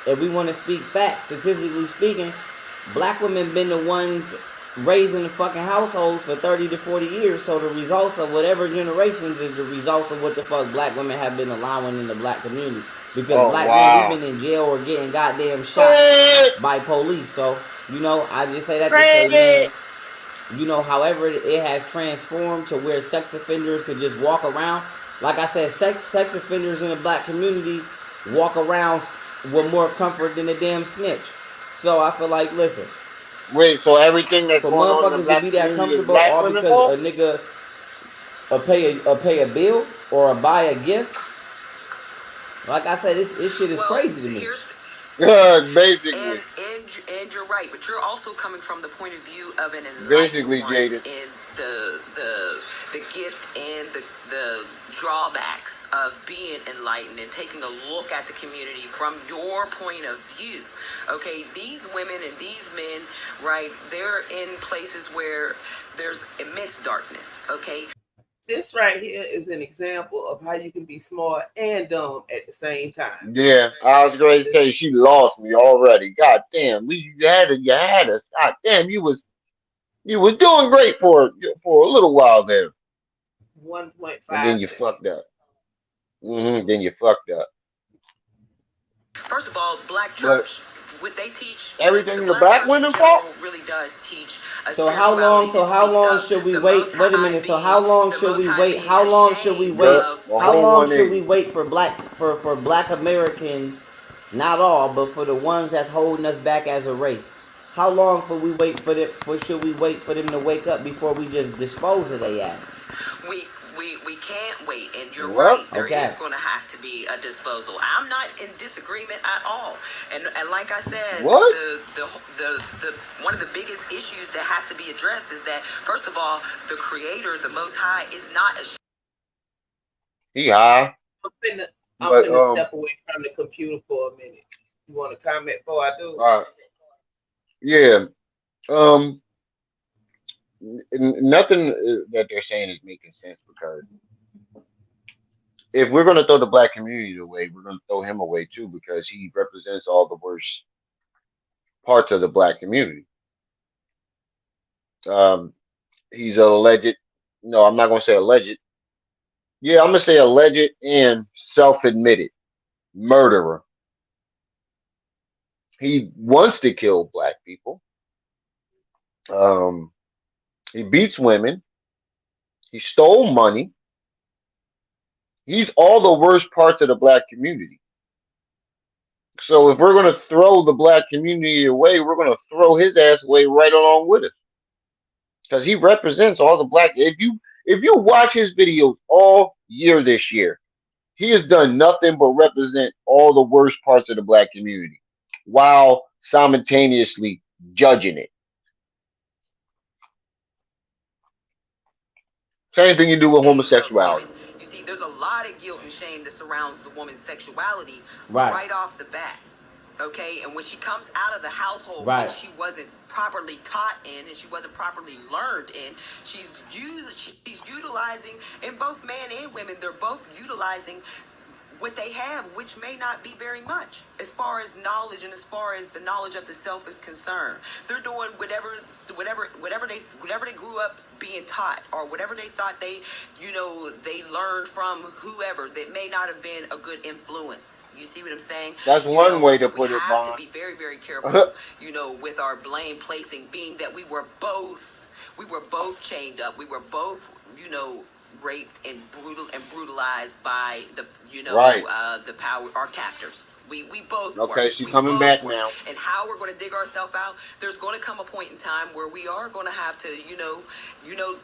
if we want to speak facts, statistically speaking, black women been the ones raised in the fucking households for 30 to 40 years. So the results of whatever generations is the results of what the fuck black women have been allowing in the black community. Because black men, we've been in jail or getting goddamn shot by police. So, you know, I just say that to say, man, you know, however it has transformed to where sex offenders could just walk around. Like I said, sex offenders in the black community walk around with more comfort than a damn snitch. So I feel like, listen. Wait, so everything that's For going on in the motherfuckers to black be that community is comfortable black all women's because fault? a nigga pay a bill or buy a gift. Like I said, this shit is crazy to me. Basically. And you're right, but you're also coming from the point of view of an Basically, enlightened one jaded. in the gift and the drawbacks of being enlightened and taking a look at the community from your point of view. Okay, these women and these men, right, they're in places where there's immense darkness, okay? This right here is an example of how you can be smart and dumb at the same time. Yeah, I was going to say she lost me already. God damn, you had us. God damn, you was doing great for a little while there. 1.5 And then you fucked up. Then you fucked up. First of all, black church, what they teach, everything the in the black women fault. Really does teach. So how long should we wait? Wait a minute. So how long should we wait? How long should we wait? How long should we wait for black Americans? Not all, but for the ones that's holding us back as a race. How long should we wait for them to wake up before we just dispose of their ass? We can't wait, and you're right. There is going to have to be a disposal. I'm not in disagreement at all. And like I said, the one of the biggest issues that has to be addressed is that, first of all, the Creator, the Most High, is not a. He high. I'm gonna step away from the computer for a minute. You want to comment before I do? Yeah. Nothing that they're saying is making sense, because if we're going to throw the black community away, we're going to throw him away too, because he represents all the worst parts of the black community. He's alleged. No, I'm not going to say alleged. Yeah, I'm going to say alleged and self-admitted murderer. He wants to kill black people. He beats women. He stole money. He's all the worst parts of the black community. So if we're going to throw the black community away, we're going to throw his ass away right along with it, because he represents all the black. If you watch his videos all year this year, he has done nothing but represent all the worst parts of the black community while simultaneously judging it. Same thing you do with homosexuality. You see, there's a lot of guilt and shame that surrounds the woman's sexuality right off the bat. Okay, and when she comes out of the household, right, which she wasn't properly taught in and she wasn't properly learned in, she's utilizing, and both men and women, they're both utilizing what they have, which may not be very much as far as knowledge and as far as the knowledge of the self is concerned. They're doing whatever they grew up being taught, or whatever they thought they learned from whoever that may not have been a good influence. You see what I'm saying? That's one way to put it, Bond. We have to be very, very careful, with our blame placing, being that we were both chained up. We were both, raped and brutalized by the, the power, our captors. We both okay, were. She's coming back now. And how we're going to dig ourselves out, there's going to come a point in time where we are going to have to,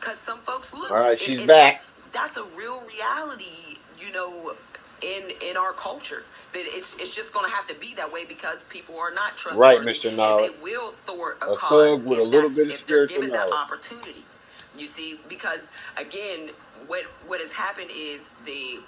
cut some folks loose. All right, she's back. That's a real reality, in our culture. That it's just going to have to be that way, because people are not trustworthy. Right, Mr. Knowledge. And they will thwart a cause with a little bit of if they're spiritual given that knowledge. opportunity. You see, because again, what has happened is the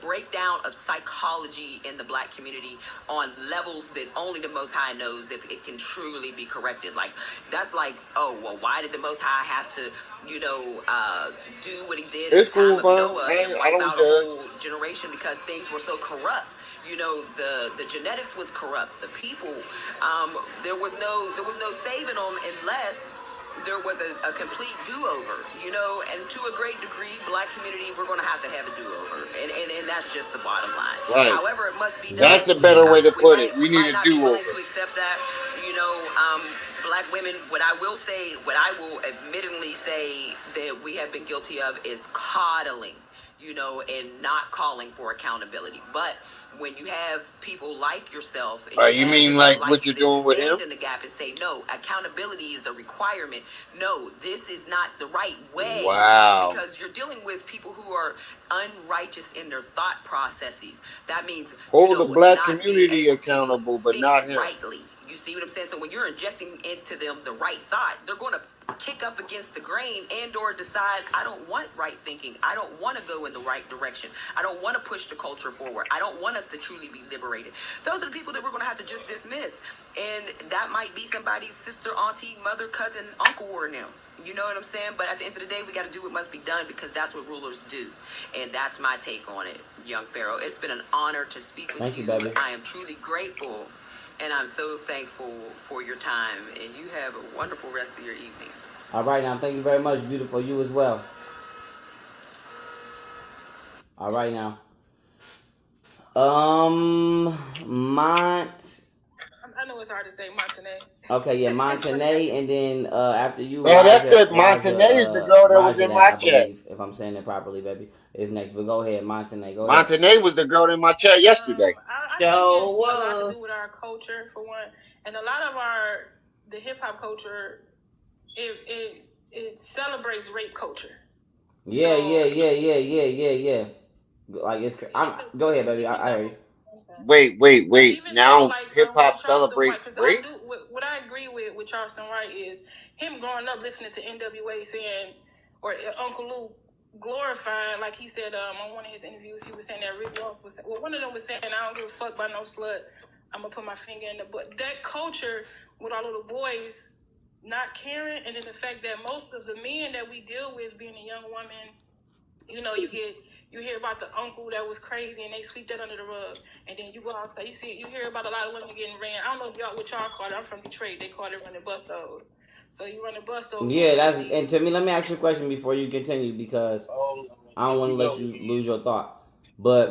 breakdown of psychology in the black community on levels that only the Most High knows if it can truly be corrected. Like, that's like, oh, well, why did the Most High have to, do what he did at the time of Noah and wipe out a whole generation, because things were so corrupt? The genetics was corrupt. The people, there was no saving them unless there was a complete do-over, you know, and to a great degree, black community, we're going to have a do-over, and that's just the bottom line. Right. However, it must be done. That's a better way to put it. We We need might a not be willing do-over. to accept that, you know, black women, what I will admittedly say that we have been guilty of is coddling, you know, and not calling for accountability. But when you have people like yourself, and You mean like what you're doing with him? stand in the gap and say, no, accountability is a requirement. No, this is not the right way. Wow. Because you're dealing with people who are unrighteous in their thought processes. That means Hold the black not community being able to accountable, but think not him. rightly. You see what I'm saying? So when you're injecting into them the right thought, they're going to kick up against the grain and or decide, I don't want right thinking. I don't want to go in the right direction. I don't want to push the culture forward. I don't want us to truly be liberated. Those are the people that we're going to have to just dismiss. And that might be somebody's sister, auntie, mother, cousin, uncle, or them. You know what I'm saying? But at the end of the day, we got to do what must be done, because that's what rulers do. And that's my take on it, young Pharaoh. It's been an honor to speak with you. Baby. I am truly grateful. And I'm so thankful for your time. And you have a wonderful rest of your evening. All right, now. Thank you very much, beautiful. You as well. All right, now. I know it's hard to say, Montenay. Okay, yeah, Montenay, and then after you, Man, that's good. Montenay is the girl that was in my chat. If I'm saying it properly, baby, is next. But go ahead, Montenay. Go ahead. Montenay was the girl in my chat yesterday. I think it's a lot to do with our culture, for one, and a lot of the hip hop culture. It celebrates rape culture. Yeah. Like it's. Go ahead, baby. I heard you. Wait. Now hip hop celebrates rape. What I agree with Charleston Wright is him growing up listening to NWA saying, or Uncle Luke glorifying, like he said on one of his interviews, he was saying that Rick Ross was. Well, one of them was saying, "I don't give a fuck about no slut. I'm gonna put my finger in the butt." That culture with our little boys not caring, and then the fact that most of the men that we deal with, being a young woman, you know, you hear about the uncle that was crazy and they sweep that under the rug, and then you go outside, you hear about a lot of women getting ran. I don't know what y'all call it. I'm from Detroit. They call it running bustos. So you run a busto. Yeah, and to me, let me ask you a question before you continue, because I don't want to let you lose your thought. But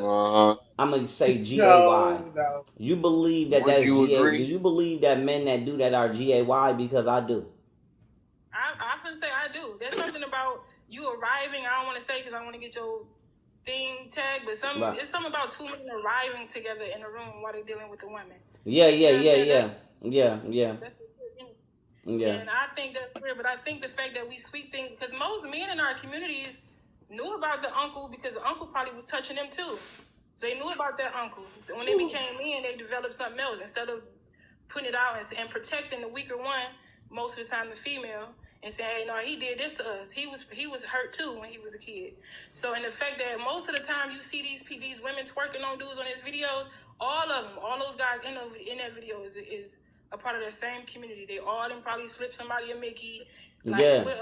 I'm gonna say GAY. No. You believe that that's GAY? Do you believe that men that do that are GAY? Because I do. I often say I do. There's something about you arriving. I don't want to say because I want to get your thing tagged, but it's something about two men arriving together in a room while they're dealing with the women. Yeah. That's and I think that's weird, but I think the fact that we sweep things, because most men in our communities knew about the uncle because the uncle probably was touching them too. So they knew about that uncle. So when they became men, they developed something else. Instead of putting it out and protecting the weaker one, most of the time the female, and saying, hey, no, he did this to us. He was hurt too when he was a kid. So, and the fact that most of the time you see these women twerking on dudes on his videos, all of them, all those guys in that video is a part of that same community. They all them probably slip somebody a Mickey. Like with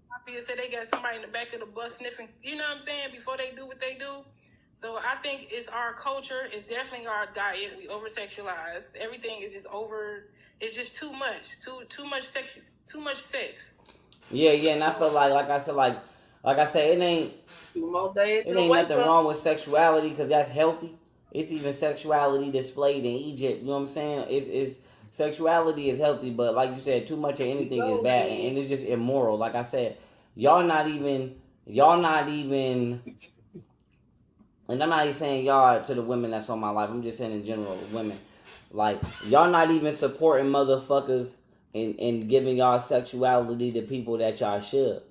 Mafia said, they got somebody in the back of the bus sniffing, you know what I'm saying, before they do what they do. So I think it's our culture, it's definitely our diet. We over sexualize. Everything is just over. It's just too much, too much sex, too much sex. Yeah, and I feel like I said, it ain't nothing wrong with sexuality, because that's healthy. It's even sexuality displayed in Egypt. You know what I'm saying? It's sexuality is healthy, but like you said, too much of anything is bad, and it's just immoral. Like I said, y'all not even, and I'm not even saying y'all to the women that's on my life. I'm just saying in general, women. Like, y'all not even supporting motherfuckers and giving y'all sexuality to people that y'all should.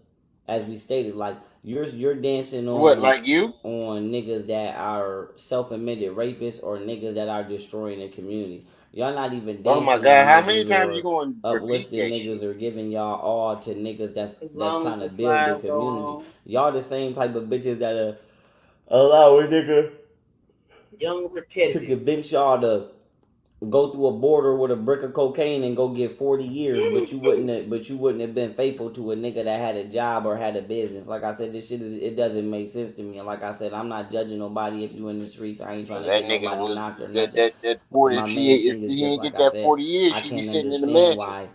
As we stated, like, you're dancing on what, like you? On niggas that are self-admitted rapists or niggas that are destroying the community. Y'all not even dancing. Oh my God, how many times you going to uplifting niggas or giving y'all all to niggas that's trying to build the community. Y'all the same type of bitches that allow a nigga young repetitive to convince y'all to go through a border with a brick of cocaine and go get 40 years, but you wouldn't have been faithful to a nigga that had a job or had a business. Like I said, this shit it doesn't make sense to me. And like I said, I'm not judging nobody if you in the streets. I ain't trying to That get nigga nobody was knocked or that nothing. that that 40. My main thing If is he just ain't like get I that said, 40 years, I she be can't sitting in the understand mansion. why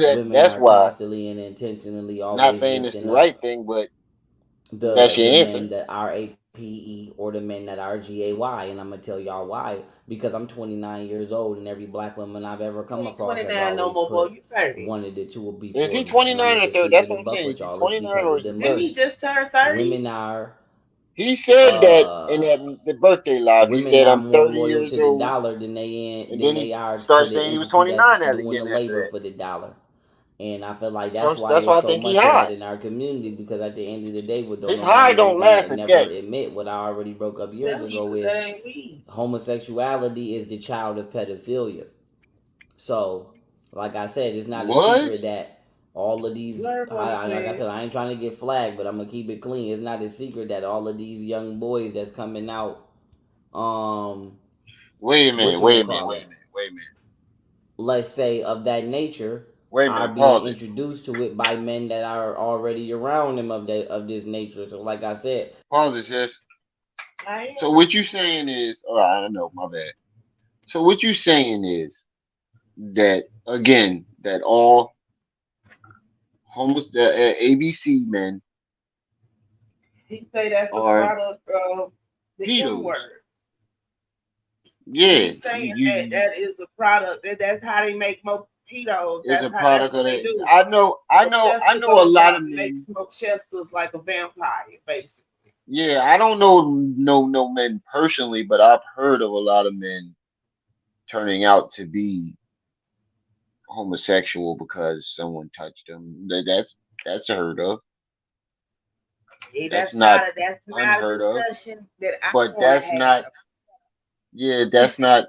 women That's are why. constantly and intentionally Not always saying it's the lifting right up thing, but that's your the answer. men that are APE or the men that are GAY, and I'm gonna tell y'all why. Because I'm 29 years old, and every black woman I've ever You come ain't across has 29 no always more, boy. put You 30. one of the two Is before he me. And I'm 29 gonna or just 30? keep That's it a what I'm buck saying. Is with he y'all. It's 29 because or of is he them Didn't men. he 30? just turn 30? Women are He said that in uh that the birthday live. He women said are I'm more 30 loyal years to the old, dollar and than then they he are to started the saying he was entity that's 29 doing the again after labor that. for the dollar. And I feel like So that's why that's it's why I so think he much of high. that in our community. Because at the end of the day, what don't His high nobody ever don't gonna last a never decade. admit what I already broke up years Tell you ago because is they ain't weed. homosexuality is the child of pedophilia. So, like I said, it's not a What? secret that all of You these, heard what I like I said. said, I ain't trying to get flagged, but I'm gonna keep it clean. It's not a secret that all of these young boys that's coming out, Wait a minute. what you Wait will a minute. call Wait a it, minute. Wait a minute. let's say of that nature, Wait a are minute. being Pause it. introduced to it by men that are already around them of this nature. So, like I said, Pause it, sis. I So am. what you saying is, oh, I don't know, my bad. So what you saying is that again, that all the ABC men He say that's the are product of the M pedos. word. Yeah, He's saying that you that is a product. That's how they make more pedos. is a That's product what of they that. do. I A know, I Chester know a goes lot out of and makes men. more Chesters like a vampire, basically. Yeah, I don't know no men personally, but I've heard of a lot of men turning out to be homosexual because someone touched them. That's heard of. Yeah, That's not that's not a unheard of. discussion that I But want to that's have. not. Yeah, that's not.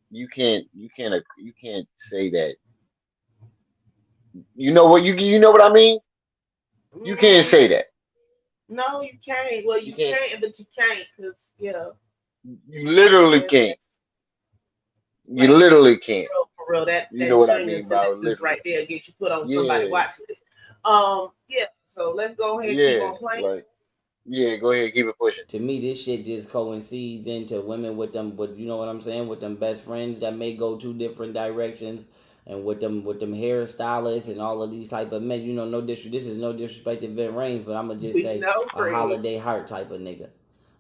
You can't say that. You know what you know what I mean? You can't Mm, say that. no, you can't. Well, You you can't. can, but you can't because You literally can't. that's You like literally can't. for real. You That know what I string of mean by sentences literally right there can't. get you put on somebody Yeah, watch list. Yeah. So let's go ahead and keep yeah. on playing. Like, yeah. Go ahead, keep it pushing. to me, this shit just coincides into women with them, with you know what I'm saying, with them best friends that may go two different directions, and with them hairstylists and all of these type of men. You know, no disrespect. This is no disrespect to Vin Rains, but I'm gonna just We say know, a Craig. holiday heart type of nigga.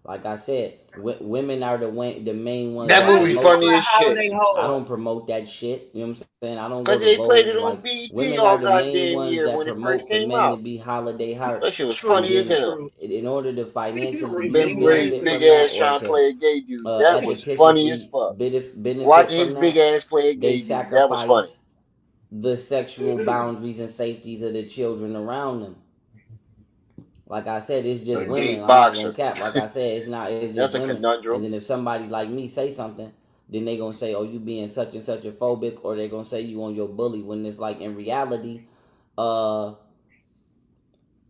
Like I said, women are the main ones That that Why movie you promote funny doing as this. shit. holiday I hard? don't promote that shit. You know what I'm saying? I don't go Cause to they played it Vogues. on Like BET women all are the main goddamn ones year that when it first promote for came men to out. be holiday That hearts. shit was True, And funny as then hell. true. in order to You financially Ben remember Brady's benefit big from it. that ass or trying to to play a gay dude. That was funny as expeditiously fuck. benefit Watching his from big that, ass play a they gay dude. That was funny. sacrifice the sexual boundaries and safeties of the children around them. Like I said, it's just A gay women. I'm not gonna boxer. cap. Like I said, it's just That's a women. And conundrum. then if somebody like me say something, then they gonna say, "Oh, you being such and such a phobic," or they gonna say you on your bully. When it's like in reality, uh,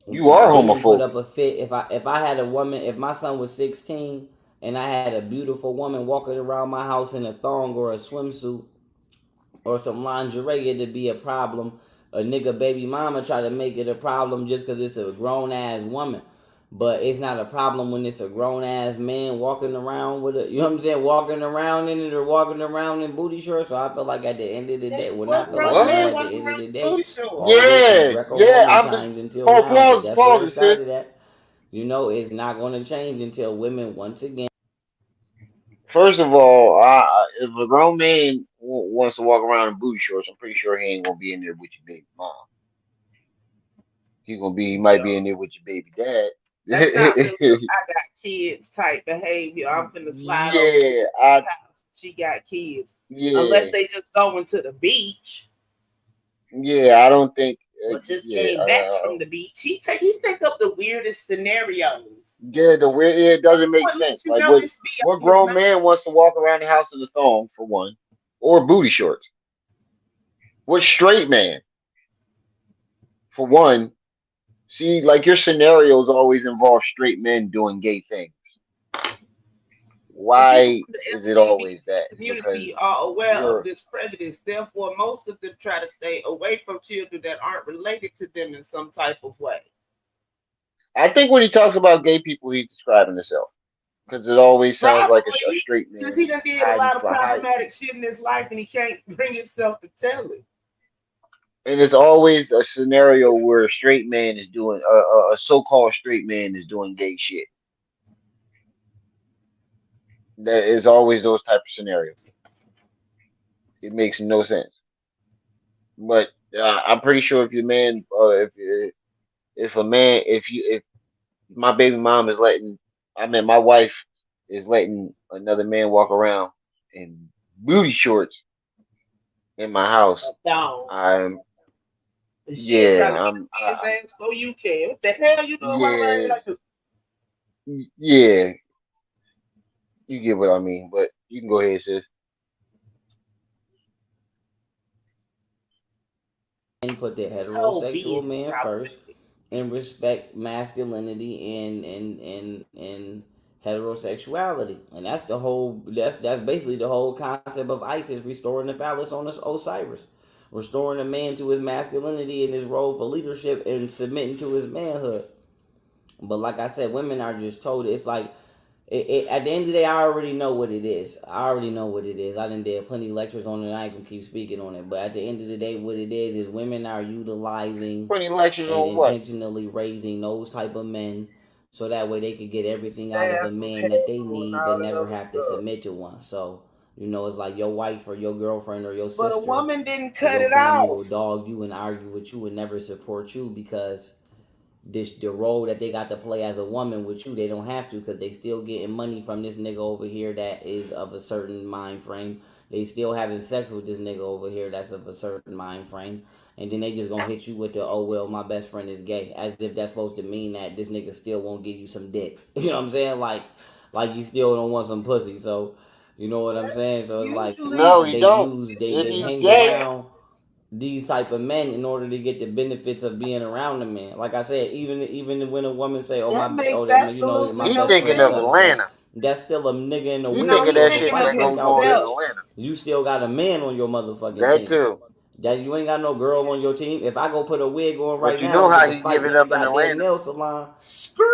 You are women put homophobic. up a fit. If I had a woman, if my son was 16 and I had a beautiful woman walking around my house in a thong or a swimsuit or some lingerie, it'd be a problem. A nigga baby mama try to make it a problem just because it's a grown ass woman. But it's not a problem when it's a grown ass man walking around with a, you know what I'm saying, walking around in it or walking around in booty shorts. So I feel like at the end of the day, well, not What feel like, grown I know man What? at the walking end of around the with day, booty shorts? all the way from Yeah, yeah. Greco-Roman times until now, but that's where Pause it it, sis. started at. You know, it's not going to change until women once again. First of all, if a grown man wants to walk around in booty shorts, I'm pretty sure he ain't gonna be in there with your baby mom. He might be Yeah. in there with your baby dad. That's not really a I got kids type behavior. I'm finna slide over to Yeah, the I house. She got kids. Unless yeah they just going to the beach yeah. I don't think or just yeah came back from the beach. He think up the weirdest scenarios. yeah. The weird it doesn't make What sense. makes you Like know this be what on his grown mind? man wants to walk around the house in a thong for one, or booty shorts? What straight man for one? See, like your scenarios always involve straight men doing gay things. And people Why from the is it always LGBT that? Because community are aware of you're. this prejudice. Therefore, most of them try to stay away from children that aren't related to them in some type of way. I think when he talks about gay people, he's describing himself because it always sounds like a Probably straight because man he done did a hiding lot of for hiding, problematic shit in his life and he can't bring himself to tell it. and it's always a scenario where a straight man is doing a so-called straight man is doing gay shit. That is always those type of scenarios. It makes no sense. But I'm pretty sure if your man, if a man, if my baby mom is letting, I mean, my wife is letting another man walk around in booty shorts in my house. Down. I'm She ain't probably yeah, his ass before you can. What the hell you doing walking around here yeah, like this? yeah. You get what I mean, but you can go ahead, sis. And put the This whole heterosexual being is man first problematic. and respect masculinity and heterosexuality. And that's the whole that's basically the whole concept of ISIS restoring the palace on this Osiris. Restoring a man to his masculinity and his role for leadership and submitting to his manhood. But like I said, women are just told it's like at the end of the day, I already know what it is. I already know what it is. I done did plenty of lectures on it. I ain't gonna keep speaking on it. But at the end of the day, what it is women are utilizing 20 lectures and on what? intentionally raising those type of men so that way they could get everything out of Staff a and man that they payroll and need, but all that never other have to stuff. submit to one. So it's like your wife or your girlfriend or your But a sister woman didn't or cut your it family will off. dog you and argue with you and never support you because the role that they got to play as a woman with you, they don't have to because they still getting money from this nigga over here that is of a certain mind frame. They still having sex with this nigga over here that's of a certain mind frame. And then they just gonna hit you with the, oh well, my best friend is gay, as if that's supposed to mean that this nigga still won't give you some dick. You know what I'm saying? Like you still don't want some pussy. So you know what I'm saying? That's So it's like No, usually he they don't. use If they he's hang gay, around these type of men in order to get the benefits of being around a man. Like I said, even when a woman say, "Oh that makes my absolutely he no best thinking friend is of such and sense. such," Atlanta. that's still a nigga in a You No, wig. thinking he So that if a shit thinking fight of that break goes out, on in bitch, himself. Atlanta. you still got a man on your motherfucking That team. too. That you ain't got no girl on your team. If I go put a wig on But right you now know and get how to he give fighting it in the up in goddamn Atlanta. nail salon,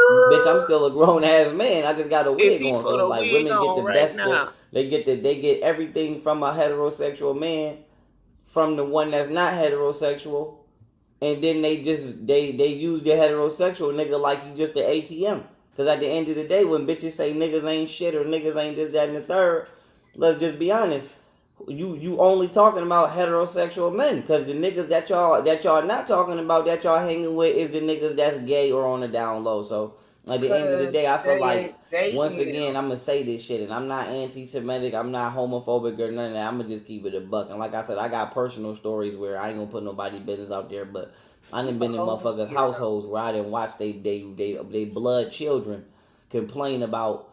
bitch, I'm Skirt. still a grown ass man. I just got a If wig he on. So put it's a like wig women get the on right best of now, they get everything from a heterosexual man from the one that's not heterosexual, and then they use the heterosexual nigga like you just the ATM. Because at the end of the day, when bitches say niggas ain't shit or niggas ain't this, that, and the third, let's just be honest. You only talking about heterosexual men because the niggas that y'all not talking about that y'all hanging with is the niggas that's gay or on the down low. So at the end of the cause day, I feel they like ain't once dating again them. I'm gonna say this shit, and I'm not anti-Semitic, I'm not homophobic or none of that. I'm gonna just keep it a buck. And like I said, I got personal stories where I ain't gonna put nobody business out there, but I done been in motherfuckers' households where I didn't watch they blood children complain about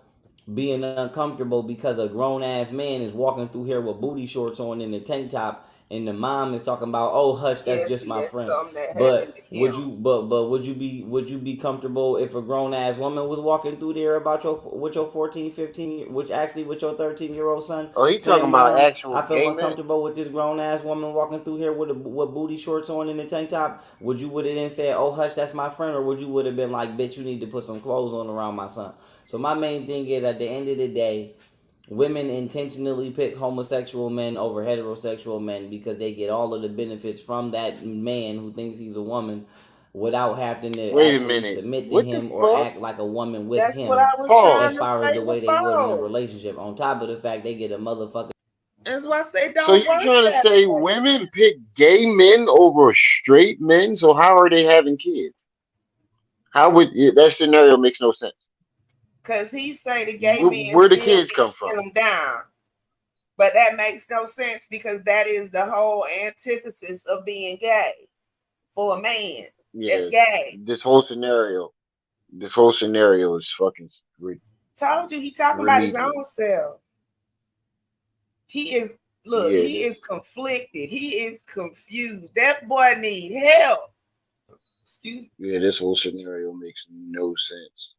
being uncomfortable because a grown ass man is walking through here with booty shorts on and a tank top, and the mom is talking about, oh hush, that's Yeah, just see, my that's friend. something that happened But to would him. you but would you be comfortable if a grown ass woman was walking through there about your with your 14 15 which actually with your 13-year-old son Oh, he talking saying, about mom, actual I feel gay men. uncomfortable with this grown ass woman walking through here with booty shorts on and a tank top? Would you would have then said, oh hush, that's my friend? Or would you would have been like, bitch, you need to put some clothes on around my son? So my main thing is, at the end of the day, women intentionally pick homosexual men over heterosexual men because they get all of the benefits from that man who thinks he's a woman without having to Wait a actually minute. submit to What the him or fuck? act like a woman with That's what him I was Pause. as trying to far as say the way they would in a before. relationship. On top of the fact they get a motherfucker. That's why I say So don't you work trying to that say way. women pick gay men over straight men? So how are they having kids? How would that scenario makes no sense? Cause he say the gay men Where the still kids can't come from? kill him down. But that makes no sense because that is the whole antithesis of being gay for a man that's Yeah, gay. this whole scenario is fucking Told you he talking about his ridiculous. own self. He is look, Yeah, he is conflicted. He is confused. That boy need help. Excuse me. this whole scenario makes no sense.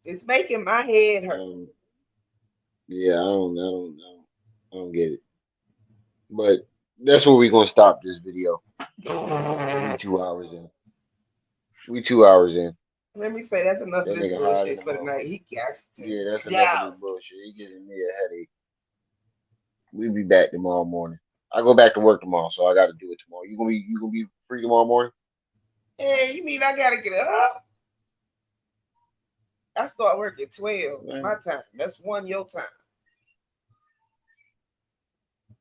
It's making my head hurt. Yeah, I don't get it. But that's where we gonna stop this video. We 2 hours in. We 2 hours in. Let me say that's enough of That this nigga higher than bullshit a for the night. motherfucker. He got to Yeah, that's enough of go. this bullshit. He giving me a headache. We'll be back tomorrow morning. I go back to work tomorrow, so I got to do it tomorrow. You gonna be free tomorrow morning? Hey, you mean I gotta get up? I start work at 12 Right. my time. That's 1 your time.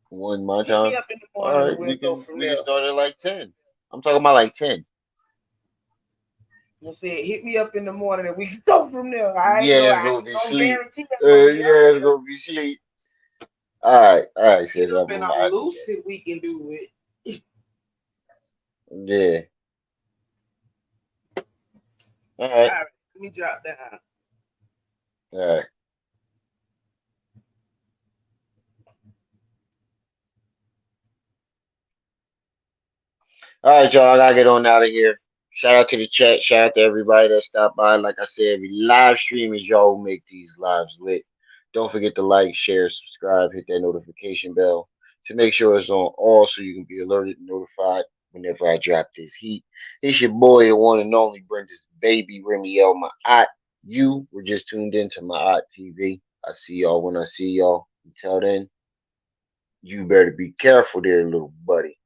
1 my Hit me time. up in the All morning and right, we'll go from we there. can start at like 10. I'm talking about like 10. I said, hit me up in the morning and we can go from there. I ain't Yeah, it's gonna gonna be sleep. guarantee I'm gonna be Yeah, it's gonna be sleep. All right, get sis. up and I'm I do lucid. We can do it. that. Yeah. All All right. right, let me drop down. All right. All right, y'all. I gotta get on out of here. Shout out to the chat. Shout out to everybody that stopped by. Like I said, we live stream is y'all who make these lives lit. Don't forget to like, share, subscribe, hit that notification bell to make sure it's on all so you can be alerted and notified whenever I drop this heat. It's your boy, the one and only Brenda's baby, Remy L. My aunt. You were just tuned into my aunt TV. I see y'all when I see y'all. Until then, you better be careful there, little buddy.